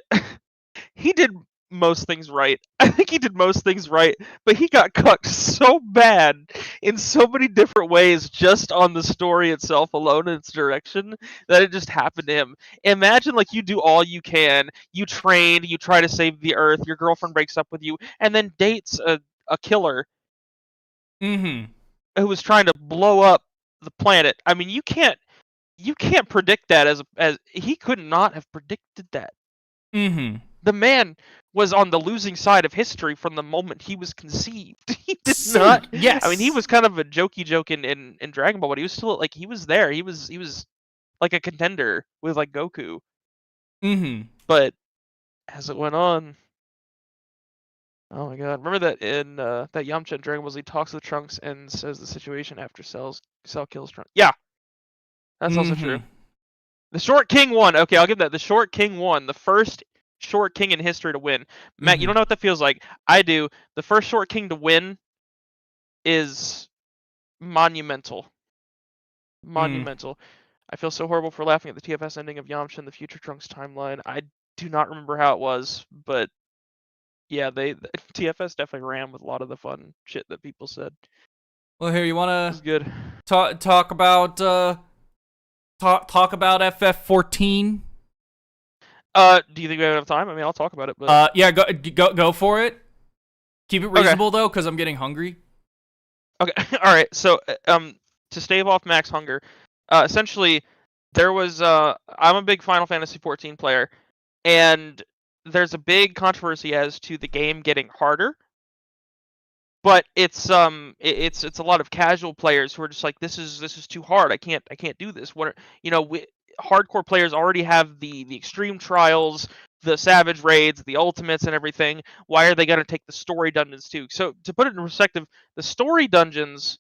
He did most things right. I think he did most things right, but he got cucked so bad in so many different ways just on the story itself alone and its direction that it just happened to him. Imagine like you do all you can, you train, you try to save the earth, your girlfriend breaks up with you, and then dates a killer who was trying to blow up the planet. I mean, you can't you can't predict that as he could not have predicted that. Mm-hmm. The man was on the losing side of history from the moment he was conceived. He did not. Yes. I mean, he was kind of a jokey joke in Dragon Ball, but he was still like he was there. He was like a contender with like Goku. Mm-hmm. But as it went on, oh my god! Remember that in that Yamcha in Dragon Ball Z talks with Trunks and says the situation after Cell kills Trunks. Yeah, that's also true. Mm-hmm. The Short King won. Okay, I'll give that. The Short King won. The first Short King in history to win. Matt, you don't know what that feels like. I do. The first Short King to win is monumental. Monumental. I feel so horrible for laughing at the TFS ending of Yamcha in the Future Trunks timeline. I do not remember how it was, but yeah, the TFS definitely ran with a lot of the fun shit that people said. Well, here, you It was wanna good. talk about FF14? Do you think we have enough time? I mean, I'll talk about it, but Yeah, go for it. Keep it reasonable though, because I'm getting hungry. okay. All right. So, to stave off max hunger, essentially, there was I'm a big Final Fantasy XIV player, and there's a big controversy as to the game getting harder. But it's it's a lot of casual players who are just like, this is too hard. I can't do this. What hardcore players already have the extreme trials, the savage raids, the ultimates, and everything. Why are they going to take the story dungeons too? So to put it in perspective, the story dungeons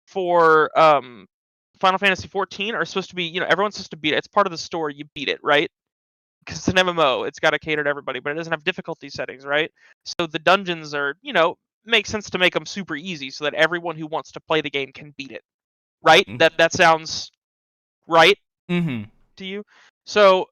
for Final Fantasy XIV are supposed to be, everyone's supposed to beat it. It's part of the story. You beat it, right? Because it's an MMO. It's got to cater to everybody, but it doesn't have difficulty settings, right? So the dungeons are, makes sense to make them super easy so that everyone who wants to play the game can beat it, right? That sounds right Mm-hmm. to you. So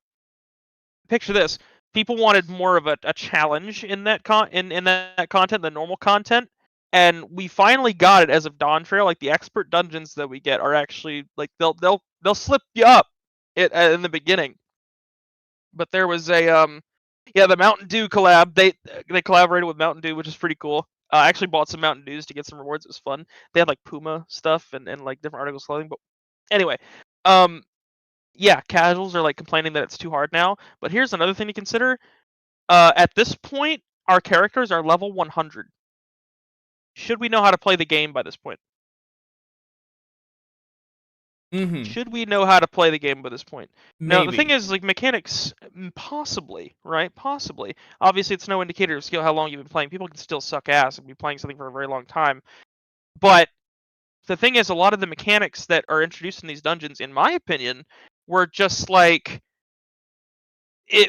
picture this: people wanted more of a challenge in that in that content, the normal content, and we finally got it as of Dawn Trail. Like the expert dungeons that we get are actually like they'll slip you up in the beginning. But there was a the Mountain Dew collab. They collaborated with Mountain Dew, which is pretty cool. I actually bought some Mountain Dews to get some rewards. It was fun. They had like Puma stuff and like different articles of clothing. But anyway, yeah, casuals are like complaining that it's too hard now. But here's another thing to consider. At this point, our characters are level 100. Should we know how to play the game by this point? Mm-hmm. Should we know how to play the game by this point? Maybe. Now, the thing is, like, mechanics, possibly, right? Possibly. Obviously, it's no indicator of skill how long you've been playing. People can still suck ass and be playing something for a very long time. But the thing is, a lot of the mechanics that are introduced in these dungeons, in my opinion, were just like... They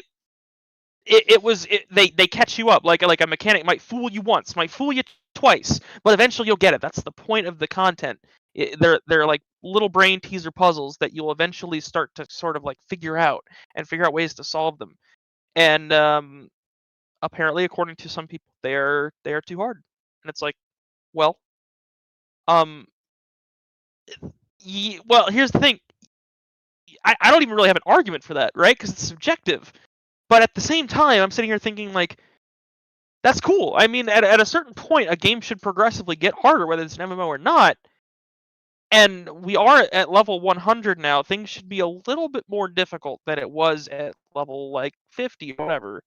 catch you up. Like a mechanic might fool you once, might fool you twice, but eventually you'll get it. That's the point of the content. They're like little brain teaser puzzles that you'll eventually start to sort of like figure out ways to solve them. And apparently, according to some people, they are too hard. And it's like, well, well, here's the thing. I don't even really have an argument for that, right? Because it's subjective. But at the same time, I'm sitting here thinking like, that's cool. I mean, at a certain point, a game should progressively get harder, whether it's an MMO or not. And we are at level 100 now. Things should be a little bit more difficult than it was at level like 50 or whatever.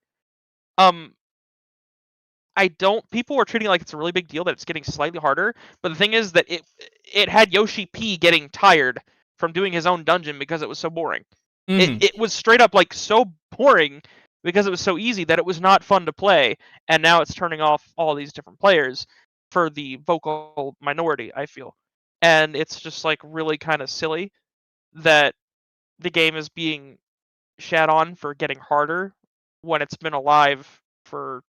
People are treating it like it's a really big deal that it's getting slightly harder. But the thing is that it had Yoshi P getting tired from doing his own dungeon because it was so boring. Mm-hmm. It was straight up like so boring because it was so easy that it was not fun to play, and now it's turning off all these different players for the vocal minority, I feel. And it's just like really kind of silly that the game is being shat on for getting harder when it's been alive for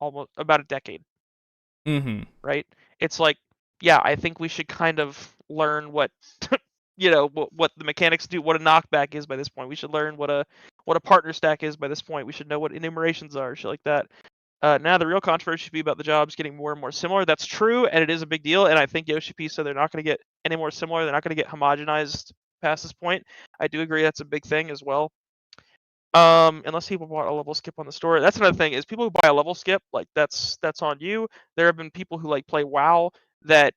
almost about a decade. Mm-hmm. Right? It's like, yeah, I think we should kind of learn what what the mechanics do, what a knockback is by this point. We should learn what a partner stack is by this point. We should know what enumerations are, shit like that. Now the real controversy should be about the jobs getting more and more similar. That's true, and it is a big deal. And I think Yoshi P said they're not going to get any more similar. They're not going to get homogenized past this point. I do agree that's a big thing as well. Unless people bought a level skip on the store. That's another thing, is people who buy a level skip, like that's on you. There have been people who like play WoW that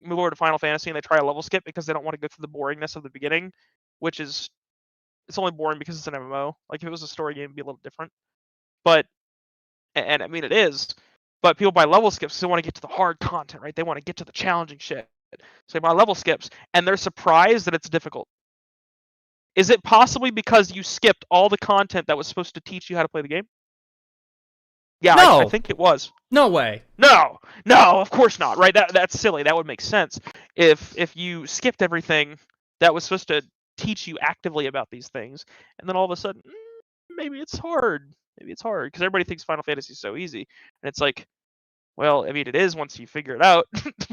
move over to Final Fantasy and they try a level skip because they don't want to go through the boringness of the beginning, which is it's only boring because it's an MMO. Like if it was a story game, it'd be a little different. But and I mean it is, but people buy level skips because they want to get to the hard content, right? They want to get to the challenging shit. So they buy level skips and they're surprised that it's difficult. Is it possibly because you skipped all the content that was supposed to teach you how to play the game? Yeah, I No. think it was. No way. No, of course not. Right? That's silly. That would make sense if you skipped everything that was supposed to teach you actively about these things, and then all of a sudden, maybe it's hard. Maybe it's hard because everybody thinks Final Fantasy is so easy, and it's like, well, I mean, it is once you figure it out,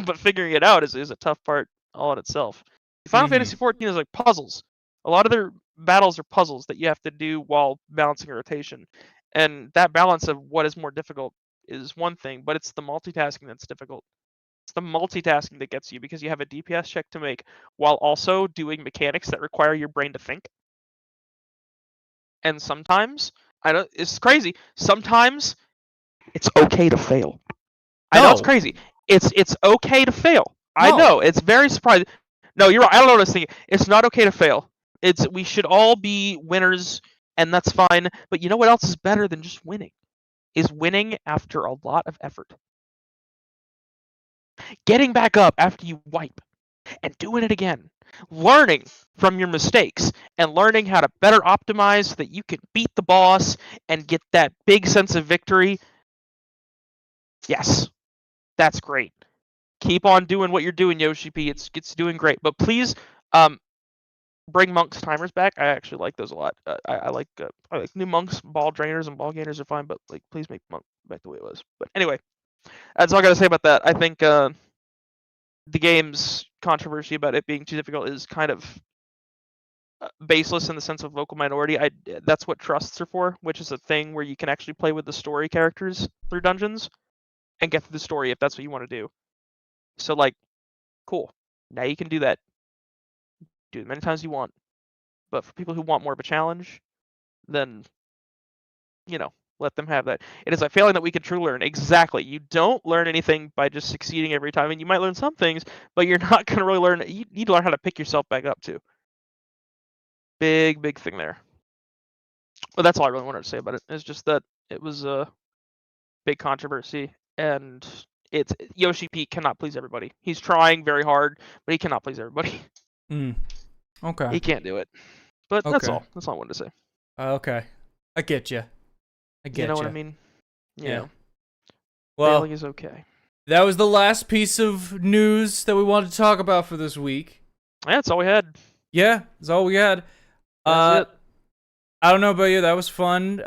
but figuring it out is a tough part all in itself. Final Fantasy XIV is like puzzles. A lot of their battles are puzzles that you have to do while balancing a rotation, and that balance of what is more difficult is one thing, but it's the multitasking that's difficult. It's the multitasking that gets you because you have a DPS check to make while also doing mechanics that require your brain to think. And sometimes, it's crazy. Sometimes it's okay to fail. I know it's No. crazy. It's okay to fail. I No. know, it's very surprising. No, you're right. I don't know what I was thinking. It's not okay to fail. We should all be winners, and that's fine. But you know what else is better than just winning? Is winning after a lot of effort. Getting back up after you wipe and doing it again. Learning from your mistakes and learning how to better optimize so that you can beat the boss and get that big sense of victory. Yes, that's great. Keep on doing what you're doing, Yoshi P. It's doing great. But please, bring Monk's timers back. I actually like those a lot. I like new Monks. Ball drainers and ball gainers are fine, but like please make Monk back the way it was. But anyway, that's all I gotta say about that. I think the game's controversy about it being too difficult is kind of baseless in the sense of vocal minority. That's what trusts are for, which is a thing where you can actually play with the story characters through dungeons and get through the story if that's what you want to do. So like, cool. Now you can do that. Do it many times you want. But for people who want more of a challenge, then let them have that. It is a failing that we can truly learn. Exactly. You don't learn anything by just succeeding every time, and you might learn some things, but you're not going to really learn. You need to learn how to pick yourself back up too. Big thing there. But that's all I really wanted to say about it. It's just that it was a big controversy, and Yoshi P cannot please everybody. He's trying very hard, but he cannot please everybody. Okay. He can't do it. But that's all. That's all I wanted to say. Okay. I get you. You know what I mean? Yeah. Well, failing is okay. that was the last piece of news that we wanted to talk about for this week. Yeah, that's all we had. Yeah, that's all we had. That's it. I don't know about you. That was fun.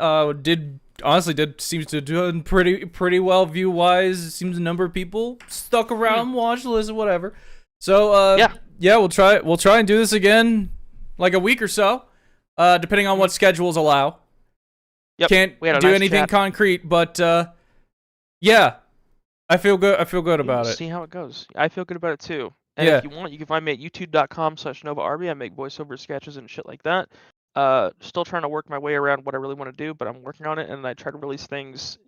Seems to do pretty well view wise. It seems a number of people stuck around, watched the list, or whatever. So yeah, we'll try and do this again, like a week or so, depending on what schedules allow. Yep. Can't do anything concrete, but yeah, I feel good. I feel good about it. See how it goes. I feel good about it too. And if you want, you can find me at youtube.com/NovaRB. I make voiceover sketches and shit like that. Still trying to work my way around what I really want to do, but I'm working on it, and I try to release things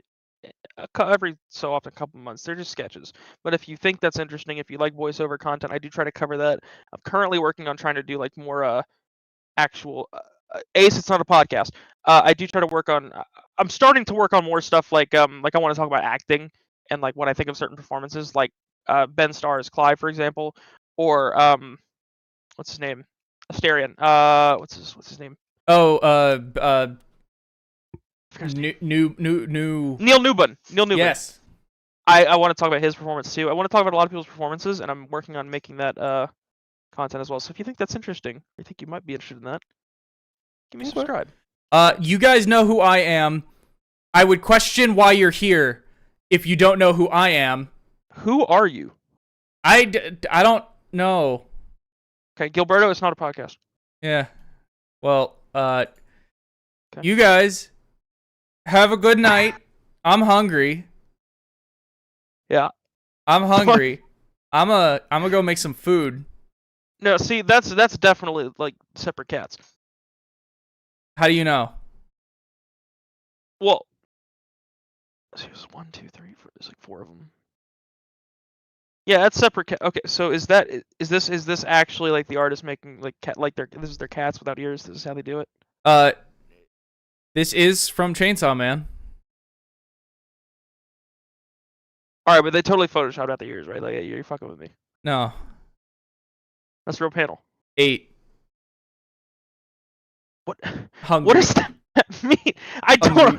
every so often, a couple months. They're just sketches. But if you think that's interesting, if you like voiceover content, I do try to cover that. I'm currently working on trying to do like more actual Ace. It's not a podcast. I do try to work on. I'm starting to work on more stuff like I want to talk about acting and like what I think of certain performances, like Ben Starr's Clive, for example, or what's his name? Asterion. What's his name? Oh, Neil Newbin. Newbin. Yes. I want to talk about his performance too. I want to talk about a lot of people's performances, and I'm working on making that content as well. So if you think that's interesting, or you think you might be interested in that, give me a subscribe. You guys know who I am. I would question why you're here if you don't know who I am. Who are you? I don't know. Okay, Gilberto, it's not a podcast. Yeah. Well, you guys have a good night. I'm hungry. Yeah. I'm hungry. I'm gonna go make some food. No, see, that's definitely like separate cats. How do you know? Well, there's 1, 2, 3, 4. There's like 4 of them. Yeah, that's separate. Okay, so is this actually like the artist making like this is their cats without ears? This is how they do it. This is from Chainsaw Man. All right, but they totally photoshopped out the ears, right? Like you're fucking with me. No. That's a real panel. 8. What? Hungry. What does that mean? I don't Hungry.